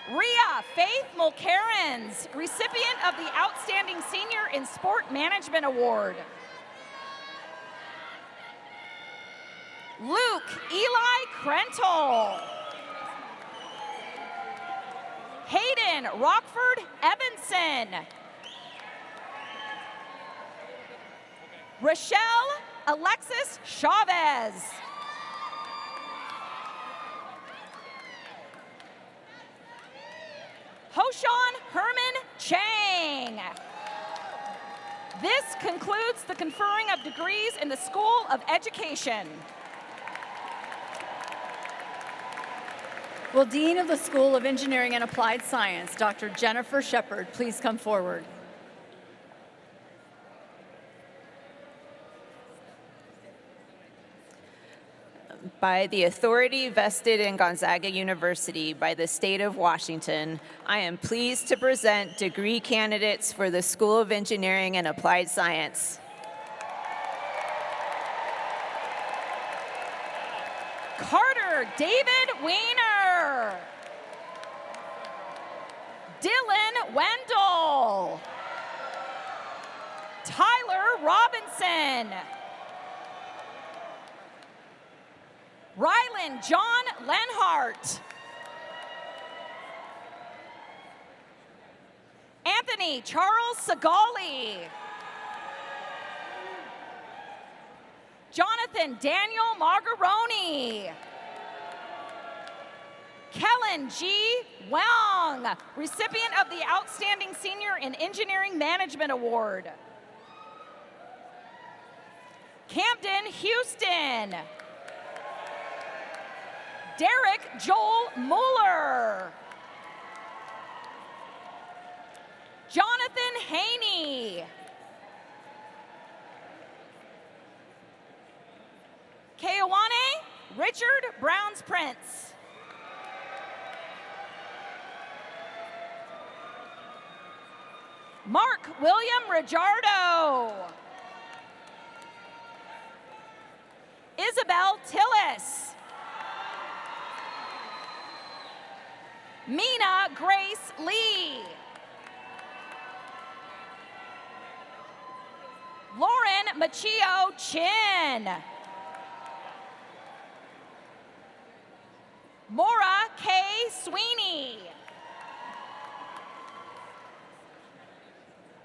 Ria Faith Mulcairns, recipient of the Outstanding Senior in Sport Management Award. Luke Eli Krentel. Hayden Rockford Evanson. Rochelle Alexis Chavez. Hoshan Herman Chang. This concludes the conferring of degrees in the School of Education. Will Dean of the School of Engineering and Applied Science, Dr. Jennifer Shepard, please come forward? By the authority vested in Gonzaga University by the state of Washington, I am pleased to present degree candidates for the School of Engineering and Applied Science. Carter David Weiner. Dylan Wendell. Tyler Robinson. Rylan John Lenhart. Anthony Charles Segali. Jonathan Daniel Margaroni. Kellen G. Wang, recipient of the Outstanding Senior in Engineering Management Award. Camden Houston. Derek Joel Mueller. Jonathan Haney. Keowane Richard Browns Prince. Mark William Rijardo. Isabel Tillis. Mina Grace Lee. Lauren Machio Chin. Maura K. Sweeney.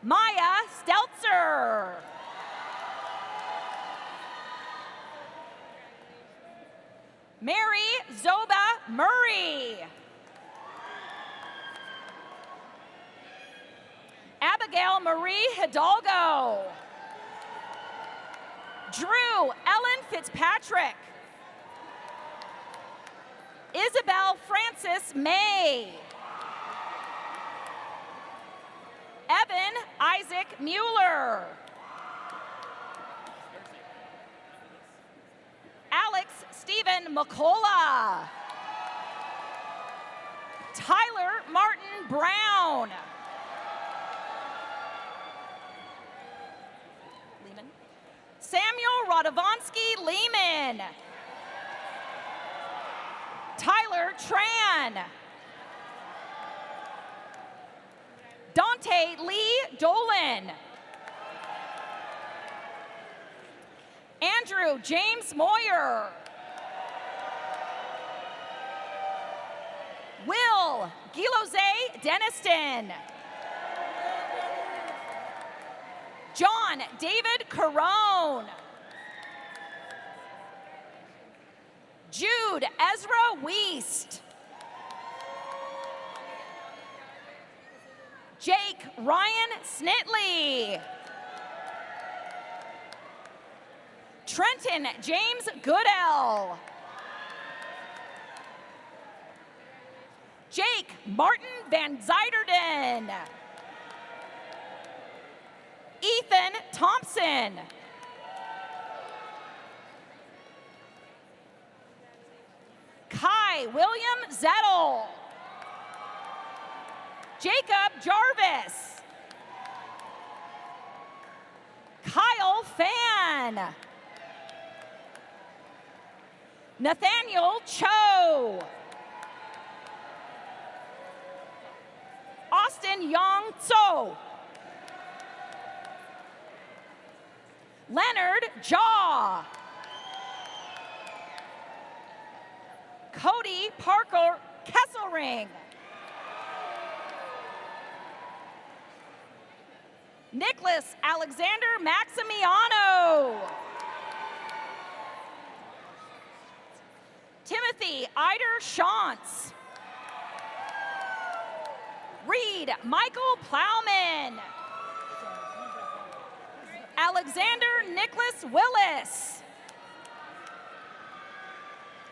Maya Stelzer. Mary Zoba Murray. Abigail Marie Hidalgo. Drew Ellen Fitzpatrick. Isabel Francis May. Evan Isaac Mueller. Alex Stephen McCullough. Tyler Martin Brown. Lehman. Samuel Radovansky Lehman. Tyler Tran. Dante Lee Dolan. Andrew James Moyer. Will Giloze Deniston. John David Carone. Jude Ezra Weist. Jake Ryan Snitley. Trenton James Goodell. Jake Martin Van Zuyderden. Ethan Thompson. Kai William Zettel. Jacob Jarvis. Kyle Fan. Nathaniel Cho. Austin Yong Tso. Leonard Jaw. Cody Parker Kesselring. Nicholas Alexander Maximiano. Timothy Eider Shantz. Reed Michael Plowman. Alexander Nicholas Willis.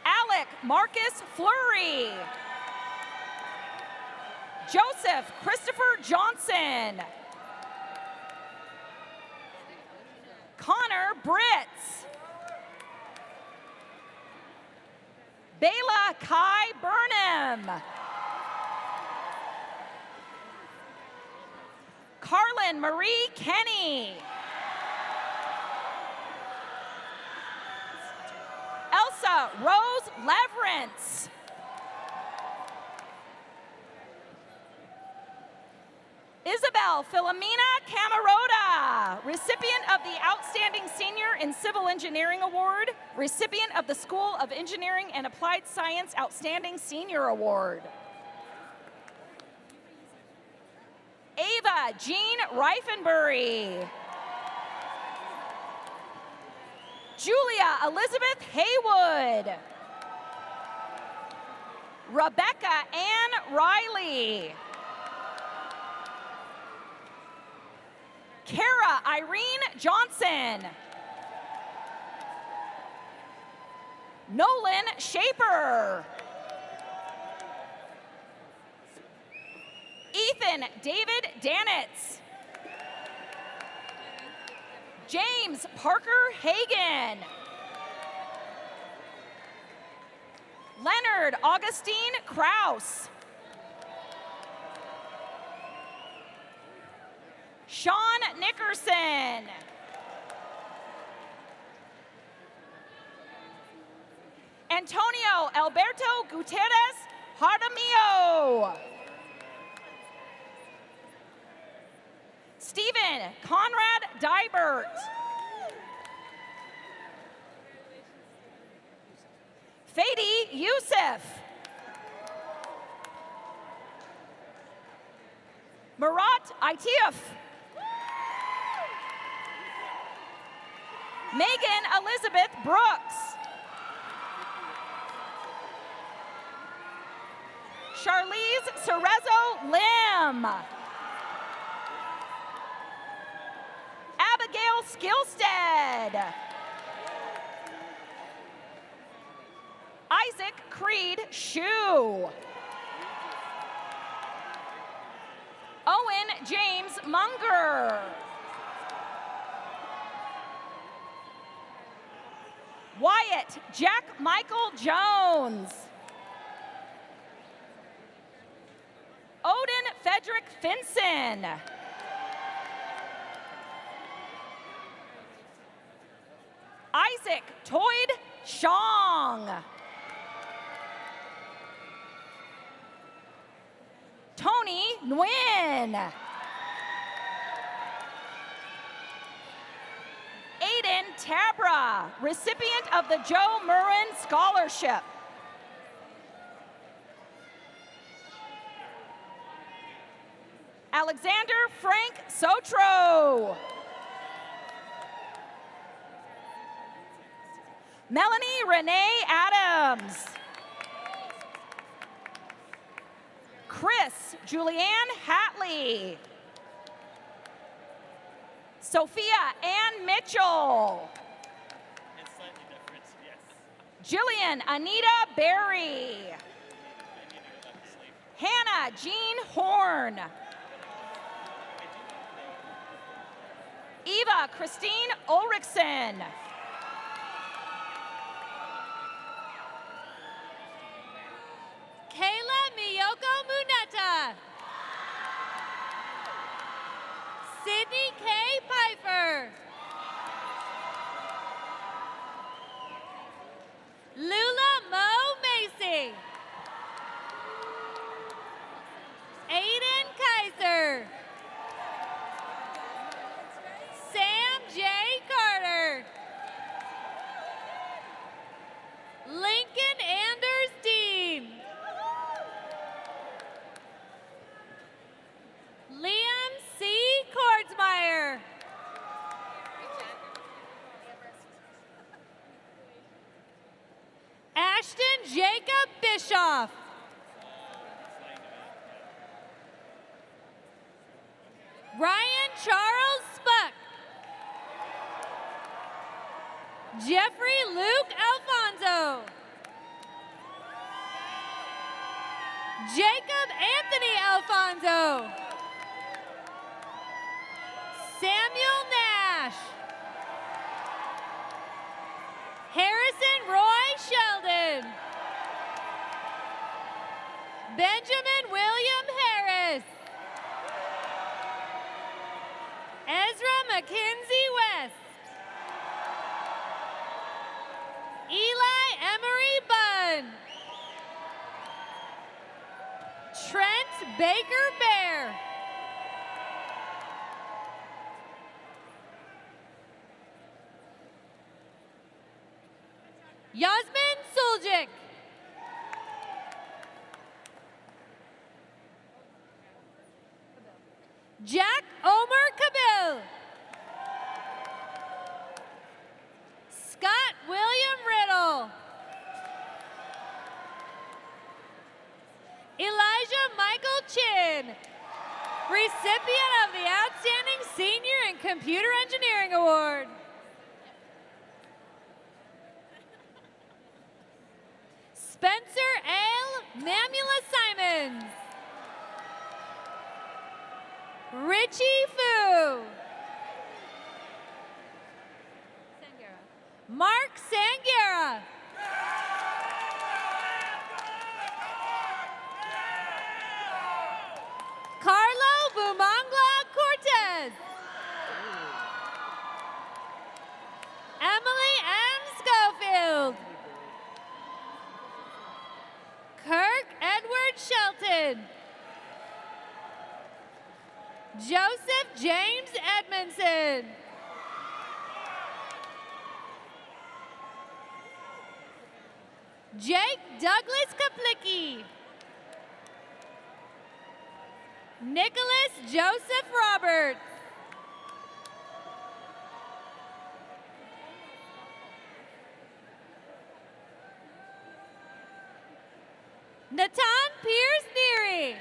Alec Marcus Fleury. Joseph Christopher Johnson. Connor Britz. Bela Kai Burnham. Carlin Marie Kenny. Elsa Rebecca Rose Leverance. Isabel Philomena Camarota, recipient of the Outstanding Senior in Civil Engineering Award, recipient of the School of Engineering and Applied Science Outstanding Senior Award. Ava Jean Reifenbury. Julia Elizabeth Haywood. Rebecca Ann Riley. Kara Irene Johnson. Nolan Shaper. Ethan David Danitz. James Parker Hagan. Leonard Augustine Kraus. Sean Nickerson. Antonio Alberto Gutierrez Jaramillo. Stephen Conrad Dybert. Fadi Youssef. Murat Itief. Megan Elizabeth Brooks. Charlize Cerezo Lim. Abigail Skillstead. Isaac Creed Shue. Owen James Munger. Wyatt Jack Michael Jones. Odin Frederick Finson. Isaac Toyd Shong. Tony Nguyen. Aiden Tabra, recipient of the Joe Murrin Scholarship. Alexander Frank Sotro. Melanie Renee Adams. Chris Julianne Hatley. Sophia Ann Mitchell. Jillian Anita Berry. Hannah Jean Horn. Eva Christine Ulrichsen. Kayla Miyoko Muneta. Sydney K. Pfeiffer. Lula Mo Macy. Aiden Kaiser. Sam J. Carter. Lincoln Anders Dean. Liam C. Kordsmeyer. Ashton Jacob Bischoff. Ryan Charles Spuck. Jeffrey Luke Alfonso. Jacob Anthony Alfonso. Samuel Nash. Harrison Roy Sheldon. Benjamin William Harris. Ezra McKenzie West. Eli Emery Baker Bear. Yasmin Suljic. Jack Omer Cabil. Scott William Riddle. Elijah Michael Chin, recipient of the Outstanding Senior in Computer Engineering Award. Spencer L. Mamula Simons. Richie Fu. Mark Sangera. Carlo Bumangla Cortez. Emily M. Schofield. Kirk Edward Shelton. Joseph James Edmondson. Jake Douglas Kaplicki. Nicholas Joseph Roberts. Natan Pierce Neary.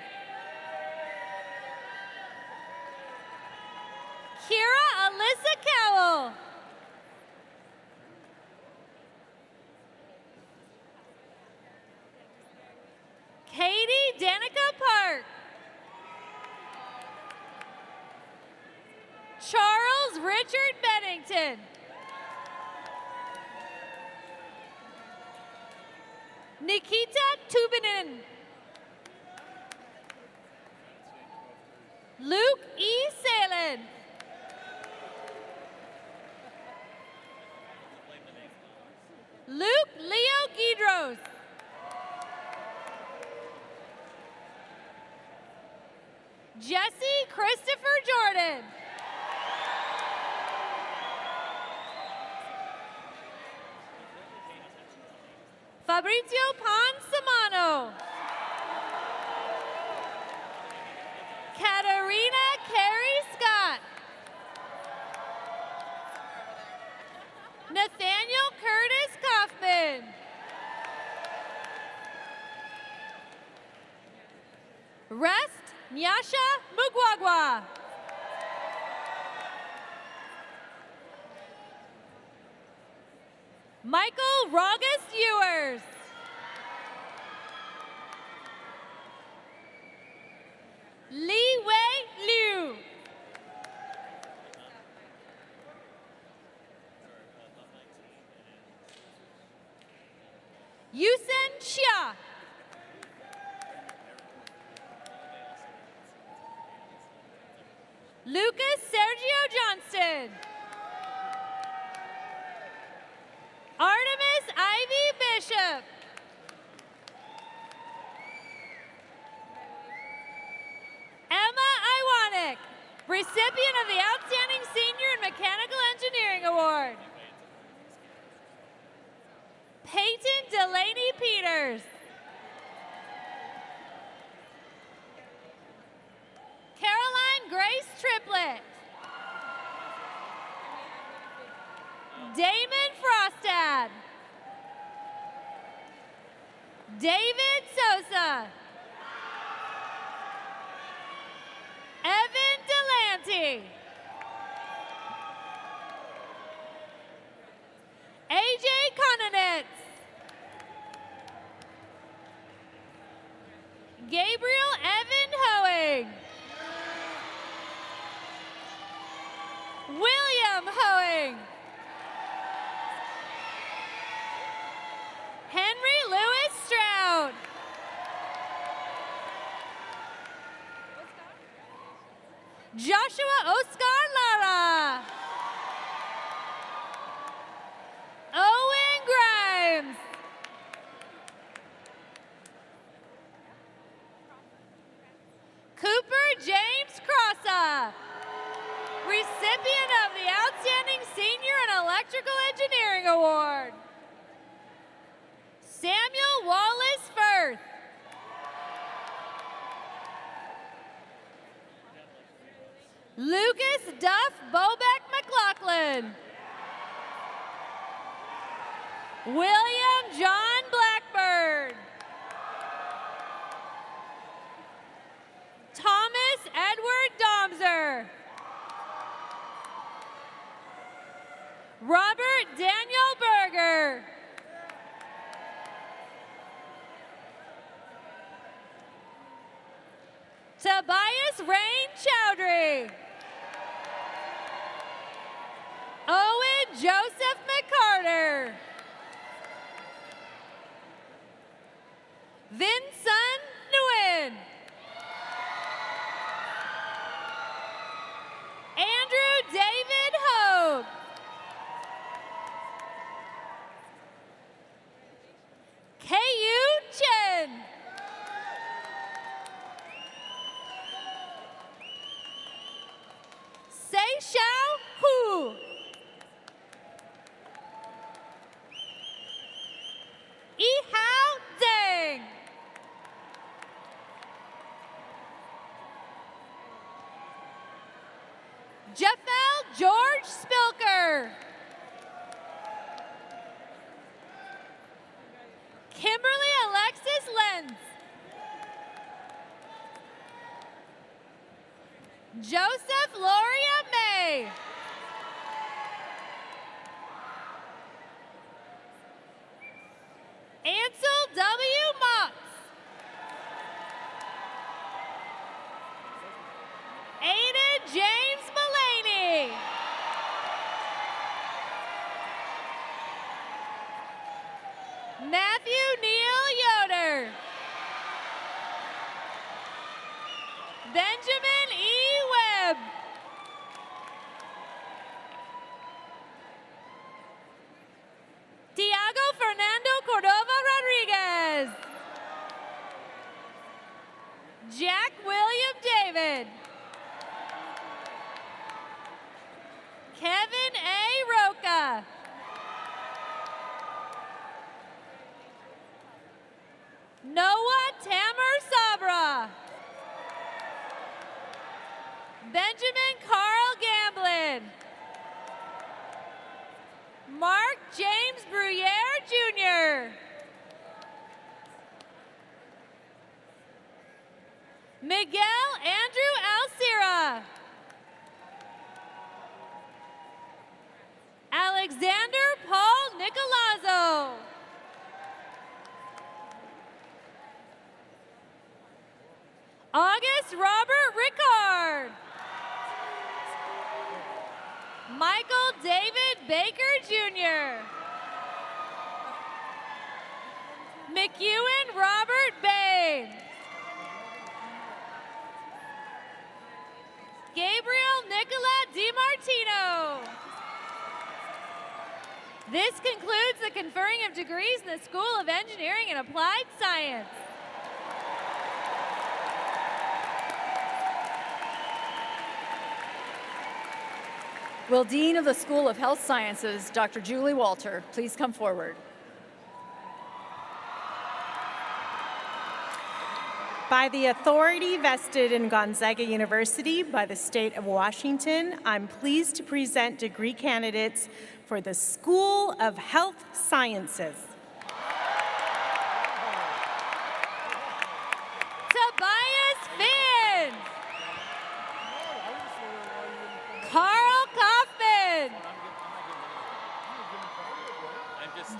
Kira Alyssa Cowell. Katie Danica Park. Charles Richard Bennington. Nikita Tubinin. Luke E. Salen. Luke Leo Guidros. Jesse Christopher Jordan. Fabrizio Ponsamano. Katarina Carey Scott. Nathaniel Curtis Kaufman. Rest Nyasha Mugwagwa. Michael Rogus Ewers. Li Wei Liu. Yusen Xia. Lucas Sergio Johnston. Artemis Ivy Bishop. Emma Iwanek, recipient of the Outstanding Senior in Mechanical Engineering Award. Peyton Delaney Peters. Caroline Grace Triplett. Damon Frostad. David Sosa. Evan Delante. AJ Kononitz. Gabriel Evan Hoeing. William Hoeing. Henry Lewis Stroud. Joshua Oscar Lara. Owen Grimes. Electrical Engineering Award. Samuel Wallace Firth. Lucas Duff Bobeck McLaughlin. William John Blackbird. Thomas Edward Domzer. Robert Daniel Berger. Tobias Rain Chowdhury. Owen Joseph McCarter. Vincent Nguyen. Andrew David Hogue. K.U. Chen. Seishao Hu. Yihao Deng. Jeffel George Spilker. Kimberly Alexis Lenz. Joseph Loria May. Ansel W. Motz. Aiden James Mullaney. Matthew Neal Yoder. Benjamin E. Webb. Tiago Fernando Cordova Rodriguez. Jack William David. Kevin A. Roca. Noah Tamer Sabra. Benjamin Carl Gamblin. Mark James Bruyere Jr. Miguel Andrew Alcira. Alexander Paul Nicolazzo. August Robert Rickard. Michael David Baker Jr. McEwen Robert Bain. Gabriel Nicola DiMartino. This concludes the conferring of degrees in the School of Engineering and Applied Science. Will Dean of the School of Health Sciences, Dr. Julie Walter, please come forward? By the authority vested in Gonzaga University by the state of Washington, I'm pleased to present degree candidates for the School of Health Sciences. Tobias Finn. Carl Kaufman.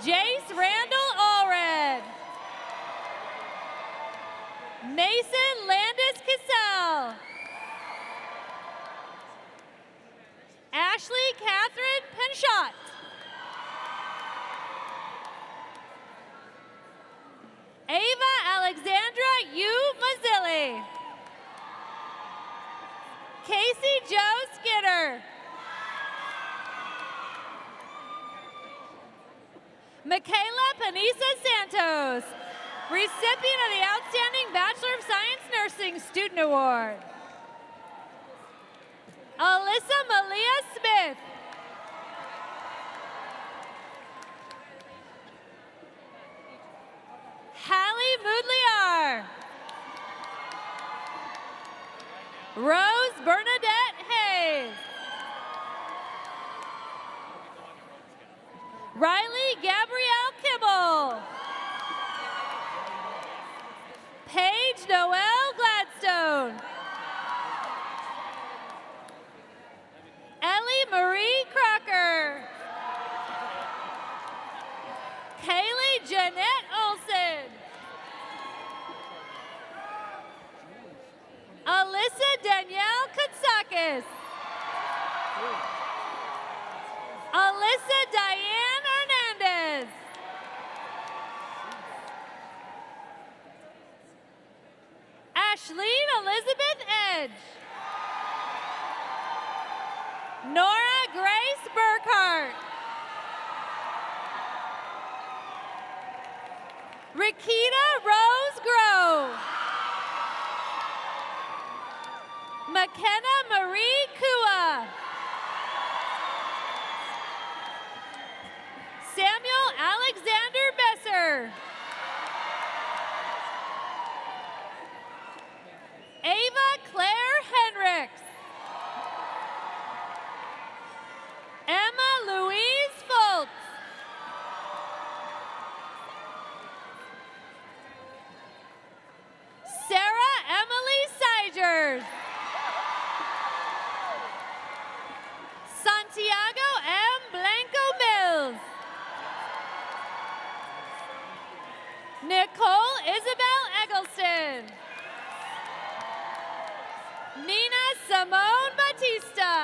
Jace Randall Allred. Mason Landis Cassell. Ashley Catherine Penshot. Ava Alexandra U. Mazzilli. Casey Joe Skidder. Michaela Panisa Santos, recipient of the Outstanding Bachelor of Science Nursing Student Award. Alyssa Malia Smith. Rose Bernadette Hayes. Riley Gabrielle Kibble. Paige Noel Gladstone. Ellie Marie Crocker. Kaylee Jeanette Olson. Alyssa Danielle Katsakis. Alyssa Diane Hernandez. Ashleen Elizabeth Edge. Nora Grace Burkhart. Rakita Rose Grove. McKenna Marie Kua. Samuel Alexander Besser. Ava Claire Henricks. Emma Louise Foltz. Sarah Emily Sigers. Santiago M. Blanco Mills. Nicole Isabel Eggleston. Nina Simone Batista.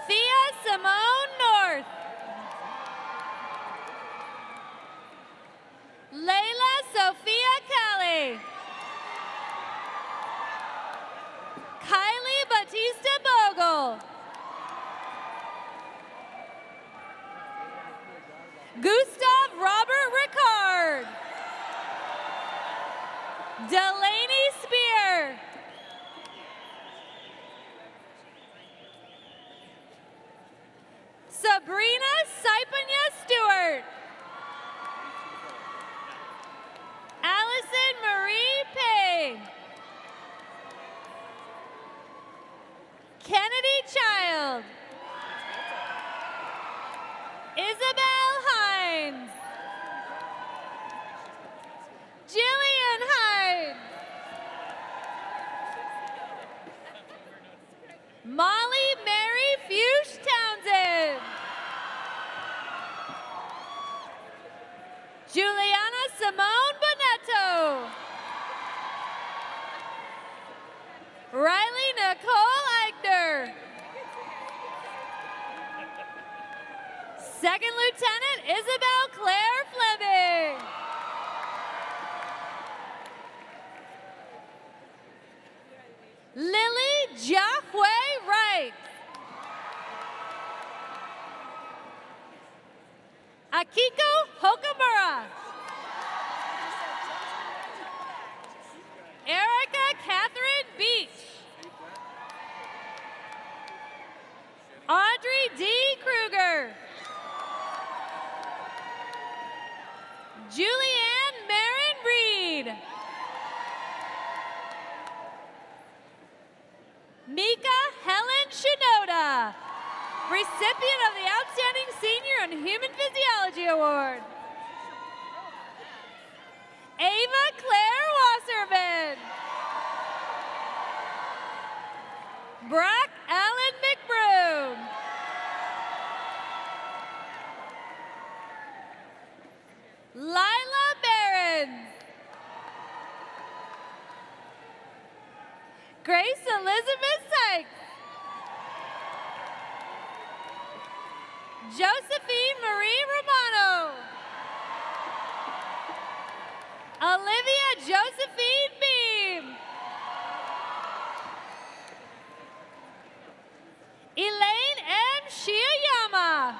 Thea Simone North. Layla Sophia Kelly. Kylie Batista Bogle. Gustav Robert Ricard. Delaney Spear. Sabrina Saipanya Stewart. Allison Marie Payne. Kennedy Child. Isabel Hines. Jillian Hines. Molly Mary Fuchs Townsend. Juliana Simone Bonetto. Riley Nicole Eichner. Second Lieutenant Isabel Claire Fleming. Lily Jiahui Wright. Akiko Hokamura. Erica Catherine Beach. Audrey D. Kruger. Julianne Marin Reed. Mika Helen Shinoda, recipient of the Outstanding Senior in Human Physiology Award. Ava Claire Wasserman. Brock Allen McBroom. Lila Barron. Grace Elizabeth Sykes. Josephine Marie Romano. Olivia Josephine Beam. Elaine M. Shiyama.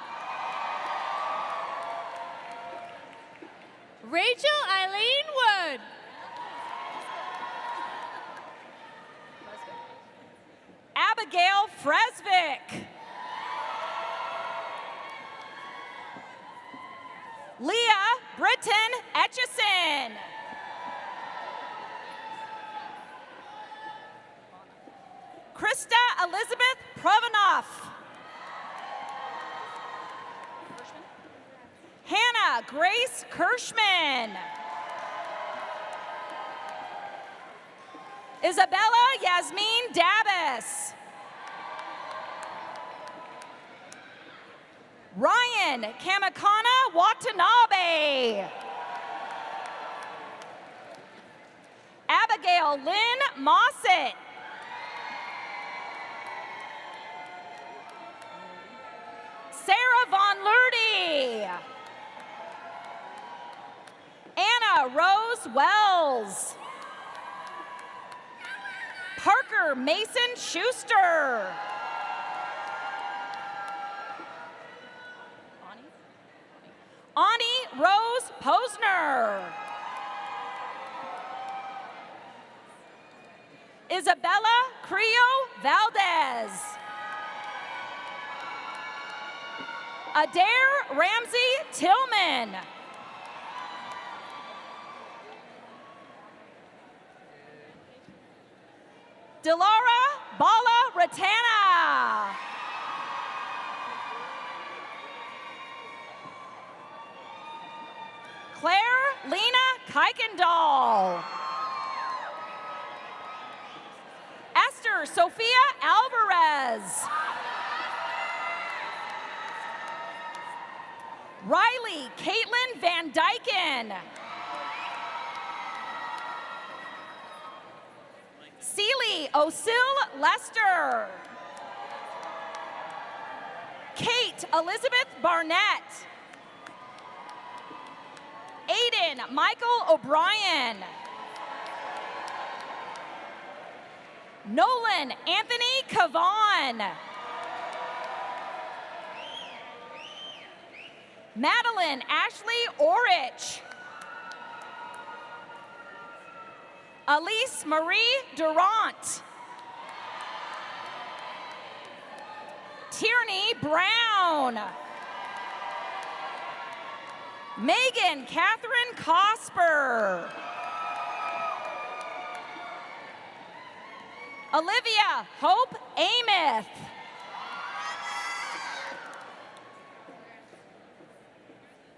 Rachel Eileen Wood. Abigail Fresvik. Leah Britton Etchison. Grace Kirschman. Isabella Yasmin Dabbis. Ryan Kamakana Watanabe. Abigail Lynn Mossett. Sarah Von Lurdy. Anna Rose Wells. Parker Mason Schuster. Ani Rose Posner. Isabella Creo Valdez. Adair Ramsey Tillman. Delara Bala Ratana. Claire Lena Kuykendall. Esther Sophia Alvarez. Riley Caitlin Van Dyken. Celie Osil Lester. Kate Elizabeth Barnett. Aiden Michael O'Brien. Nolan Anthony Cavan. Madeline Ashley Orich. Elise Marie Durant. Tierney Brown. Megan Catherine Cosper. Olivia Hope Ameth.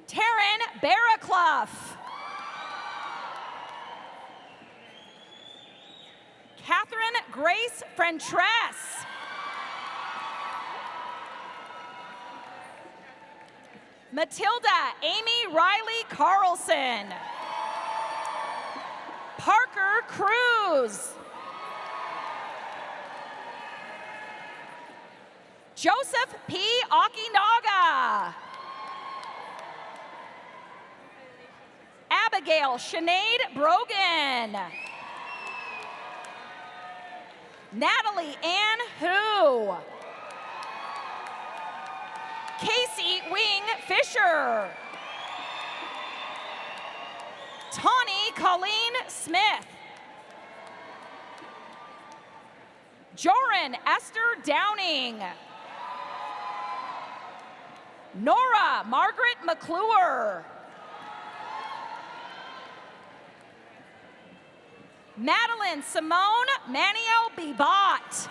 Taryn Barraclough. Catherine Grace Frentress. Matilda Amy Riley Carlson. Parker Cruz. Joseph P. Okinaga. Abigail Sinead Brogan. Natalie Ann Hu. Casey Wing Fisher. Tawny Colleen Smith. Joran Esther Downing. Nora Margaret McClure. Madeline Simone Manio Bibot.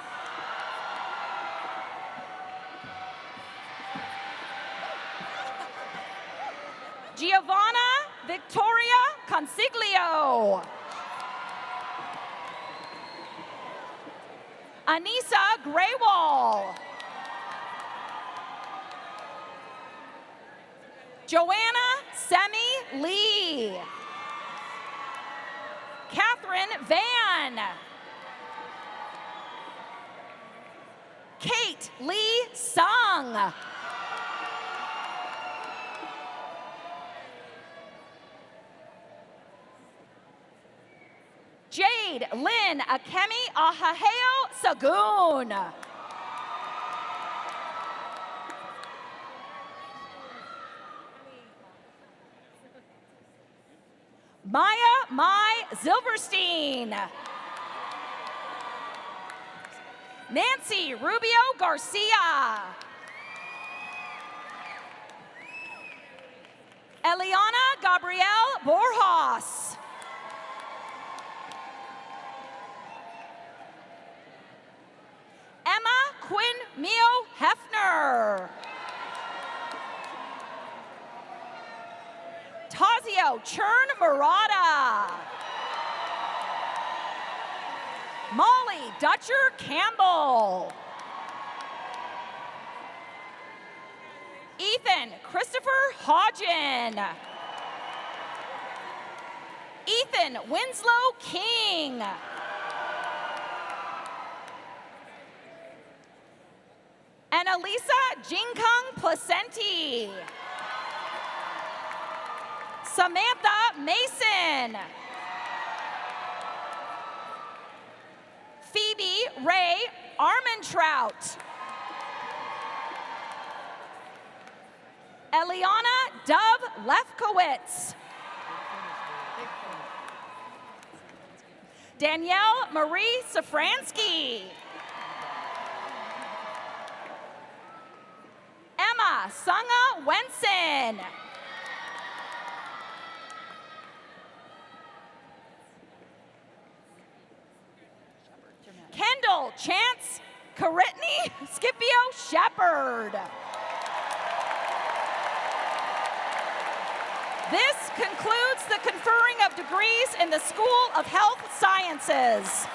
Giovanna Victoria Consiglio. Anissa Graywall. Joanna Semi Lee. Catherine Van. Kate Lee Sung. Jade Lynn Akemi Ahaheo Sagoon. Maya Mai Zilberstein. Nancy Rubio Garcia. Eliana Gabrielle Borjas. Emma Quinn Mio Hefner. Masio Churn Murata. Molly Dutcher Campbell. Ethan Christopher Hodgen. Ethan Winslow King. And Elisa Jinkung Placenti. Samantha Mason. Phoebe Ray Armentrout. Eliana Dove Lefkowitz. Danielle Marie Safransky. Emma Sunga Wenson. Kendall Chance Caritney Scipio Shepard. This concludes the conferring of degrees in the School of Health Sciences.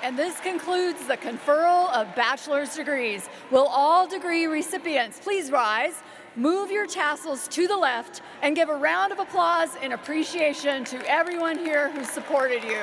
And this concludes the conferral of bachelor's degrees. Will all degree recipients please rise, move your tassels to the left, and give a round of applause in appreciation to everyone here who supported you.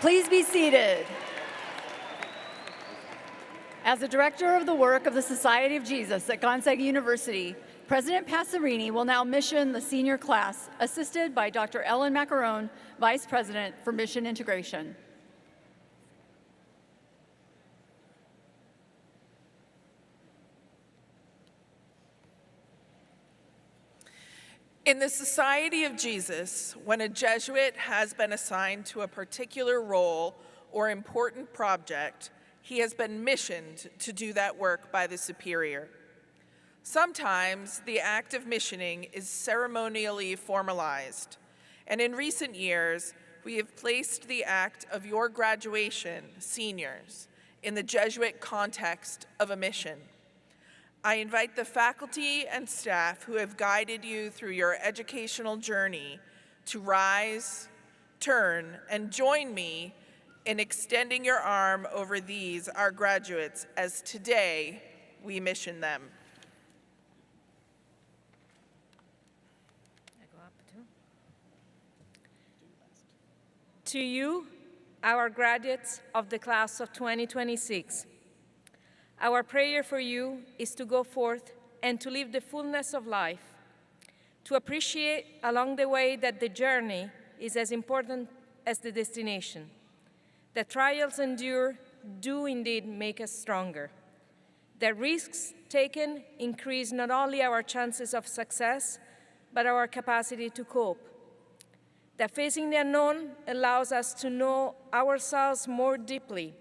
Please be seated. As the director of the work of the Society of Jesus at Gonzaga University, President Passerini will now mission the senior class, assisted by Dr. Ellen Macaron, Vice President for Mission Integration. In the Society of Jesus, when a Jesuit has been assigned to a particular role or important project, he has been missioned to do that work by the superior. Sometimes the act of missioning is ceremonially formalized, and in recent years, we have placed the act of your graduation, seniors, in the Jesuit context of a mission. I invite the faculty and staff who have guided you through your educational journey to rise, turn, and join me in extending your arm over these, our graduates, as today we mission them. To you, our graduates of the class of 2026, our prayer for you is to go forth and to live the fullness of life, to appreciate along the way that the journey is as important as the destination, that trials endured do indeed make us stronger, that risks taken increase not only our chances of success, but our capacity to cope, that facing the unknown allows us to know ourselves more deeply,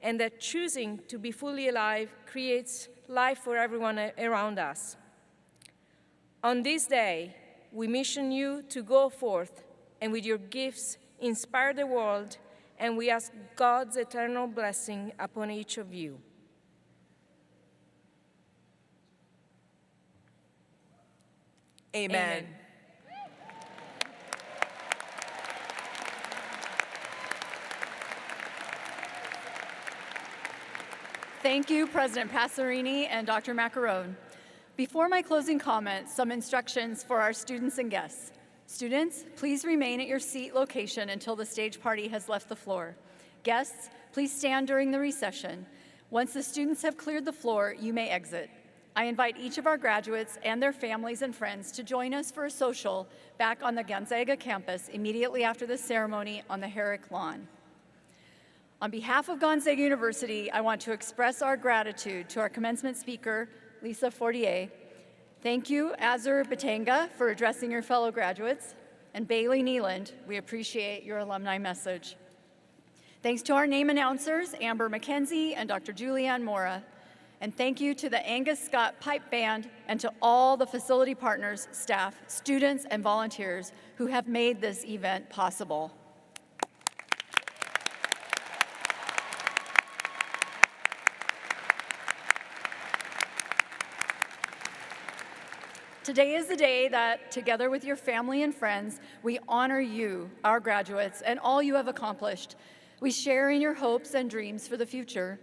and that choosing to be fully alive creates life for everyone around us. On this day, we mission you to go forth and with your gifts inspire the world, and we ask God's eternal blessing upon each of you. Amen. Amen. Thank you, President Passerini and Dr. Macaron. Before my closing comments, some instructions for our students and guests. Students, please remain at your seat location until the stage party has left the floor. Guests, please stand during the recession. Once the students have cleared the floor, you may exit. I invite each of our graduates and their families and friends to join us for a social back on the Gonzaga campus immediately after the ceremony on the Herrick lawn. On behalf of Gonzaga University, I want to express our gratitude to our commencement speaker, Lisa Fortier, Thank you, Azur Batanga, for addressing your fellow graduates. And Bailey Nealand, we appreciate your alumni message. Thanks to our name announcers, Amber McKenzie and Dr. Julianne Mora. And thank you to the Angus Scott Pipe Band and to all the facility partners, staff, students, and volunteers who have made this event possible. Today is the day that, together with your family and friends, we honor you, our graduates, and all you have accomplished. We share in your hopes and dreams for the future.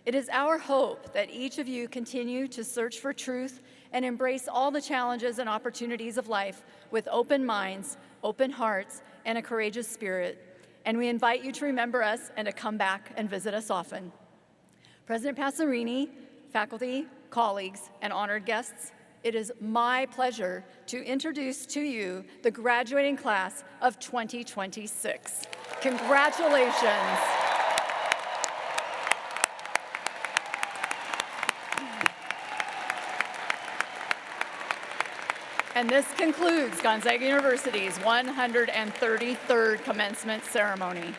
It is our hope that each of you continue to search for truth and embrace all the challenges and opportunities of life with open minds, open hearts, and a courageous spirit. And we invite you to remember us and to come back and visit us often. President Passerini, faculty, colleagues, and honored guests, it is my pleasure to introduce to you the graduating class of 2026. Congratulations. And this concludes Gonzaga University's 133rd commencement ceremony.